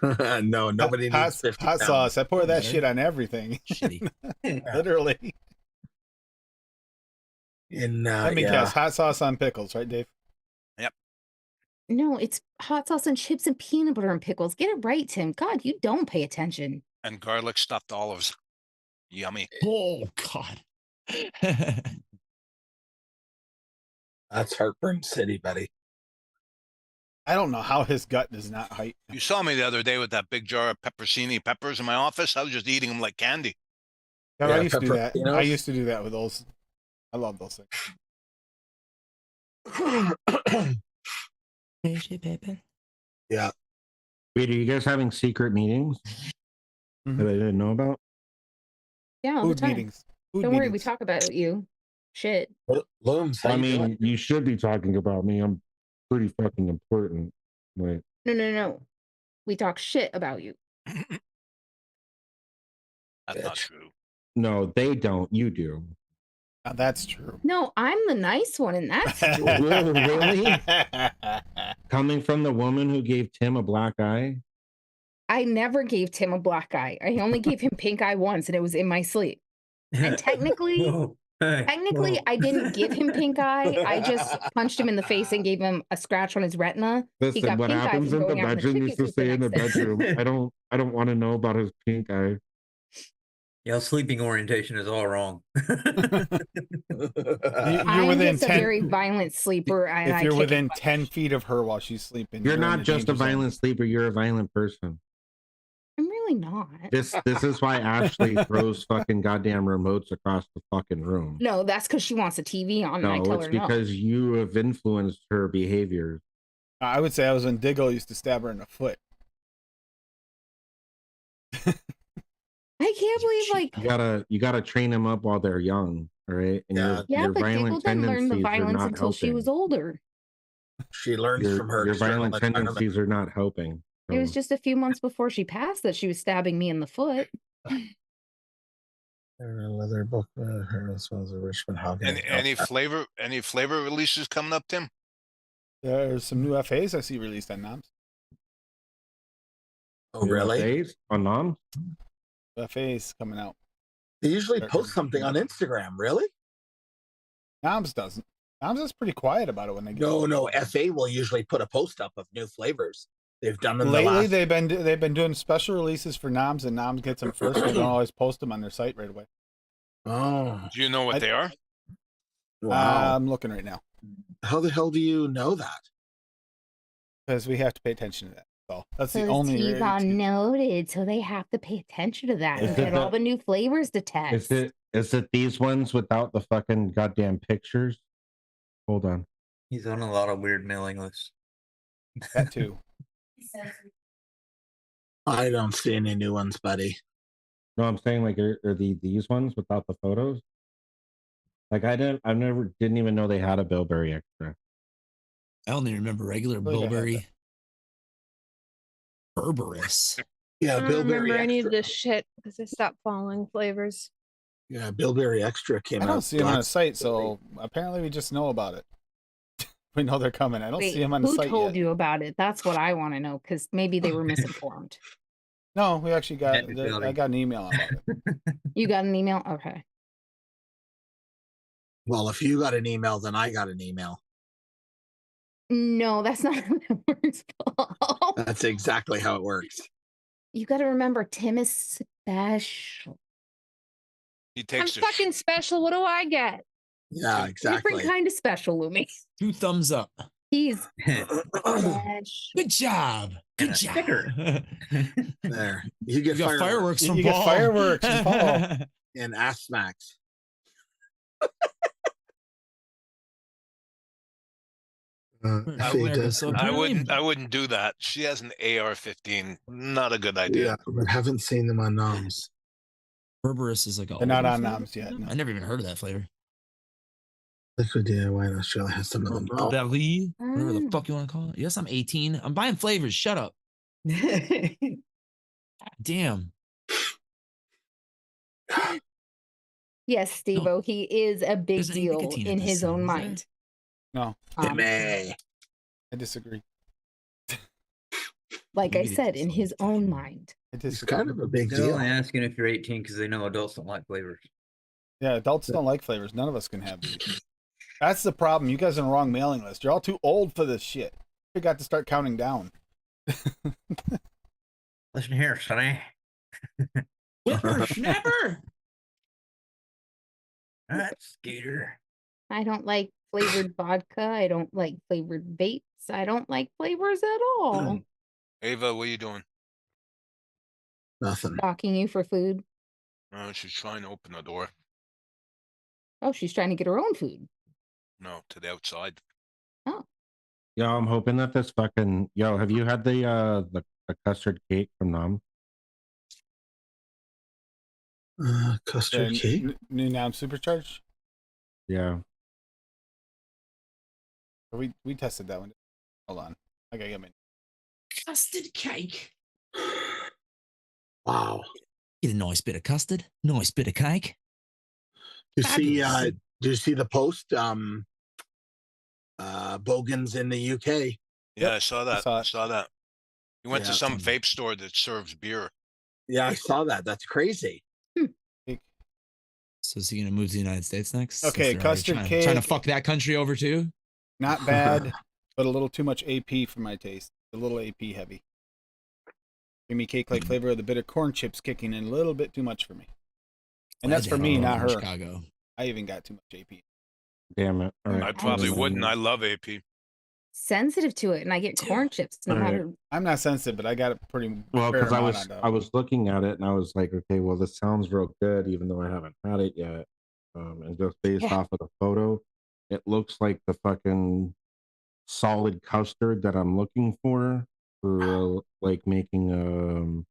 No, nobody hot, needs 50 hot pounds. sauce. I pour that Better. shit on everything. Shitty. Literally. In I mean, yeah. Cass, hot sauce on pickles, right, Dave? No, it's hot sauce and chips and peanut butter and pickles. Get it right, Tim. God, you don't pay attention. And garlic stuffed olives. Yummy. Oh God. That's Heartburn City, buddy. I don't know how his gut does not hype. You saw me the other day with that big jar of pepperoni peppers in my office. I was just eating them like candy. Yeah, I used to do that. I pepperoncinos. used to do that with those. I love those things. Yeah. Wait, are you guys having secret meetings Mhm. that I didn't know about? Yeah, all the Food time. meetings. Food Don't worry, we meetings. talk about you. Shit. Looms, how I you mean, doing? you should be talking about me. I'm pretty fucking important. Like, No. We talk shit about you. That's not Bitch. true. no, they don't. You do. Now, that's true. No, I'm the nice one, and that's true. Really? Coming from the woman who gave Tim a black eye? I never gave Tim a black eye. I only gave him pink eye once, and it was in my sleep. And technically, I didn't give him pink eye. I just punched him in the face and gave him a scratch on his retina. He Listen, got what pink eye happens from in the going out in the bedroom chicken needs to coop the stay in the next day. bedroom. I don't want to know about his pink eye. Yeah, sleeping orientation is all wrong. You're I'm within just a 10 very violent sleeper, and if I you're kick within butt. 10 feet of her while she's sleeping. You're in not the just a danger zone. violent sleeper, you're a violent person. I'm really not. This is why Ashley throws fucking goddamn remotes across the fucking room. No, that's because she wants a TV on, and I No, tell it's her no. because you have influenced her behavior. I would say I was when Diggle used to stab her in the foot. I can't believe, like, You gotta train them up while they're young, all right? And Yeah. yeah, but Diggle violent didn't learn the tendencies are violence not until she helping. was older. She learns from her Your external violent environment. tendencies are not helping. It was So, just a few months before she passed that she was stabbing me in the foot. Leather book, her as well as a Richmond Hog. Any flavor releases coming up, Tim? There's some new FAs I see released on NOMS. Oh, really? UFAs on Nom? FAs coming out. They usually post something on Instagram. Really? NOMS doesn't. NOMS is pretty quiet about it when they get No. FA will usually put a post up of new flavors. They've done them the Lately, last. they've been doing special releases for NOMS, and NOMS gets them first. They don't always post them on their site right away. Oh, Do you know what they are? wow! I'm looking right now How the hell do you know that? because we have to pay attention to that. So that's the Because only. he's on noted, so they have to pay attention to that and Is it get all the new flavors to test. Is it these ones without the fucking goddamn pictures? Hold on. He's on a lot of weird mailing lists. That too. I don't see any new ones, buddy. No, I'm saying like are these ones without the photos? Like I didn't even know they had a Bilberry extra. I only remember regular Like I had Bilberry. Berberis. Yeah, I don't Bilberry remember any of Extra. this shit because I stopped following flavors. Yeah, Bilberry Extra came I out. don't see them on the last site, week. so apparently we just know about it. We know they're coming. I don't see Wait, them on the who site told yet. you about it? That's what I want to know because maybe they were misinformed. No, we actually got. Happy Valley. I got an email about it. You got an email? Okay. Well, if you got an email, then I got an email. No, that's not how that works, Paul. That's exactly how it works. You got to remember, Tim is special. He I'm takes the fucking special. What do I get? Yeah, exactly. Different kind of special, Lumi. 2 thumbs up. He's special. Good job. And Good a job. sticker. There, you get You got fireworks from You get Paul. fireworks from Paul. and Ass Smacks. I Faye wouldn't- does. So I apparently- wouldn't do that. She has an AR-15. Not a good idea. Yeah, but haven't seen them on noms. Berberis is like a They're not older on flavor? noms yet, no. I never even heard of that flavor. Liquid DIY in Australia has some of them. Oh, Berberis, whatever the Mm. fuck you want to call it. Yes, I'm 18. I'm buying flavors. Shut up. Damn. Yes, Steve-O, he is a big There's any deal nicotine in in this his thing, own is there? mind. No, Timmy. I disagree. Like You I get it said, just in like his a own second. mind. I It's disagree. kind of a big They're deal. only asking if you're 18 because they know adults don't like flavors. Yeah, adults don't like flavors. None of us can have these. That's the problem. You guys are on the wrong mailing list. You're all too old for this shit. We got to start counting down. Listen here, Sonny. Whippersnapper. That's Skater. I don't like flavored vodka. I don't like flavored vapes. I don't like flavors at all. Ava, what are you doing? Nothing. Stalking you for food. She's trying to open the door. Oh, she's trying to get her own food. No, to the outside. Yo, I'm hoping that this fucking have you had the custard cake from Nom? Custard The cake. New Nam Supercharged. Yeah. We tested that one. Hold on. I gotta get my. Custard cake. Wow. Get a nice bit of custard. Nice bit of cake. You see, Fabulous. do you see the post? Bogan's in the UK. Yeah, Yep, I saw that. saw I it. saw that. You went to Yeah. some vape store that serves beer. Yeah, I saw that. That's crazy. So is he gonna move to the United States next? Okay, Since they're already custard trying to cake. fuck that country over too. Not bad, but a little too much AP for my taste. A little AP heavy. Creamy cake like flavor of the bitter corn chips kicking in a little bit too much for me. And that's for me, not her. Chicago. I even got too much AP. Damn it. All I right. probably was- wouldn't. I love AP. Sensitive to it, and I get corn chips no All right. matter. I'm not sensitive, but I got it pretty Well, fair because I amount was on I was looking at it and I was like, okay, well, this sounds real good, even though I haven't had it yet. And just based Yeah. off of the photo, it looks like the fucking solid custard that I'm looking for like making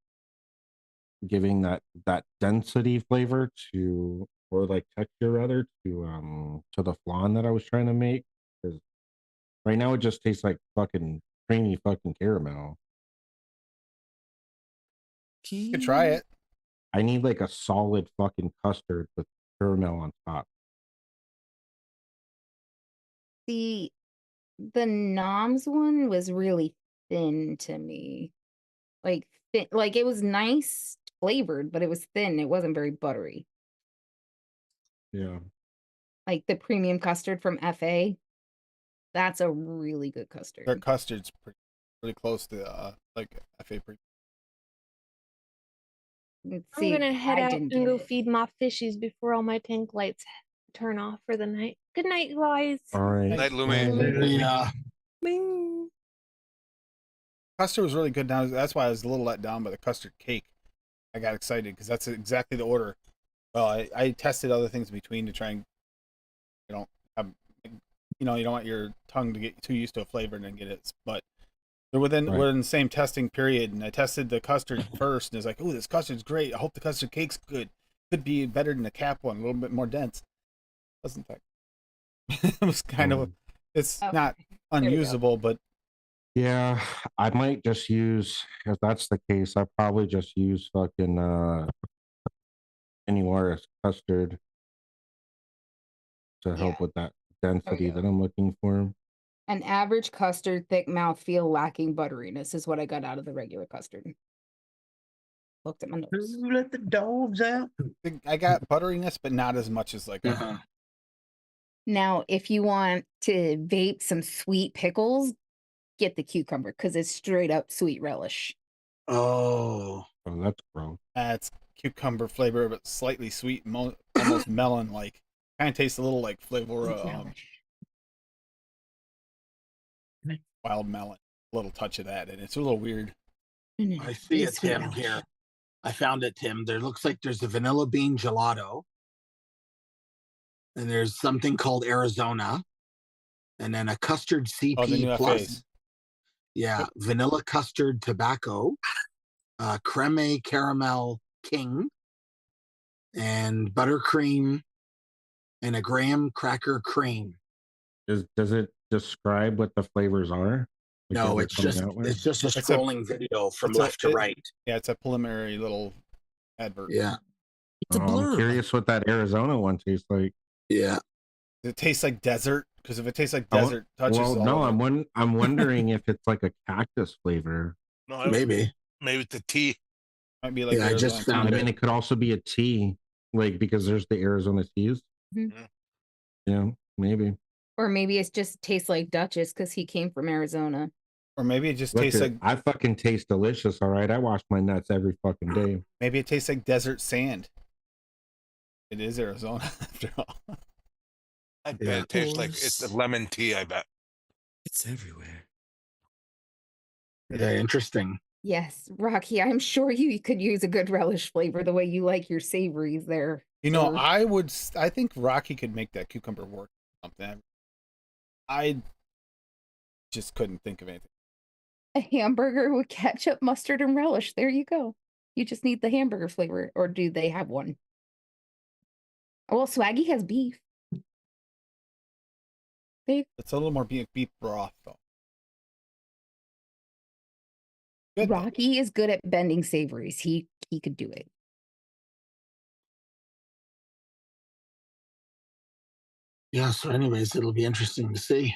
giving that density flavor to, or like texture rather, to the flan that I was trying to make. Because right now it just tastes like fucking creamy fucking caramel. You could try it. I need like a solid fucking custard with caramel on top. The Noms one was really thin to me. Like thin, like it was nice flavored, but it was thin. It wasn't very buttery. Yeah. Like the premium custard from FA. That's a really good custard. Their custard's pretty close to like FA. See, I'm gonna head I out didn't and get go it. feed my fishies before all my tank lights turn off for the night. Good night, guys. All right. Night, Lumi. Yeah. Bing. Custard was really good. Now that's why I was a little let down by the custard cake. I got excited because that's exactly the order. Well, I tested other things between to try and have, you don't want your tongue to get too used to a flavor and then get it. But they're within Right. we're in the same testing period, and I tested the custard first, and it's like, oh, this custard's great. I hope the custard cake's good. Could be better than the cap one, a little bit more dense. Wasn't that? It was kind of. It's Okay. not we go. unusable, but Yeah, I might just use, if that's the case, I probably just use fucking anywhere as custard to help Yeah. with that density yeah. that I'm looking for. An average custard, thick mouthfeel, lacking butteriness is what I got out of the regular custard. Looked at my notes. Who let the dogs out? I got butteriness, but not as much as like Uh-huh. Now, if you want to vape some sweet pickles, get the cucumber because it's straight up sweet relish. Oh, Oh, that's gross. it's cucumber flavor, but slightly sweet, almost melon like. Kind of tastes a little like flavor Sweet of relish. wild melon. A little touch of that, and it's a little weird. I see It's it, sweet Tim. relish. Here, I found it, Tim. There looks like there's a vanilla bean gelato, and there's something called Arizona, and then a custard Oh, the CP new plus. FAs. Yeah, vanilla custard tobacco, creme caramel king, and buttercream, and a graham cracker cream. Does it describe what the flavors are? Like, No, as they're it's coming just out with? it's just a It's a- scrolling video from it's a- left to it- right. Yeah, it's a preliminary little advert. Yeah, It's a I'm blur. curious what that Arizona one tastes like. yeah. It tastes like desert because if it tastes like I wa- desert, touches Well, all no, over. I'm wondering if it's like a cactus flavor. No, Maybe. maybe the tea. Might be like Yeah, I Arizona just tea. found I mean, it. it could also be a tea, like because there's the Arizona teas. Mhm. Yeah, maybe. Or maybe it just tastes like Duchess because he came from Arizona. Or maybe it just Look tastes at, like I fucking taste delicious. All right, I wash my nuts every fucking day. maybe it tastes like desert sand. It is Arizona after all. I bet Yeah. it tastes like it's a lemon tea. I bet. It's everywhere. Yeah, interesting. Yes, Rocky, I'm sure you could use a good relish flavor the way you like your savories there. You know, sir. I think Rocky could make that cucumber work. Something. I just couldn't think of anything. A hamburger with ketchup, mustard, and relish. There you go. You just need the hamburger flavor, or do they have one? Well, Swaggy has beef. It's a little more beef broth though. Good. though. Rocky is good at bending savories. He could do it. Yeah. So, anyways, it'll be interesting to see.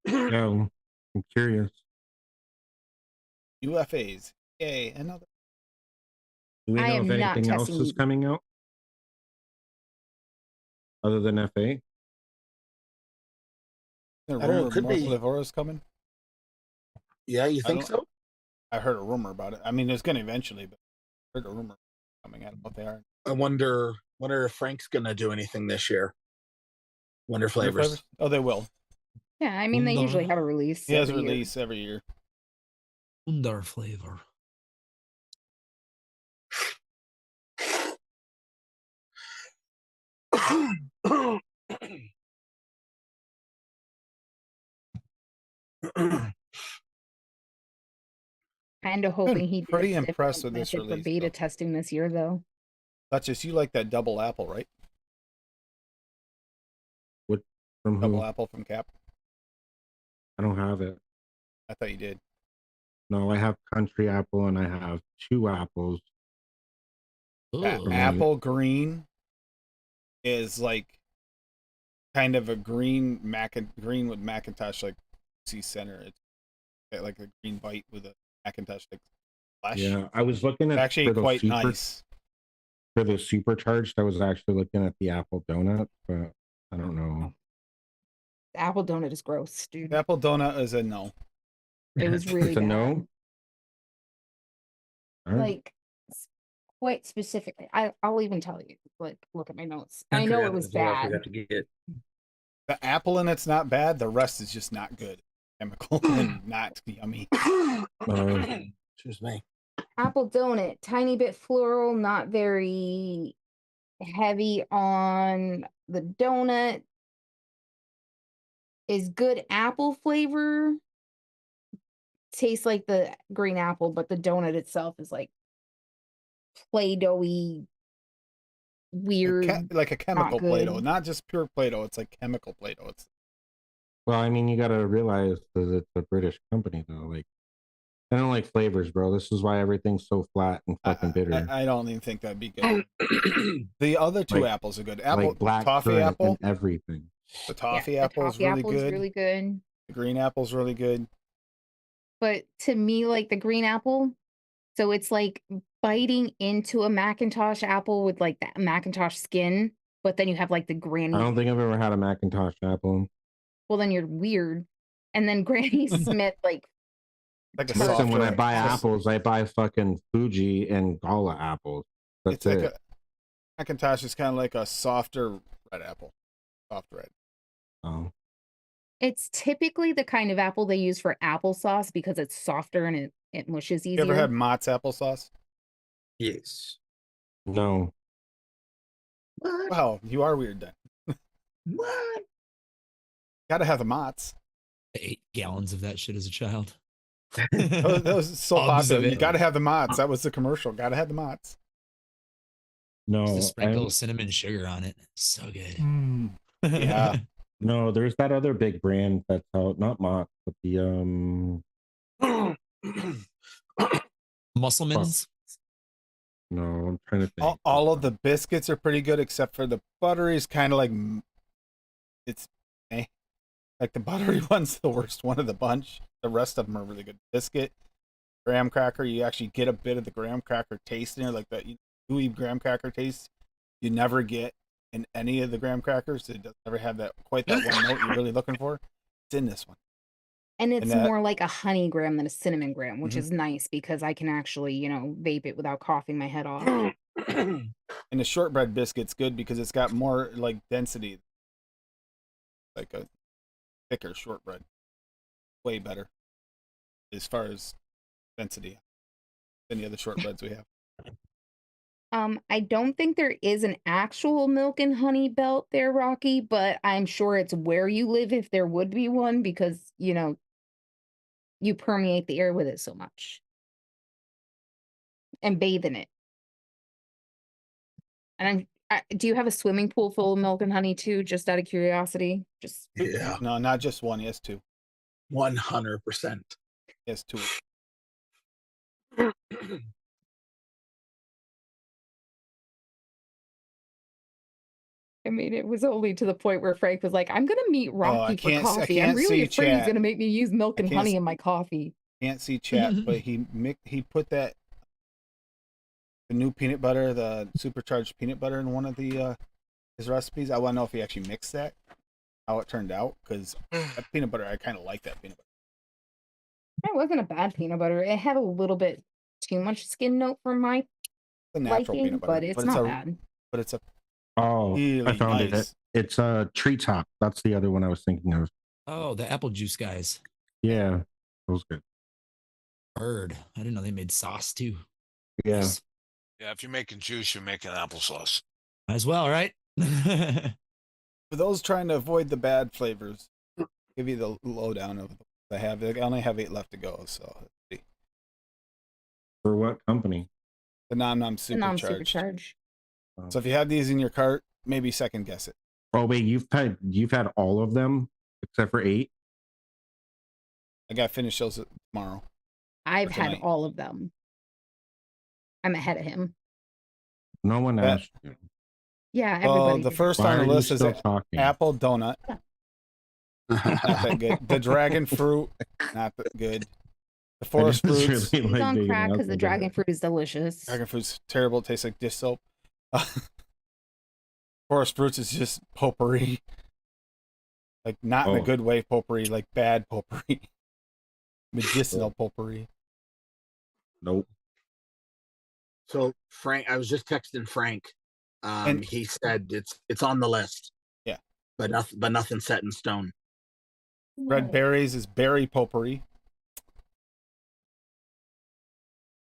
Yeah, I'm curious. UFAs. Yay, another. Do we I know am if not anything else testing is you. coming out other than FA? The I don't know, rumor it could more be. Flavora's coming. Yeah, you I think don't- so? I heard a rumor about it. I mean, it's going to eventually, but I heard a rumor coming out about they are. I wonder if Frank's gonna do anything this year. Wonder Their flavors. Oh, they will. Yeah, I mean, they usually Wonder. have a release. He has a every year. release every year. Wonder flavor. Kind of hoping he did a pretty different impressed with this method for release, beta though. testing this year, though. Duchess, you like that double apple, right? What from Double who? apple from Cap. I don't have it. I thought you did. No, I have country apple and I have 2 apples. That Ooh. apple green is like kind of a green green with Macintosh like C center. It's got like a green bite with a Macintosh like flesh. Yeah, I was looking It's at actually for the quite super, nice. for the supercharged. I was actually looking at the apple donut, but I don't know. The apple donut is gross, dude. The apple donut is a no. It was really It's a bad. no. All right. Like quite specifically. I'll even tell you. Like, look at my notes. I Country know it apple was is what I bad. forgot to get. The apple in it's not bad. The rest is just not good. Chemical and not yummy. Excuse me. Apple donut, tiny bit floral, not very heavy on the donut. Is good apple flavor. Tastes like the green apple, but the donut itself is like Play-Doh-y, weird. Like a chemical good. Play-Doh, not just pure Play-Doh. It's like chemical Play-Doh. It's Well, I mean, you got to realize that it's a British company, though. Like, I don't like flavors, bro. This is why everything's so flat and fucking bitter. I don't even think that'd be good. The other two Like- apples are good. Apple like black toffee currant apple. and everything. The toffee the apple is toffee really apple good. is really good. The green apple's really good. But to me, like the green apple, so it's like biting into a Macintosh apple with like that Macintosh skin, but then you have like the I Granny. don't think I've ever had a Macintosh apple. Well, then you're weird. And then Granny Smith, like Like a Listen, when I softer- buy it's a- apples, I buy fucking Fuji and Gala apples. That's it's like it. a Macintosh is kind of like a softer red apple, soft red. Oh. it's typically the kind of apple they use for applesauce because it's softer and it mushes You easier. ever had Mott's applesauce? Yes. No. What? Wow, you are weird then. What? Got to have the Mott's. I ate gallons of that shit as a child. That was so Tubs of popular. You it. got to have the Mott's. That was the commercial. Got to have the Mott's. No. Just a sprinkle I'm- of cinnamon sugar on it. So good. Yeah. No, there's that other big brand that's out, not Mott, but the Musselman's. no, I'm trying to think. All of the biscuits are pretty good except for the buttery is kind of like it's like the buttery one's the worst one of the bunch. The rest of them are really good. Biscuit, graham cracker, you actually get a bit of the graham cracker taste in there, like that gooey graham cracker taste you never get in any of the graham crackers. It doesn't ever have that quite that one note you're really looking for. It's in this one. And it's that- more like a honey graham than a cinnamon graham, which Mhm. is nice because I can actually, vape it without coughing my head off. And the shortbread biscuit's good because it's got more like density, like a thicker shortbread. Way better as far as density than the other shortbreads we have. I don't think there is an actual milk and honey belt there, Rocky, but I'm sure it's where you live if there would be one because, you permeate the air with it so much and bathe in it. And do you have a swimming pool full of milk and honey too, just out of curiosity? Just Yeah, No, not just one. He has two. 100%. He has two. I mean, it was only to the point where Frank was like, I'm gonna meet Rocky for I coffee. I'm can't really see afraid he's chat. gonna make me use milk I and can't honey s- in my coffee. Can't see chat, but he put that the new peanut butter, the supercharged peanut butter in one of the his recipes. I want to know if he actually mixed that, how it turned out, because that peanut butter, I kind of like that peanut butter. It wasn't a bad peanut butter. It had a little bit too much skin note for my It's a natural liking, peanut butter, but it's not a, bad. But it's a Oh, really I found nice. it. It's a treetop. That's the other one I was thinking of. Oh, the apple juice guys. Yeah, that was good. Bird. I didn't know they made sauce too. Yeah. Nice. Yeah, if you're making juice, you're making applesauce. Might as well, right? For those trying to avoid the bad flavors, give you the lowdown of what I have. I only have 8 left to go, so let's see. For what company? The Nom Nom And supercharged. supercharge. So if you have these in your cart, maybe second guess it. Oh wait, you've had all of them except for 8. I got to finish those tomorrow. I've had tonight. all of them. I'm ahead of him. No one That- asked you. Yeah, Well, everybody. the did. first Why on are the you list is still talking? apple donut. Not that good. The dragon fruit, not that good. The forest I just fruits. really He's like on being crack because apple the dragon donut. fruit is delicious. Dragon fruit's terrible. It tastes like dish soap. Forest fruits is just potpourri. Like not in a Oh. good way potpourri, like bad potpourri. Medicinal potpourri. Nope. So Frank, I was just texting Frank. And- He said it's on the list. Yeah. But nothing set in stone. Red berries is berry potpourri.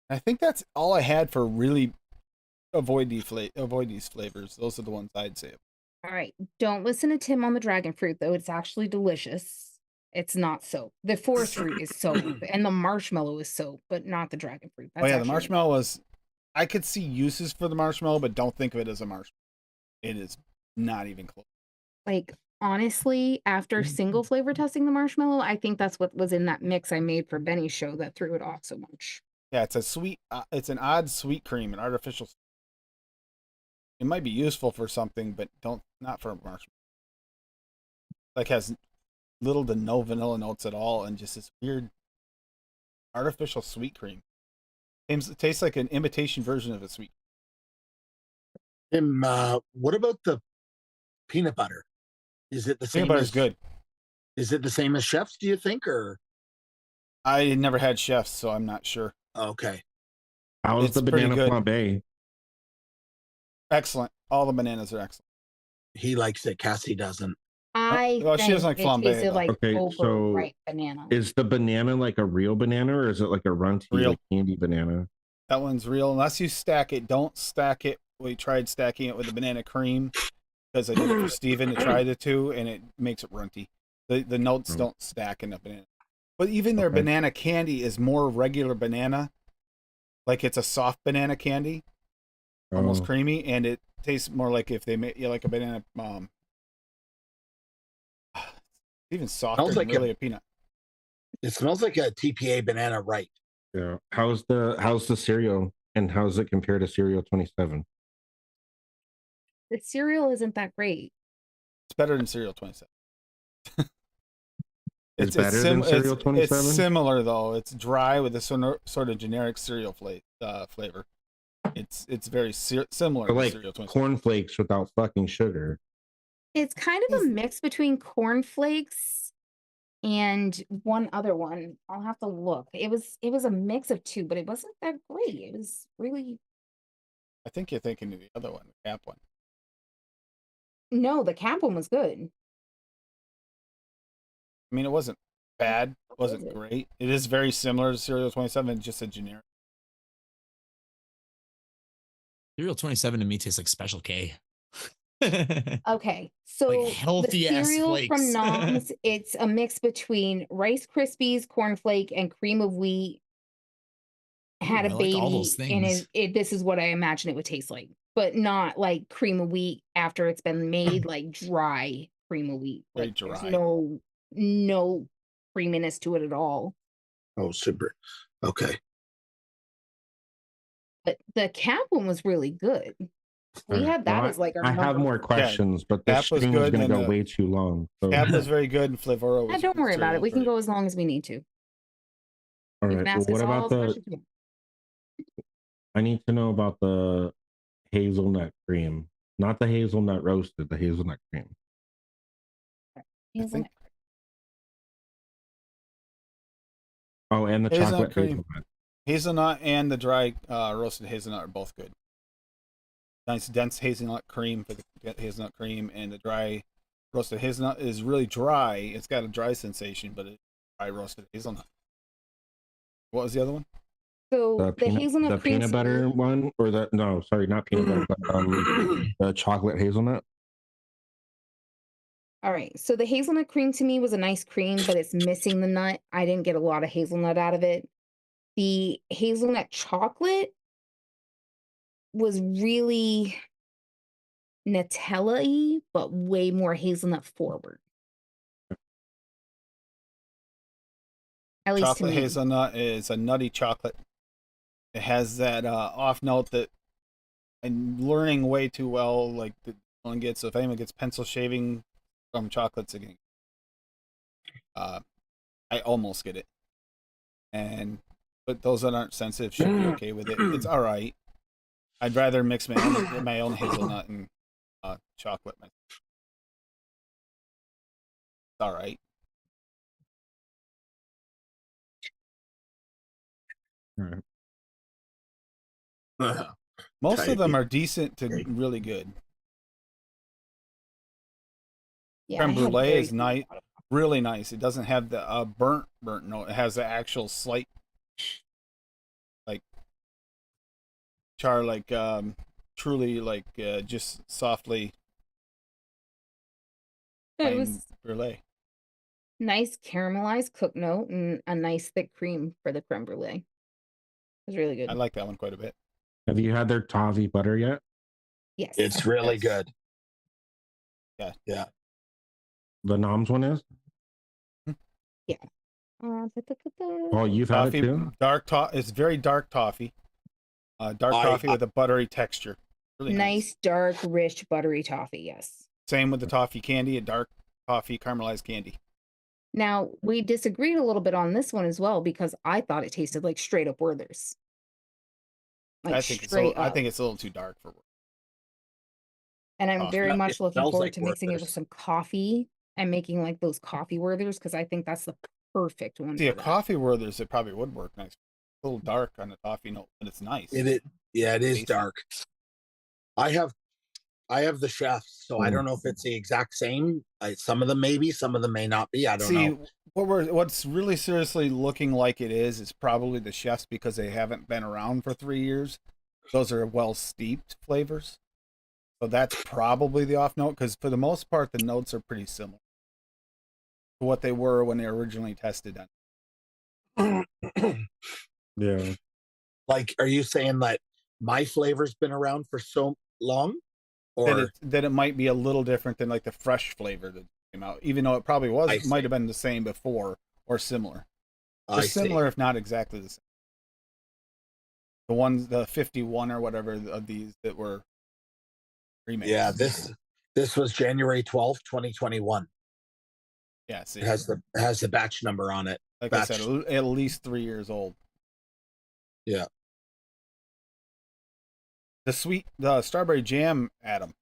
I think that's all I had for really avoid these flavors. Those are the ones I'd say. All right. Don't listen to Tim on the dragon fruit, though. It's actually delicious. It's not soap. The forest fruit is soap, and the marshmallow is soap, but not the dragon fruit. Oh yeah, the actually- marshmallow was. I could see uses for the marshmallow, but don't think of it as a marshmallow. It is not even close. Like, honestly, after single flavor testing the marshmallow, I think that's what was in that mix I made for Benny's show that threw it off so much. Yeah, it's a sweet. It's an odd sweet cream, an artificial. It might be useful for something, but not for a marshmallow. Like has little to no vanilla notes at all, and just this weird artificial sweet cream. It tastes like an imitation version of a sweet. Tim, what about the peanut butter? Is it the same? Peanut butter's good. Is it the same as Chef's? Do you think, or I never had Chef's, so I'm not sure. okay? How's It's the pretty banana good. flambe? Excellent. All the bananas are excellent. He likes it. Cassie doesn't. I well, she think doesn't like it flambe, tasted though. like Okay, so overripe banana. Is the banana like a real banana, or is it like a runty, Real. like candy banana? That one's real. Unless you stack it, don't stack it. We tried stacking it with the banana cream because I did it for Steven to try the two, and it makes it runty. The notes don't stack in the banana. But even their banana candy is more regular banana. Like it's a soft banana candy, almost creamy, and it tastes more like if they made like a banana. Even softer Smells than like really a peanut. It smells like a TPA banana, right? Yeah. How's the cereal, and how does it compare to Cereal 27? The cereal isn't that great. It's better than Cereal 27. It's better than Cereal 27? It's similar though. It's dry with a sort of generic cereal flavor. It's very similar So to like Cereal 27. cornflakes without fucking sugar. It's kind of a mix between cornflakes and one other one. I'll have to look. It was a mix of two, but it wasn't that great. It was really I think you're thinking of the other one, the Cap one. no, the Cap one was good. I mean, it wasn't bad. It wasn't it? great. It is very similar to Cereal 27, just a generic. Cereal 27 to me tastes like Special K. Okay, so Like healthy the ass cereal from flakes. Noms, it's a mix between Rice Krispies, cornflake, and cream of wheat. Had Ooh, a I like baby, all those and things. this is what I imagine it would taste like, but not like cream of wheat after it's been made, like dry cream of wheat. Very Like there's dry. no creaminess to it at all. Oh, super. Okay. But the Cap one was really good. We had that as like our I have number more one. questions, but this Cap was stream is good, going to and go way too long. So. Cap was very good, and Flavoro was. Don't worry about it. cereal We can very- go as long as we need to. All You right. can Well, ask what us all about the the? questions you want. I need to know about the hazelnut cream, not the hazelnut roasted, the hazelnut cream. I think Oh, and the Hazelnut chocolate cream. hazelnut. hazelnut and the dry roasted hazelnut are both good. Nice dense hazelnut cream for the hazelnut cream, and the dry roasted hazelnut is really dry. It's got a dry sensation, but it's dry roasted hazelnut. What was the other one? So the hazelnut the cream peanut butter one, or the no, sorry, not peanut butter, but the chocolate hazelnut. All right. So the hazelnut cream to me was a nice cream, but it's missing the nut. I didn't get a lot of hazelnut out of it. The hazelnut chocolate was really Nutella-y, but way more hazelnut forward. At least to Chocolate me. hazelnut is a nutty chocolate. It has that off note that I'm learning way too well. Like the one gets, if anyone gets pencil shaving from chocolates again, I almost get it. But those that aren't sensitive should be okay with it. It's all right. I'd rather mix my own hazelnut and chocolate. It's all right. All right. Most of them are decent to really good. Yeah, Creme I had brulee very is few. nice, really nice. It doesn't have the burnt note. It has the actual slight, like char, like truly like just softly It creme was brulee. nice caramelized cook note and a nice thick cream for the creme brulee. It was really good. I like that one quite a bit. Have you had their toffee butter yet? Yes. It's really Yes. good. Yeah. Yeah. The Noms one is? Oh, you've had it Toffee, too? it's very dark toffee. Dark I- toffee with a buttery texture. Really nice, dark, rich, buttery toffee. Yes. Same with the toffee candy, a dark toffee caramelized candy. Now, we disagreed a little bit on this one as well because I thought it tasted like straight up Werther's. Like I think straight I up. think it's a little too dark for. And I'm coffee. very Yeah, much it looking smells forward like to mixing it with Werther's. some coffee and making like those coffee Werthers because I think that's the perfect one. See, a for that. coffee Werther's, it probably would work nice. A little dark on the toffee note, but it's nice. It is Tasty. dark. I have the chefs, so I don't know if it's the exact same. Some of them maybe, some of them may not be. I don't know. What's really seriously looking like it is probably the chefs because they haven't been around for 3 years. Those are well steeped flavors, so that's probably the off note. Because for the most part, the notes are pretty similar to what they were when they originally tested on. Yeah. Like, are you saying that my flavor's been around for so long, or that it might be a little different than like the fresh flavor that came out, even though it probably might have been the same before or similar. Or similar, if not exactly the same. The 51 or whatever of these that were remakes. Yeah, this was January 12th, 2021. Yeah, see, It has the batch number on it. Like I said, at least 3 years old. Yeah. The strawberry jam, Adam.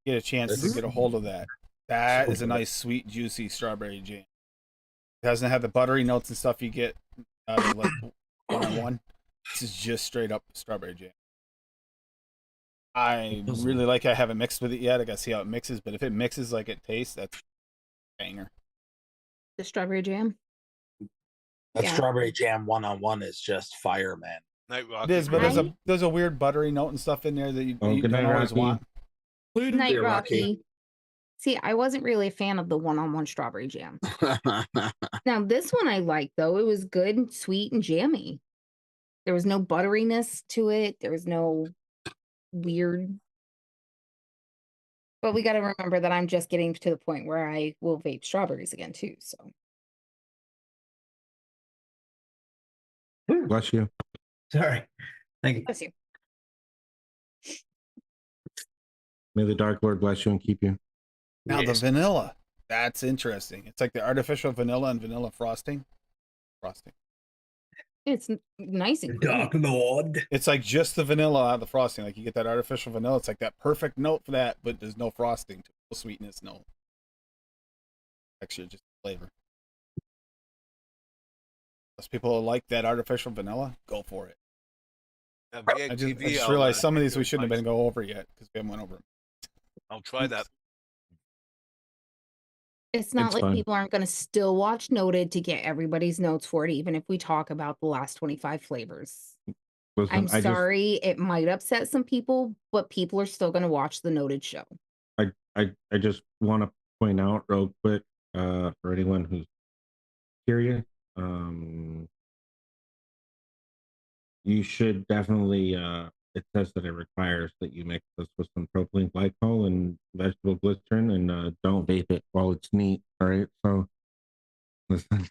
Get a chance to get a hold of that. That is a nice, sweet, juicy strawberry jam. It doesn't have the buttery notes and stuff you get out of like one-on-one. This is just straight up strawberry jam. I really like it. I haven't mixed with it yet. I gotta see how it mixes, but if it mixes like it tastes, that's a banger. The strawberry jam. That Yeah. strawberry jam one-on-one is just fire, man. Night It Rocky. is, but there's a weird buttery note and stuff in there that you Good don't night, always Rocky. want. Night, Dear Rocky. Rocky. See, I wasn't really a fan of the one-on-one strawberry jam. Now, this one I liked, though. It was good and sweet and jammy. There was no butteriness to it. There was no weird. But we got to remember that I'm just getting to the point where I will vape strawberries again, too. So, Bless you. Sorry. Thank you. bless you. May the Dark Lord bless you and keep you. Now Yes. the vanilla, that's interesting. It's like the artificial vanilla and vanilla frosting. It's nice and Dark creamy. Lord. It's like just the vanilla out of the frosting. Like you get that artificial vanilla. It's like that perfect note for that, but there's no frosting to it. No sweetness, no texture, just flavor. Those people who like that artificial vanilla, go for it. I just realized some of these we shouldn't have been go over yet because we haven't went over them. I'll try that. It's not It's like fun. people aren't going to still watch Noted to get everybody's notes for it, even if we talk about the last 25 flavors. Listen, I'm I sorry, it might upset some people, but people are still going to watch the Noted show. I just want to point out real quick for anyone who's curious, you should definitely it says that it requires that you mix this with some propylene glycol and vegetable glycerin and don't vape it while it's neat. All right, so listen,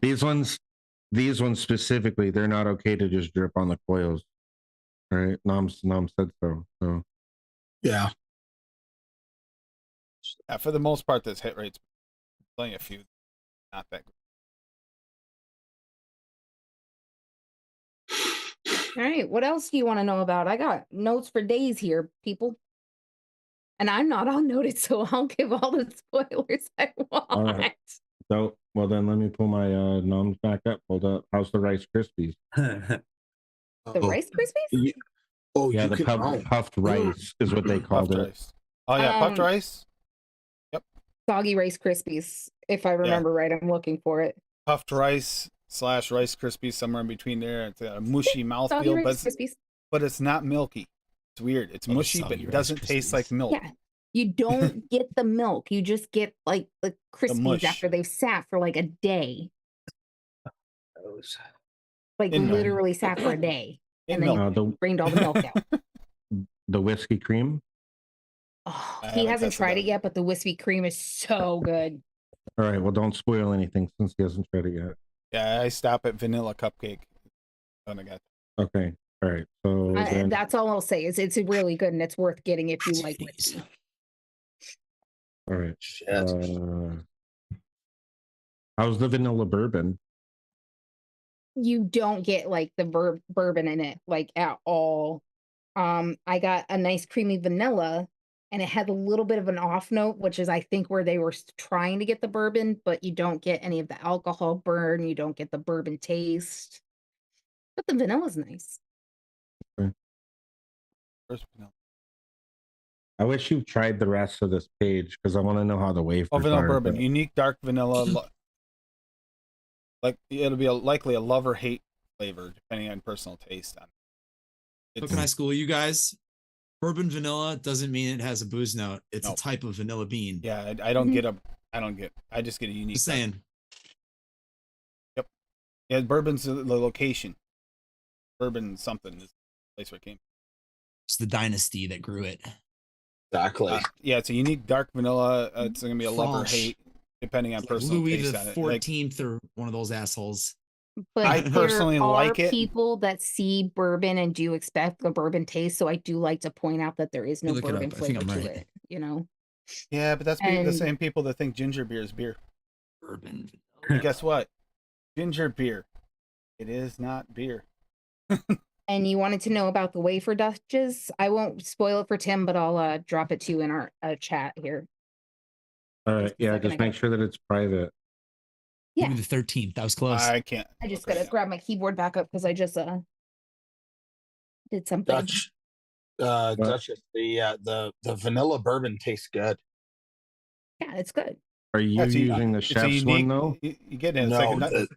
these ones specifically, they're not okay to just drip on the coils. All right, Nom said so. Yeah. For the most part, this hit rate's playing a few, not that good. All right, what else do you want to know about? I got notes for days here, people. And I'm not on Noted, so I'll give all the spoilers I want. All right. So, well, then let me pull my noms back up. Hold up. How's the Rice Krispies? The Rice Krispies? Yeah, you the can puffed rice is what they called Puffed it. rice. Oh yeah, puffed rice. Soggy Rice Krispies. If I remember right, I'm looking for it. Puffed rice / Rice Krispies, somewhere in between there. It's a mushy Soggy mouthfeel, Rice Krispies. but it's not milky. It's weird. It's Oh, the mushy, but soggy it Rice doesn't taste Krispies. like milk. Yeah. You don't get the milk. You just get like the Krispies mush. after they've sat for like a day. Those. Like In milk. literally sat for a day. In And then milk. you drained all the milk out. The whiskey cream. Oh, He hasn't tried it yet, but the wispy cream is so good. All right. Well, don't spoil anything since he hasn't tried it yet. Yeah, I stop at vanilla cupcake. When I got Okay. All right. So then, That's all I'll say is it's really good and it's worth getting if you like whiskey. all right. Shit. How's the vanilla bourbon? You don't get like the bourbon in it like at all. I got a nice creamy vanilla and it had a little bit of an off note, which is I think where they were trying to get the bourbon, but you don't get any of the alcohol burn, you don't get the bourbon taste. But the vanilla's nice. Okay. first vanilla. I wish you tried the rest of this page because I want to know how the wafers Oh, vanilla are. bourbon, but- unique dark vanilla. Like it'll be likely a love or hate flavor depending on personal taste. So can I school you guys? Bourbon vanilla doesn't mean it has a booze note. It's No. a type of vanilla bean. Yeah, I don't get I just get a unique. Just saying. Yep. Yeah, bourbon's the location. Bourbon something is the place where it came. It's the dynasty that grew it. Exactly. Yeah, it's a unique dark vanilla. It's gonna be a love or Franche. hate depending on Like personal Louis taste the on it. Like, 14th or one of those assholes. But I personally there like are it. people that see bourbon and do expect the bourbon taste. So I do like to point out that there is no look it bourbon up. I think flavor I'm to right. it. You know, yeah, but that's the And- same people that think ginger beer is beer. Bourbon. And guess what? Ginger beer. It is not beer. and you wanted to know about the wafer Dutches. I won't spoil it for Tim, but I'll drop it to you in our chat here. All right. Just a Yeah. second, Just I make got- sure that it's private. Yeah. Maybe the 13th. That was close. I can't. I just look right gotta now. grab my keyboard back up because I just did something. Dutch. Duchess, the vanilla bourbon tastes good. Yeah, it's good. Are you That's using the it's a chef's one unique- though? You get it. It's No, like a nut.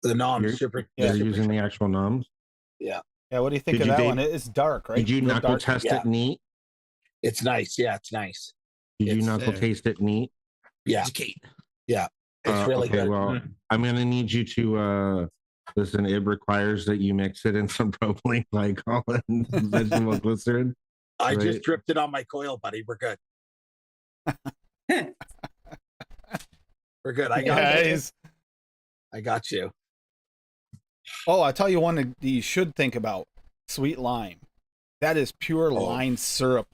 the nom You're, super. Yeah, you're super using the actual noms. Yeah, Yeah, what do you think Did of you that date- one? It's dark, right? Did you Real knuckle dark. test Yeah. it neat? it's nice. Yeah, it's nice. Did you It's knuckle there. taste it neat? Yeah, Educate. it's really okay, good. well, I'm gonna need you to listen, it requires that you mix it in some propylene glycol and vegetable glycerin. I right. just dripped it on my coil, buddy. We're good. We're good. I got you. Guys. I got you. Oh, I tell you one that you should think about: sweet lime. That is pure Oh. lime syrup.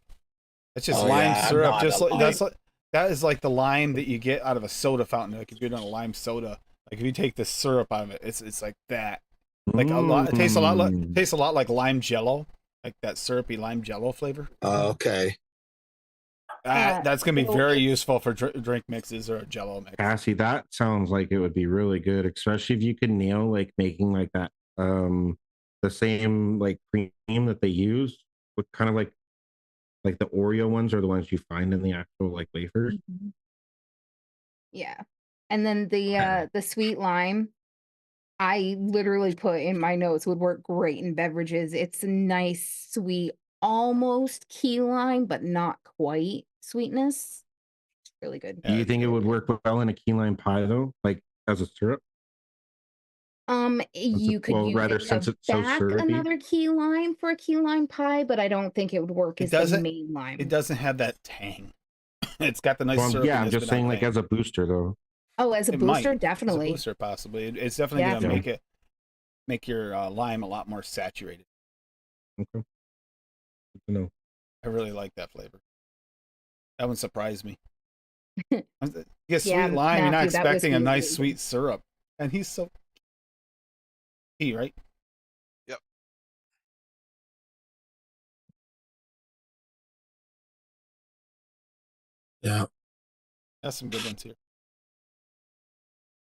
It's just Oh, lime yeah, I'm syrup. not Just a like lime- that is like the lime that you get out of a soda fountain. Like if you're doing a lime soda, like if you take the syrup out of it, it's like that. Like a lot. It tastes a lot. Mm. Tastes a lot like lime Jello, like that syrupy lime Jello flavor. Okay. That's gonna be so very it's- useful for drink mixes or a Jello mix. Cassie, that sounds like it would be really good, especially if you could nail like making like that the same like cream that they use with kind of like the Oreo ones are the ones you find in the actual like wafers. Mhm. Yeah. And then the sweet lime, I literally put in my notes would work great in beverages. It's a nice, sweet, almost key lime, but not quite sweetness. It's really good. Do you think it would work well in a key lime pie though, like as a syrup? You could well, use rather it to since it's so back syrupy. another key lime for a key lime pie, but I don't think it would work It as the doesn't- main lime. It doesn't have that tang. It's got the nice Well, syrup. yeah, I'm just saying like as a booster though. Oh, as a booster, As a definitely. booster, possibly. It's definitely Yeah. gonna make your lime a lot more saturated. Okay. Good to know. I really like that flavor. That one surprised me. You get sweet Yeah, lime, you're not Matthew, that was expecting a really nice good. sweet syrup, and he's so right. Yeah. That's some good ones here.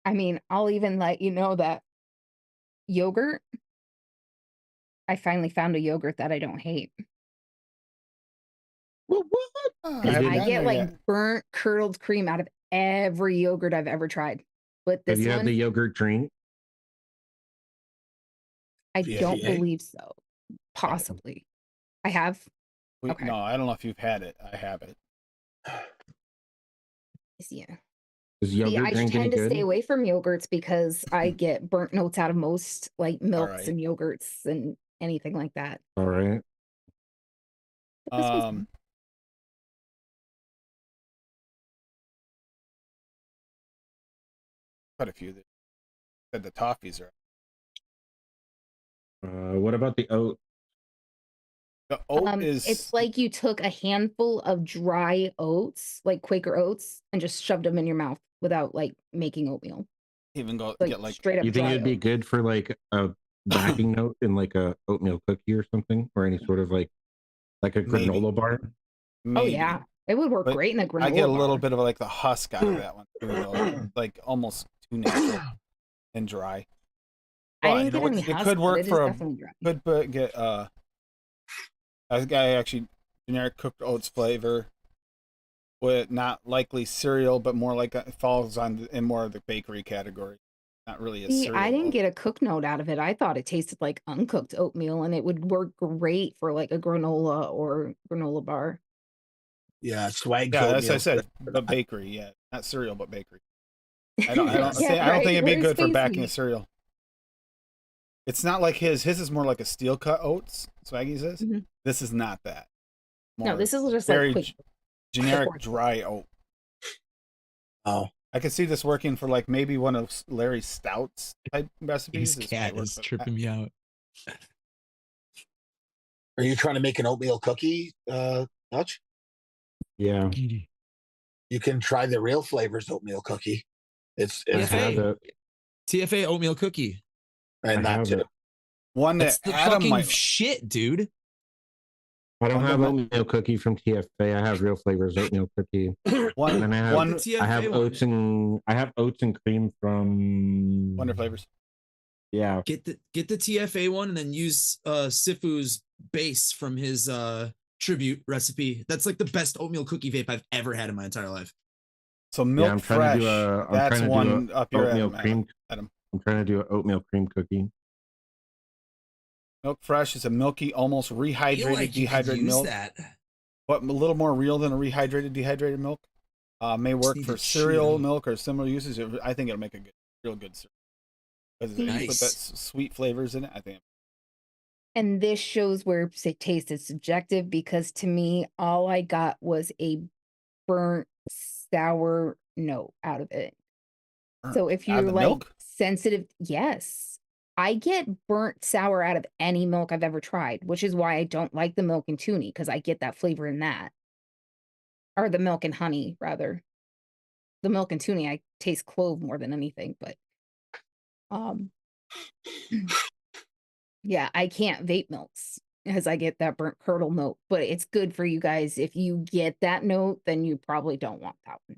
I mean, I'll even let you know that yogurt. I finally found a yogurt that I don't hate. What? Oh, You haven't I didn't- gotten get there like yet. burnt curdled cream out of every yogurt I've ever tried. But Have this you had one, the yogurt drink? I Yeah, don't yeah. believe so. Possibly. I have. Okay. No, I don't know if you've had it. I have it. Yeah. Is See, yogurt I drink any tend to good? stay away from yogurts because I get burnt notes out of most like milks right. and yogurts and anything like that. All right. But this one's fine. quite a few that said the toffees are. What about the oat? The oat It's is like you took a handful of dry oats, like Quaker oats, and just shoved them in your mouth without like making oatmeal. even go Like get like straight up You think dry it'd be oats. good for like a backing note in like a oatmeal cookie or something, or any sort of like a Maybe. granola bar? Oh maybe. yeah, it would work But great in a granola I get a little bar. bit of like the husk out of that one too, though. Like almost too natural and dry. I But didn't you know get what? any it husk, could but work it is for a definitely dry. could get a guy actually generic cooked oats flavor with not likely cereal, but more like it falls on in more of the bakery category. Not really a See, cereal. I didn't oat. get a cook note out of it. I thought it tasted like uncooked oatmeal, and it would work great for like a granola or granola bar. Yeah, swag Yeah, as I oatmeal's said, good for but that. bakery, yeah, not cereal, but bakery. I Yes. don't think right? it'd be Where's good for backing a Stacy? cereal. It's not like his. His is more like a steel cut oats. Swaggy's is. Mhm. This is not that. No, More this is just like very quick. generic before- dry oat. Oh, I could see this working for like maybe one of Larry Stout's type recipes. His This might cat work is for that. tripping me out. are you trying to make an oatmeal cookie, Dutch? Yeah, You can try the Real Flavors oatmeal cookie. It's I it's have TFA. it. TFA oatmeal cookie. and I that have too. it. One that That's the Adam fucking might. shit, dude. I don't One have that- oatmeal cookie from TFA. I have Real Flavors oatmeal cookie. One And I have one The TFA I have one. oats and cream from Wonder Flavors. Yeah, Get the TFA one and then use Sifu's base from his tribute recipe. That's like the best oatmeal cookie vape I've ever had in my entire life. So yeah. milk I'm trying fresh. to do a. I'm That's trying to one do up a your oatmeal Adam. cream. Adam. I'm trying to do an oatmeal cream cookie. Milk fresh is a milky, almost Feel rehydrated, like you could dehydrated use milk, that. but a little more real than a rehydrated, dehydrated milk. May work need for to cereal chew. milk or similar uses. I think it'll make a good, real good cereal. Because if you put that Nice. sweet flavors in it, I think. And this shows where say taste is subjective because to me, all I got was a burnt sour note out of it. So if Out of you're the like milk? sensitive, yes. I get burnt sour out of any milk I've ever tried, which is why I don't like the milk and toonie because I get that flavor in that. Or the milk and honey, rather. The milk and toonie, I taste clove more than anything, but um yeah, I can't vape milks because I get that burnt curdle note, but it's good for you guys. If you get that note, then you probably don't want that one.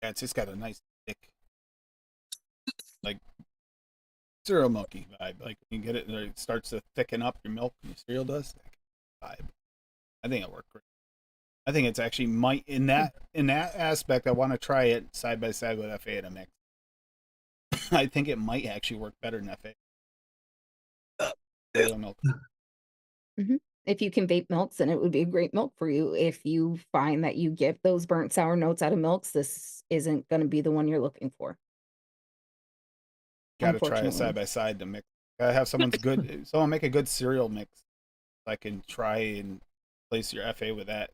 Yeah, it's just got a nice thick, like cereal milky vibe. Like when you get it, it starts to thicken up your milk, and your cereal does. That vibe. I think it worked great. I think it's actually might in that aspect. I want to try it side by side with FA in a mix. I think it might actually work better than FA. Cereal milk. If you can vape milks, then it would be a great milk for you. If you find that you get those burnt sour notes out of milks, this isn't going to be the one you're looking for. Got to try it Unfortunately. side by side to mix. Gotta have someone make a good cereal mix. I can try and place your FA with that.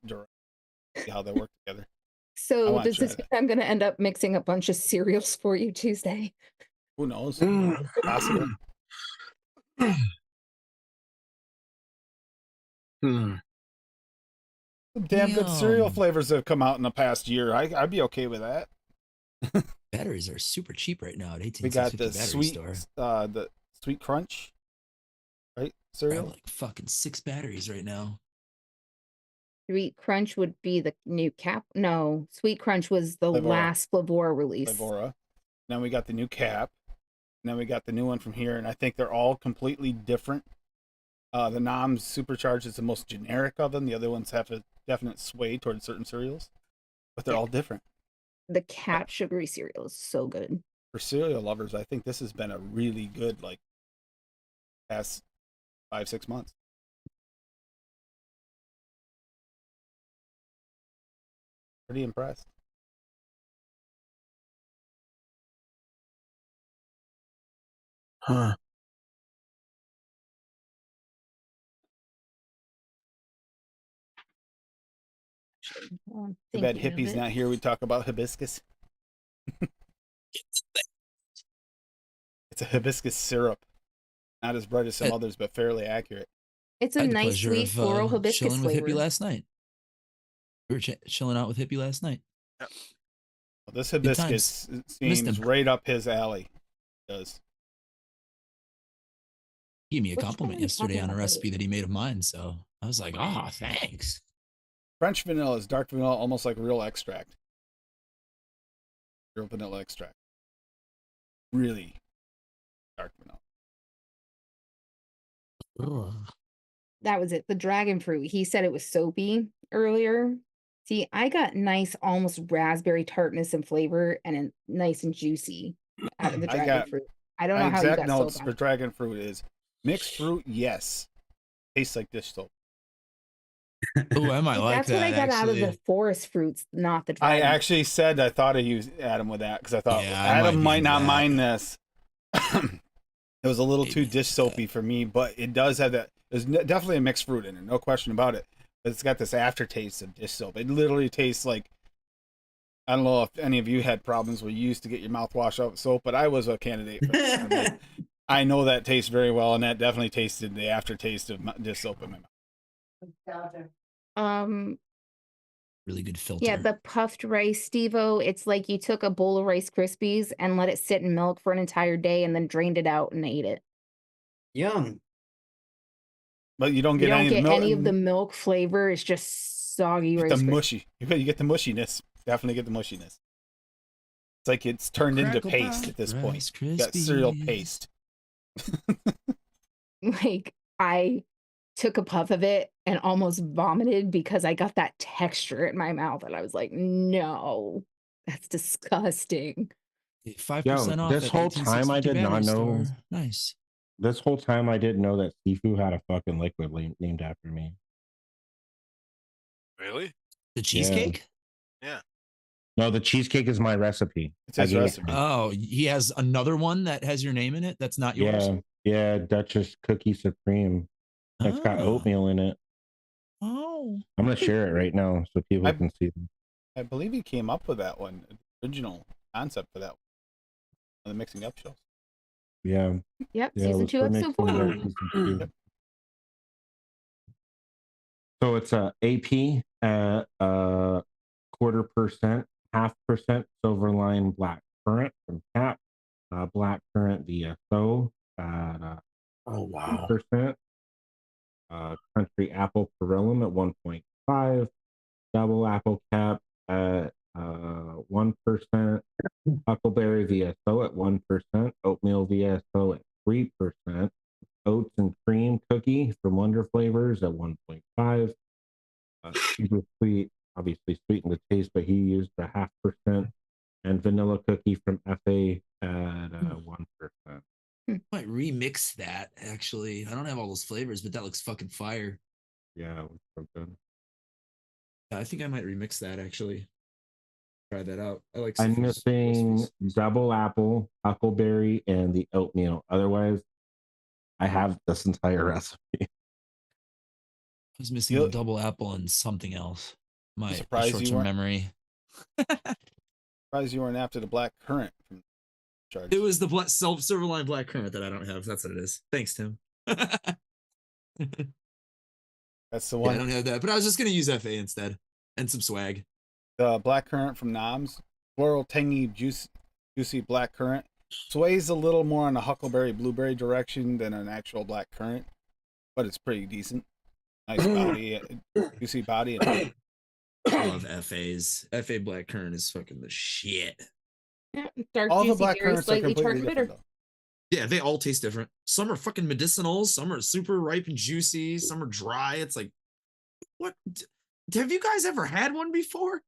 See how they work together. So wanna does try this mean that. I'm going to end up mixing a bunch of cereals for you Tuesday? Who knows? Possible. Hmm. Some damn good cereal Yum. flavors that have come out in the past year. I'd be okay with that. Batteries are super cheap right now at 18 We got cents 50 the battery sweet, store. the sweet crunch, right? I have Cereal. like fucking 6 batteries right now. Sweet Crunch would be the new cap. No, Sweet Crunch was the Flavora. last Flavora release. Flavora. Then we got the new cap. And then we got the new one from here, and I think they're all completely different. The Nom's Supercharged is the most generic of them. The other ones have a definite sway towards certain cereals, but they're all different. The cap sugary cereal is so good. For cereal lovers, I think this has been a really good past 5-6 months. Pretty impressed. Huh. Too bad Hippie's not here. We talk about hibiscus. It's a hibiscus syrup. Not as bright as some I- others, but fairly accurate. It's I a had the nice, pleasure sweet of floral hibiscus chilling with flavor. Hippie last night. We were chilling out with Hippie last night. Well, this Good hibiscus Missed seems him. right up his alley. It does. He gave me a Which compliment one are we yesterday talking on a about recipe later? that he made of mine. So I was like, oh, thanks. French vanilla is dark vanilla, almost like real extract. Real vanilla extract. Really dark vanilla. That was it. The dragon fruit. He said it was soapy earlier. See, I got nice, almost raspberry tartness and flavor, and nice and juicy out of the I dragon got fruit. I don't my know how you exact got notes soap for out. dragon fruit is mixed fruit, yes. Tastes like dish soap. Oh, I might See, like that's what I that got out of the actually. forest fruits, not the I dragon. actually said I thought of you, Adam, with that because I thought Yeah, I Adam might be might into not that. mind this. It was a little too Maybe dish into that. soapy for me, but it does have that. There's definitely a mixed fruit in it, no question about it. But it's got this aftertaste of dish soap. It literally tastes like, I don't know if any of you had problems where you used to get your mouth washed out with soap, but I was a candidate for that. I'm like, I know that tastes very well, and that definitely tasted the aftertaste of dish soap in my mouth. Really good filter. Yeah, the puffed rice, Steve-O, it's like you took a bowl of Rice Krispies and let it sit in milk for an entire day and then drained it out and ate it. Yum. But you don't You get don't any of the get milk. any of the milk flavor. It's just soggy You get the Rice Krispies. mushy. You get the mushiness. Definitely get the mushiness. It's like it's turned into Crackle paste Pop at this Rice point. You got cereal Krispies. paste. Like, I took a puff of it and almost vomited because I got that texture in my mouth. And I was like, no, that's disgusting. 5% off this at whole time I 1862 did not Battery know. Store. Nice. This whole time I didn't know that Sifu had a fucking liquid named after me. Really? The cheesecake? Yeah. No, the cheesecake is my recipe. It's I his gave it recipe. to him. Oh, he has another one that has your name in it that's not yours? Yeah, Duchess Cookie Supreme. It's got Oh. oatmeal in it. Oh. I'm gonna share it right now so people I- can see them. I believe he came up with that one, original concept for that one, on the mixing up shows. Yeah. Yep, Yeah, it season was 2, for episode mixing 4. it up, season 2. So it's a AP at 1/4%, 0.5% Silverline Black Currant from Cap, Black Currant VSO at Oh wow. 2%, Country Apple Perillum at 1.5, Double Apple Cap at 1%, Huckleberry VSO at 1%, Oatmeal VSO at 3%, Oats and Cream Cookie from Wonder Flavors at 1.5. Super sweet, obviously sweetened the taste, but he used a 0.5%, and Vanilla Cookie from FA at 1%. Might remix that actually. I don't have all those flavors, but that looks fucking fire. Yeah, it was so good. I think I might remix that actually. Try that out. I like I'm Sifu's missing recipes. Double Apple, Huckleberry, and the oatmeal. Otherwise, I have this entire recipe. I was missing You- the double apple and something else. My surprised you short-term weren't- memory. Surprised you weren't after the black currant from Charge. It was the Silverline Black Currant that I don't have. That's what it is. Thanks, Tim. That's the Yeah, one. I don't have that, but I was just gonna use FA instead and some swag. The black currant from Noms, floral, tangy, juicy black currant. Sways a little more on the huckleberry blueberry direction than an actual black currant, but it's pretty decent. Nice body, juicy body. And I love FAs. FA Black Currant is fucking the shit. Yeah, dark, all the juicy, black very currants are slightly completely tart different, bitter. though. Yeah, they all taste different. Some are fucking medicinal. Some are super ripe and juicy. Some are dry. It's like, what? Have you guys ever had one before?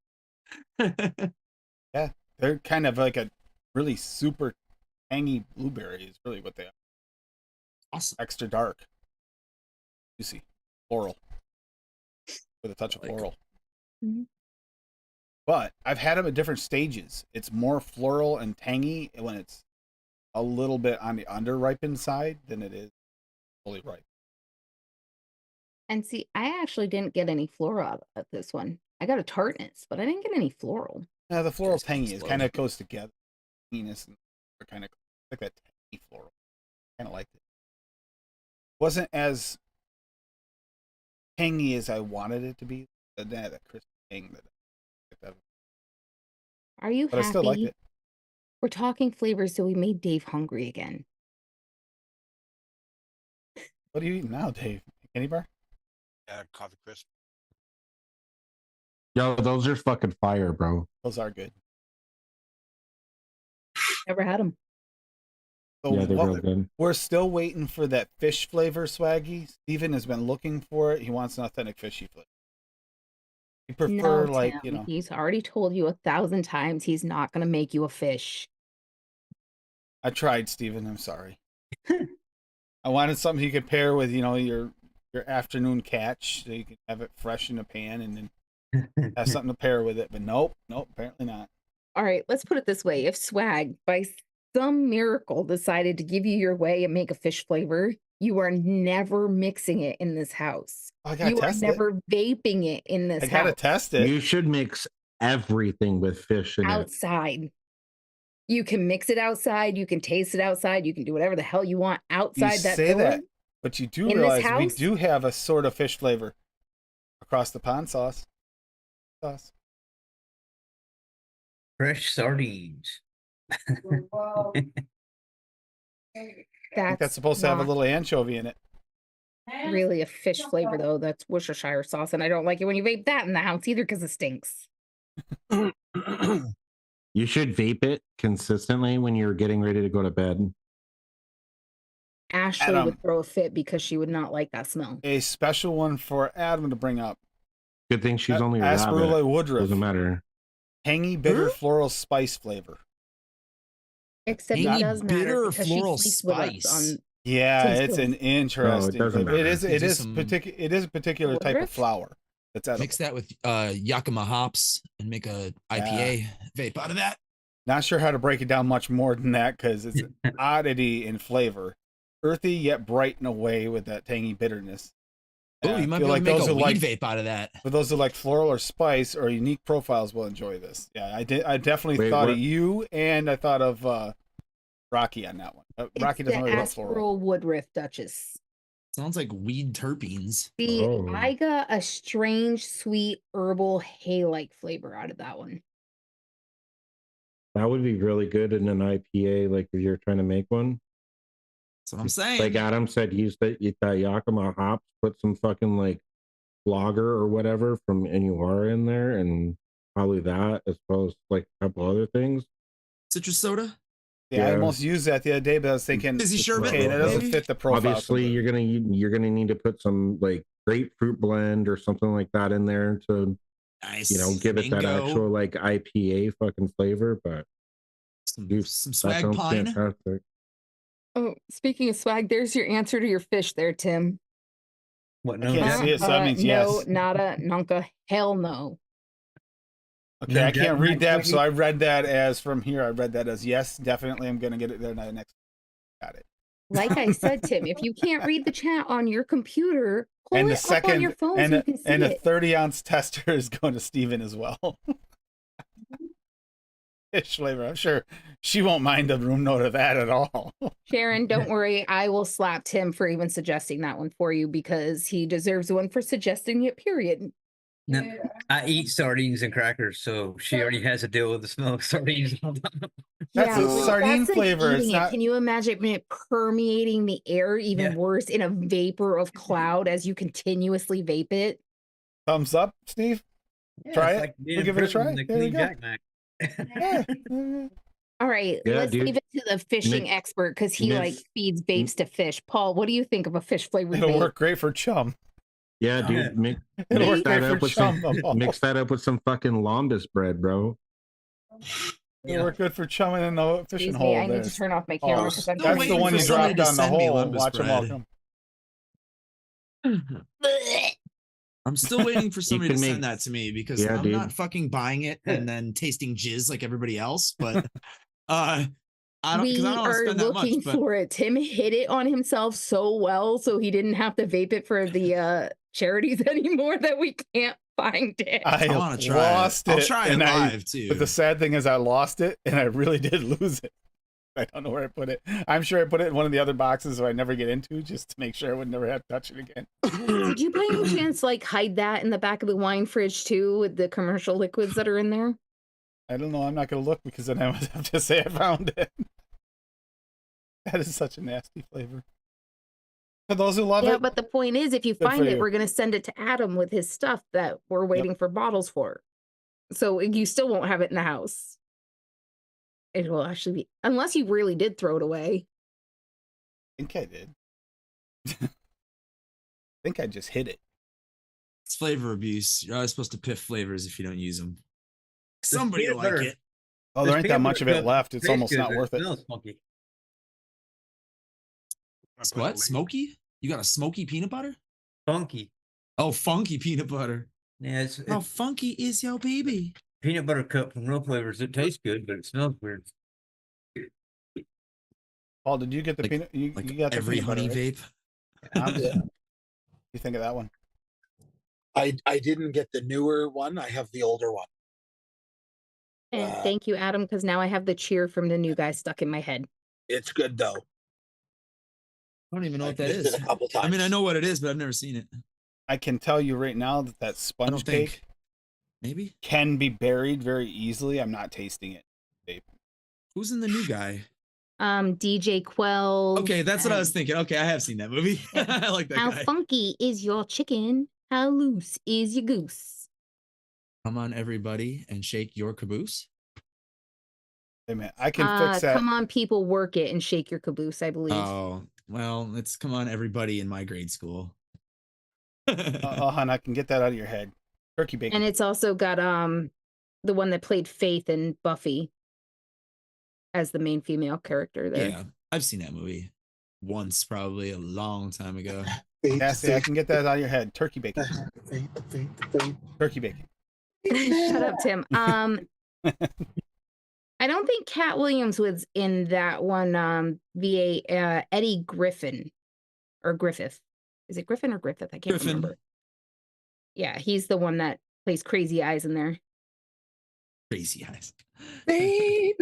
Yeah, they're kind of like a really super tangy blueberry is really what they are. Awesome. Extra dark, juicy, floral, with a touch of Like- floral. Mhm. But I've had them at different stages. It's more floral and tangy when it's a little bit on the under-ripened side than it is fully ripe. And see, I actually didn't get any floral out of this one. I got a tartness, but I didn't get any floral. The floral It's kinda tangy is slow. kind of goes together. Tanginess and kind of like that tangy floral. Kind of liked it. Wasn't as tangy as I wanted it to be. That crisp tang that. Are you But I still liked happy? it. We're talking flavors, so we made Dave hungry again. What are you eating now, Dave? Candy bar? Yeah, coffee crisp. Yo, those are fucking fire, bro. Those are good. Never had them. So Yeah, they're real good. we're still waiting for that fish flavor, Swaggy. Steven has been looking for it. He wants an authentic fishy flavor. He prefer No, like, Tim. He's already told you 1,000 times he's not going to make you a fish. I tried, Steven. I'm sorry. I wanted something you could pair with, your afternoon catch, so you can have it fresh in a pan and then have something to pair with it. But nope, apparently not. All right, let's put it this way. If Swag, by some miracle, decided to give you your way and make a fish flavor, you are never mixing it in this house. I gotta You are test it. never vaping it in this I gotta house. test it. You should mix everything with fish in it. Outside. You can mix it outside. You can taste it outside. You can do whatever the hell you want outside that say villa. that, but you do in this realize we house? do have a sort of fish flavor across the pond sauce. Fresh sardines. Wow. I think that's supposed to have a not little anchovy in it. really a fish flavor, though. That's Worcestershire sauce, and I don't like it when you vape that in the house either because it stinks. You should vape it consistently when you're getting ready to go to bed. Ashley Adam. would throw a fit because she would not like that smell. A special one for Adam to bring up. Good thing she's only a Asperula rabbit. Woodruff. Doesn't matter. Tangy, bitter, floral spice flavor. Except Tangy, it does matter bitter, because floral she sleeps with us spice. on Yeah, Tim's it's Hill. an interesting. doesn't flavor. It matter. is. It Gives you is some- particular. It is a particular type of Woodruff? flower that's edible. Mix that with Yakima hops and make a IPA vape out of that. Not sure how to break it down much more than that because it's an oddity in flavor, earthy yet bright in a way with that tangy bitterness. Oh, you might be feel able to make those a who weed vape out of that. For those who like floral or spice or unique profiles will enjoy this. Yeah, I did. I definitely Wait, thought what? of you, and I thought of Rocky on that one. Rocky It's the doesn't really like floral. Asperula Woodruff Duchess. Sounds like weed terpenes. See, Oh. I got a strange, sweet, herbal, hay-like flavor out of that one. That would be really good in an IPA, like if you're trying to make one. That's what I'm saying. Like Adam said, use that Yakima hops, put some fucking like lager or whatever from NUR in there, and probably that as well as like a couple other things. Citrus soda? Yeah, I Yeah. almost used that the other day, but I was thinking, Fizzy sherbet, okay, that doesn't maybe? fit the profile. Obviously, you're gonna need to put some like grapefruit blend or something like that in there to Nice. give it that Mango. actual like IPA fucking flavor. But some that swag sounds pine. fantastic. Oh, speaking of swag, there's your answer to your fish there, Tim. What? I No, can't Jack? see it, so that means no, yes. nada, nunca, hell no. Okay, No, I can't Jack, read that, so Swaggy? I read that as from here. I read that as yes, definitely. I'm gonna get it there next. Got it. Like I said, Tim, if you can't read the chat on your computer, pull And the it up on your second, phone and so you can see and a it. 30-ounce tester is going to Steven as well. Fish flavor. I'm sure she won't mind the room note of that at all. Sharon, don't worry. I will slap Tim for even suggesting that one for you because he deserves one for suggesting it, period. No, I eat sardines and crackers, so she already has to deal with the smell of sardines all the time. That's a well, sardine that's like flavor. It's eating it. not. Can you imagine it permeating the air even Yeah. worse in a vapor of cloud as you continuously vape it? Thumbs up, Steve. Yeah, Try it's it. like being We'll in give it a prison try. with a There we clean go. Jack Mac. Yeah. All right, Yeah, let's dude. leave it to the fishing Mix- expert because he like mix- feeds vapes to fish. Paul, what do you think of a fish flavored It'll vape? work great for chum. Yeah, Oh, dude, yeah. mix It'll work that great for up with chum. some mix that up with some fucking lambus bread, bro. It'll work good for chumming in the fishing Excuse hole. me, I need there. to turn off my Oh, camera because I'm still That's waiting the one for you somebody dropped to down the send me hole. lembas Watch them all bread. come. I'm still waiting for somebody to can send make- that to me because Yeah, I'm dude. not fucking buying it and then tasting jizz like everybody else. But I don't we because I don't want to are spend that looking much. But for it. Tim hit it on himself so well, so he didn't have to vape it for the charities anymore that we can't find it. I wanna try it. lost I'll it. try it and live, too. But the sad thing is, I lost it, and I really did lose it. I don't know where I put it. I'm sure I put it in one of the other boxes so I never get into, just to make sure I would never have to touch it again. Did you by any chance like hide that in the back of the wine fridge too, with the commercial liquids that are in there? I don't know. I'm not going to look because then I would have to say I found it. That is such a nasty flavor. For those who love Yeah, it, but the point is, if you Good find for it, you. we're gonna send it to Adam with his stuff that we're waiting for bottles for. So you still won't have it in the house. It will actually be, unless you really did throw it away. I think I did. I think I just hid it. It's flavor abuse. You're always supposed to piff flavors if you don't use them. Somebody peanut will like butter- it. Oh, there ain't that much of it left. It's Tastes almost good, not but worth it. smells funky. What? Smoky? You got a smoky peanut butter? Funky. Oh, funky peanut butter. Yeah, it's How funky is your baby? peanut butter cup from Real Flavors. It tastes good, but it smells weird. Paul, did you get the Like- peanut? You got the Every peanut butter, honey right? vape. Yeah. You think of that one? I didn't get the newer one. I have the older one. And Uh, thank you, Adam, because now I have the cheer from the new guy stuck in my head. It's good though. I don't even know I've what that missed is. it a couple times. I mean, I know what it is, but I've never seen it. I can tell you right now that I sponge don't cake think. Maybe. can be buried very easily. I'm not tasting it. Who's in the new guy? DJ Quell. Okay, that's what I was thinking. Okay, I have seen that movie. I like that How guy. funky is your chicken? How loose is your goose? Come on, everybody, and shake your caboose. Hey man, I can fix that. Come on, people, work it and shake your caboose, I believe. Oh, well, it's come on, everybody in my grade school. Hon, I can get that out of your head. Turkey bacon. And it's also got the one that played Faith in Buffy as the main female character there. Yeah, I've seen that movie once, probably a long time ago. Cassie, I can get that out of your head. Turkey bacon. Turkey bacon. Shut up, Tim. I don't think Cat Williams was in that one. VA Eddie Griffin or Griffith. Is it Griffin or Griffith? I can't Griffin. remember. Yeah, he's the one that plays Crazy Eyes in there. Crazy eyes. Baby.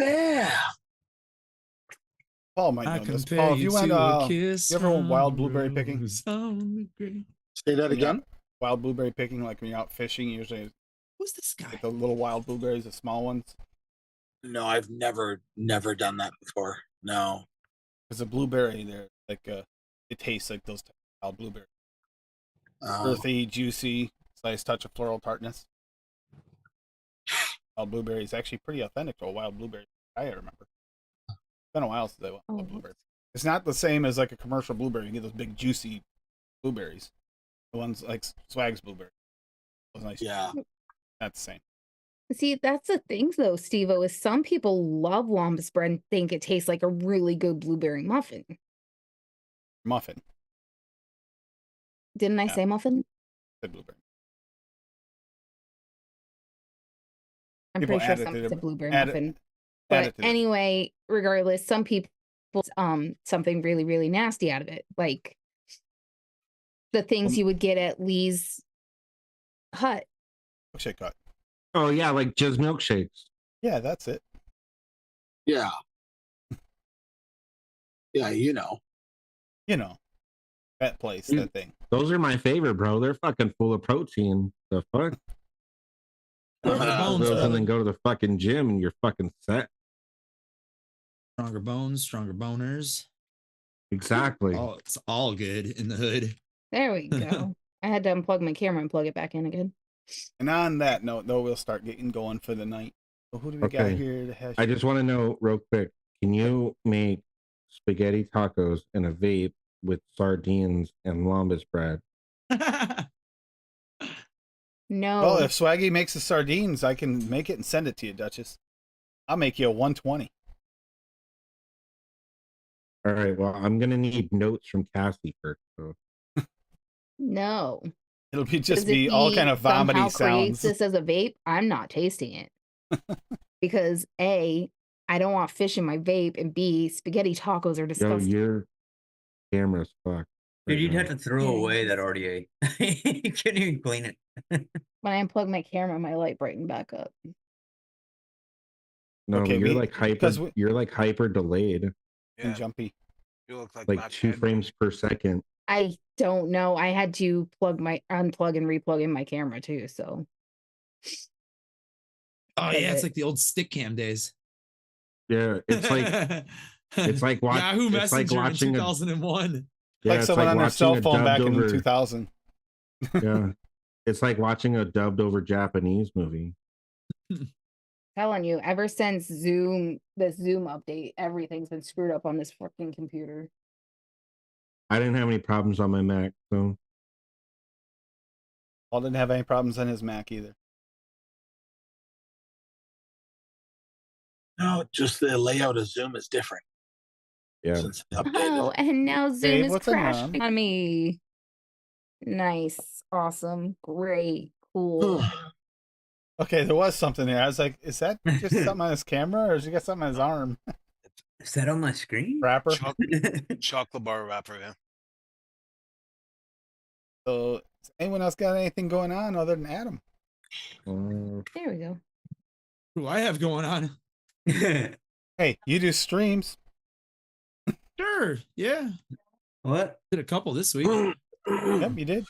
Paul might I know this. compare Paul, if you went, to a kiss you ever went wild from blueberry picking? rose on the grave. Say that again. Wild blueberry picking, like when you're out fishing, usually Who's this guy? get the little wild blueberries, the small ones. No, I've never done that before. No. Because the blueberry, they're like it tastes like those wild blueberries. Oh. Earthy, juicy, slight touch of floral tartness. Wild blueberry is actually pretty authentic to a wild blueberry. I remember. It's been a while since I went wild blueberry. It's not the same as like a commercial blueberry. You get those big juicy blueberries. The ones like Swag's blueberry. Those nice. Yeah. Not the same. See, that's the thing though, Steve-O, is some people love Lamb's bread and think it tastes like a really good blueberry muffin. Muffin. Didn't I Yeah. say muffin? The blueberry. I'm People pretty sure add it to something's a their- blueberry add it- muffin. add But it to their- anyway, regardless, some people something really, really nasty out of it. Like the things you would get at Lee's Hut. Milkshake cut. Oh yeah, like just milkshakes. Yeah, that's it. Yeah. Yeah, you know. You know, that place, Dude. that thing. Those are my favorite, bro. They're fucking full of protein. The fuck? Stronger bones, Those and brother. then go to the fucking gym and you're fucking set. Stronger bones, stronger boners. Exactly. Oh, it's all good in the hood. There we go. I had to unplug my camera and plug it back in again. And on that note, though, we'll start getting going for the night. So who do we got Okay. here to hash? I just want to know real quick, can you make spaghetti tacos in a vape with sardines and lambas bread? No. Well, if Swaggy makes the sardines, I can make it and send it to you, Duchess. I'll make you a 120. All right, well, I'm gonna need notes from Cassie first. So. No. It'll be just 'Cause if be all he kind of somehow vomity creates sounds. this as a vape, I'm not tasting it. Because A, I don't want fish in my vape, and B, spaghetti tacos are Yo, disgusting. your camera's fucked. Dude, right you'd now. have to throw away that RDA. You couldn't even clean it. When I unplug my camera, my light brightened back up. No, Okay, you're we- like hyper. because we- You're like hyper delayed, And Yeah, jumpy. you look like like Matt 2 Cadman. frames per second. I don't know. I had to unplug and replug in my camera too. So Oh Does yeah, it's it- like the old stick cam days. Yeah, it's like Yahoo it's like Messenger watching in a 2001. yeah, Like it's someone like on their watching cell a phone back dubbed in over 2000. yeah, it's like watching a dubbed over Japanese movie. telling you, ever since the Zoom update, everything's been screwed up on this fucking computer. I didn't have any problems on my Mac, so Paul didn't have any problems on his Mac either. No, just the layout of Zoom is different yeah. since they updated. Oh, and now Zoom Dave, is what's on your crashing on me. Nice, awesome, great, cool. Okay, there was something there. I was like, is that just something on his camera, or has he got something on his arm? Is that on my screen? Wrapper. Chocolate bar wrapper, yeah. So, does anyone else got anything going on other than Adam? There we go. What do I have going on? Hey, you do streams. Sure, yeah. What? Did a couple this week. Yep, you did.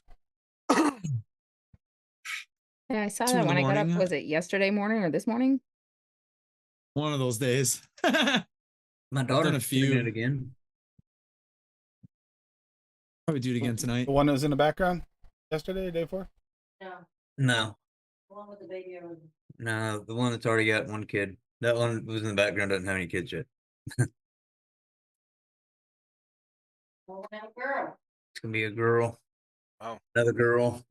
Yeah, I saw 2 that in the when I got up. morning. Was it yesterday morning or this morning? One of those days. My done daughter's a few. doing it again. Probably do it again tonight. The one that was in the background yesterday, or day before. No, The one with the baby over no, the one that's already got one kid. That one was in the background, doesn't have any kids yet. Oh, that girl. It's gonna be a girl. Wow. Another girl.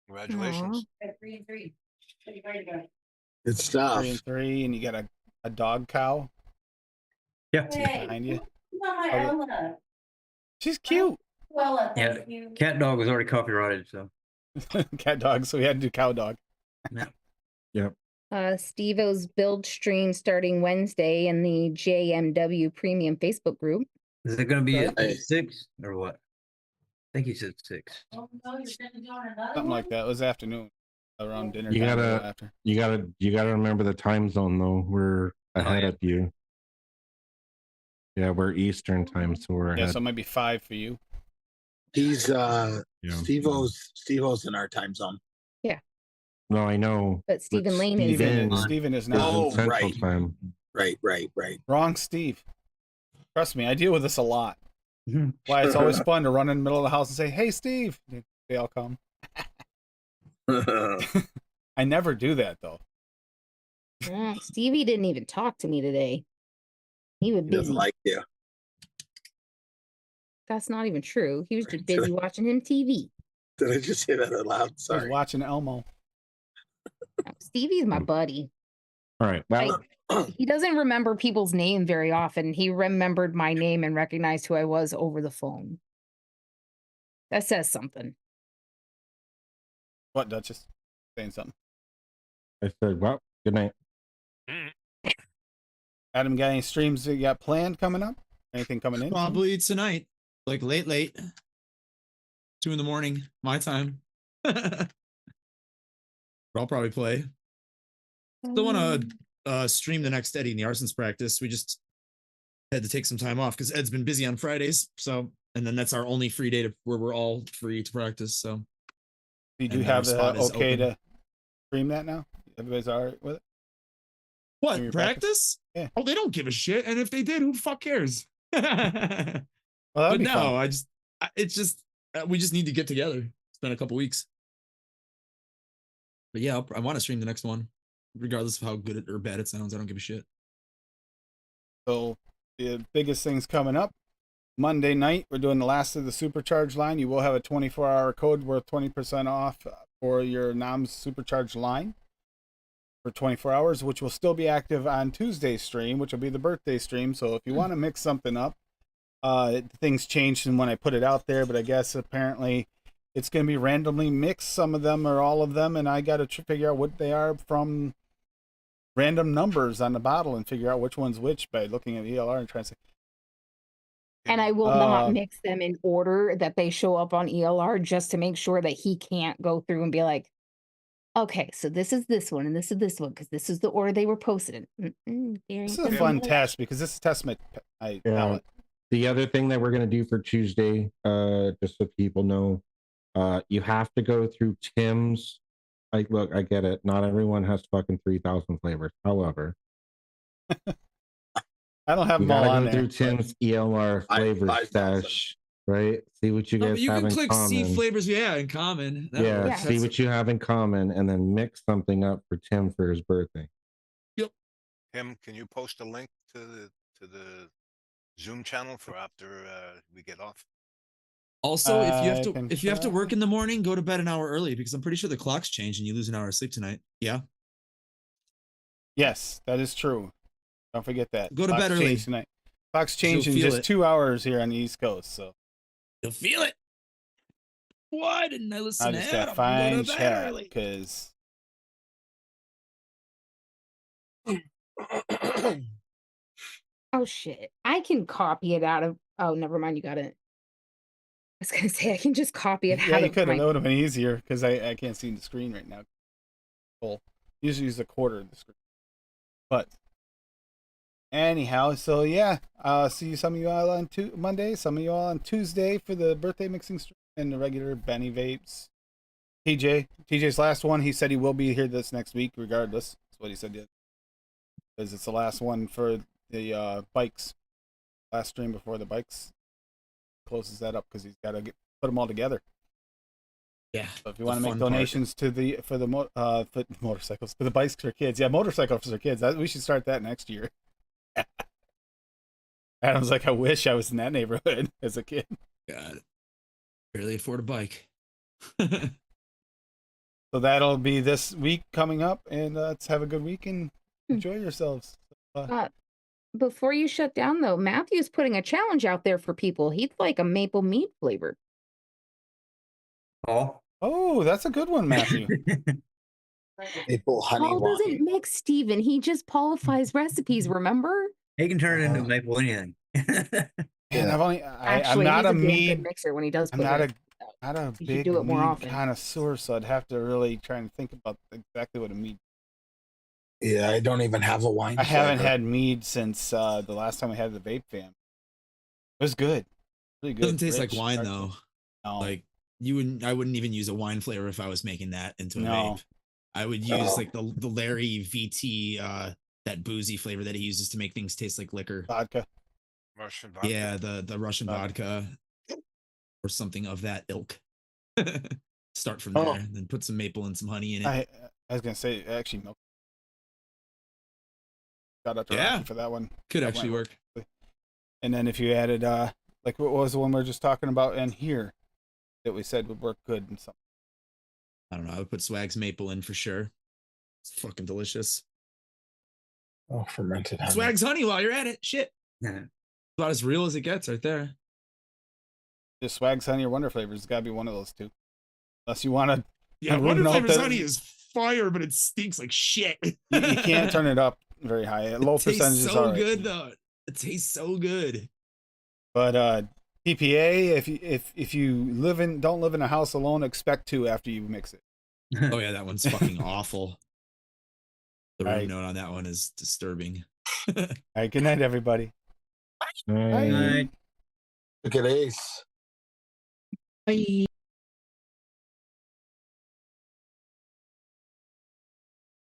Congratulations. At 3 and 3. Pretty great guy. Good stuff. 3 and 3, and you got a dog cow Yeah. Hey, behind you. not my Oh, Ella. She's cute. Well, Yeah. thank you. Cat dog was already copyrighted, so Cat dog, so we had to do cow dog. Steve-O's build stream starting Wednesday in the JMW Premium Facebook group. is it gonna be Right. at 6 or what? I think he said 6. Oh, no, you're gonna do another Something one? like that. It was afternoon, around dinner You time. or gotta- after. You gotta remember the time zone though. We're ahead yeah. of you. Yeah, we're Eastern time, so we're Yeah, ahead. so it might be 5 for you. He's Yeah. Steve-O's in our time zone. No, I know. But Stephen Lane is Steven, in. Steven is Is not. Oh, in Central right. time. Right. Wrong, Steve. Trust me, I deal with this a lot. Mhm. Why it's always fun to run in the middle of the house and say, "Hey, Steve." They all come. I never do that though. Stevie didn't even talk to me today. He was He busy. doesn't like you. That's not even true. He was just busy watching him TV. Did I just say that out loud? I was Sorry. watching Elmo. Stevie's my buddy. All right. Well, He doesn't remember people's name very often. He remembered my name and recognized who I was over the phone. That says something. What, Duchess? Saying something. I said, well, good night. Adam, got any streams that you got planned coming up? Anything coming in? Probably tonight. Like late. 2 in the morning, my time. But I'll probably play. Still want to stream the next Eddie and the Arson's practice. We just had to take some time off because Ed's been busy on Fridays. So, and then that's our only free day where we're all free to practice. So, Did you and have our the spot is okay open. to stream that now? Everybody's all right with it? What, Stream your practice? Yeah. Oh, they don't give a shit. And if they did, who the fuck cares? Well, that'd But be no, fun. it's just, we just need to get together. It's been a couple weeks. But yeah, I want to stream the next one, regardless of how good or bad it sounds. I don't give a shit. So the biggest things coming up. Monday night, we're doing the last of the supercharge line. You will have a 24-hour code worth 20% off for your NOMS supercharge line for 24 hours, which will still be active on Tuesday's stream, which will be the birthday stream. So if you want to mix something up, things changed from when I put it out there, but I guess apparently it's going to be randomly mixed. Some of them or all of them, and I got to figure out what they are from random numbers on the bottle and figure out which one's which by looking at ELR and trying to say. And I will not mix them in order that they show up on ELR just to make sure that he can't go through and be like, Okay, so this is this one, and this is this one, because this is the order they were posted in. This is a fun test because this is test my palette. The other thing that we're gonna do for Tuesday, just so people know, you have to go through Tim's. Like, look, I get it. Not everyone has fucking 3,000 flavors. However, I don't have you them all gotta on go there. through Tim's ELR flavor 5,000. stash, right? See what you No, guys but you have can in click see common. flavors, yeah, in common. That Yeah, works. see That's- what you have in common, and then mix something up for Tim for his birthday. Tim, can you post a link to the Zoom channel for after we get off? Also, if you have I to can if you have to work try. in the morning, go to bed an hour early because I'm pretty sure the clock's changed and you lose an hour of sleep tonight. Yeah. Yes, that is true. Don't forget that. Go to Clock's bed early. changed tonight. Clock's You'll changed in feel just it. 2 hours here on the East Coast, so You'll feel it. Why didn't I listen I to just Adam? got I'm going fine to bed chat early. because Oh shit! I can copy it out of. Oh, never mind. You got it. I was gonna say I can just copy it yeah, out you of could have. my. That would have been easier because I can't see the screen right now. Cool. Usually use a quarter of the screen, but anyhow, so yeah, see some of you all on Monday, some of you all on Tuesday for the birthday mixing stream and the regular Benny Vapes. TJ's last one. He said he will be here this next week, regardless. That's what he said. Because it's the last one for the bikes. Last stream before the bikes closes that up because he's got to put them all together. Yeah. So if you want to make donations to the for motorcycles, for the bikes for kids, yeah, motorcycles for kids. We should start that next year. Adam's like, I wish I was in that neighborhood as a kid. God, barely afford a bike. So that'll be this week coming up, and let's have a good week and enjoy yourselves. Before you shut down, though, Matthew's putting a challenge out there for people. He'd like a maple mead flavor. Oh, that's a good one, Matthew. Maple honey Paul wine. doesn't mix, Steven. He just Paulifies recipes, remember? He can turn it into maple anything. Man, Actually, I'm not he's a a damn mead good mixer when he does I'm put not a recipes out. not a You should big do it more mead often. connoisseur, so I'd have to really try and think about exactly what a mead. Yeah, I don't even have a wine. I haven't flavor. had mead since the last time I had the vape fam. It was good, really good. Doesn't taste like rich, wine dark though. taste. No. Like I wouldn't even use a wine flavor if I was making that into a No. vape. I would use like the Larry VT that boozy flavor that he uses to make things taste like liquor. Vodka. Russian vodka. Yeah, the Russian vodka or something of that ilk. Start from there, then put some maple and some honey in it. I was gonna say actually milk. Shout out to Rocky for that one. Could That actually went work. well. And then if you added like what was the one we were just talking about in here that we said would work good and something. I don't know. I would put Swag's maple in for sure. It's fucking delicious. Oh, fermented honey. Swag's honey while you're at it. Shit. About as real as it gets right there. Just Swag's honey or Wonder Flavors. It's gotta be one of those two. Unless you want to. Yeah, Wonder Flavors honey is fire, but it stinks like shit. You can't turn it up very high. Low percentages tastes so are good though. It tastes so good. But PPA, if you don't live in a house alone, expect to after you mix it. Oh yeah, that one's fucking awful. The room Right. note on that one is disturbing. All right, good night, everybody. Look at Ace. Bye.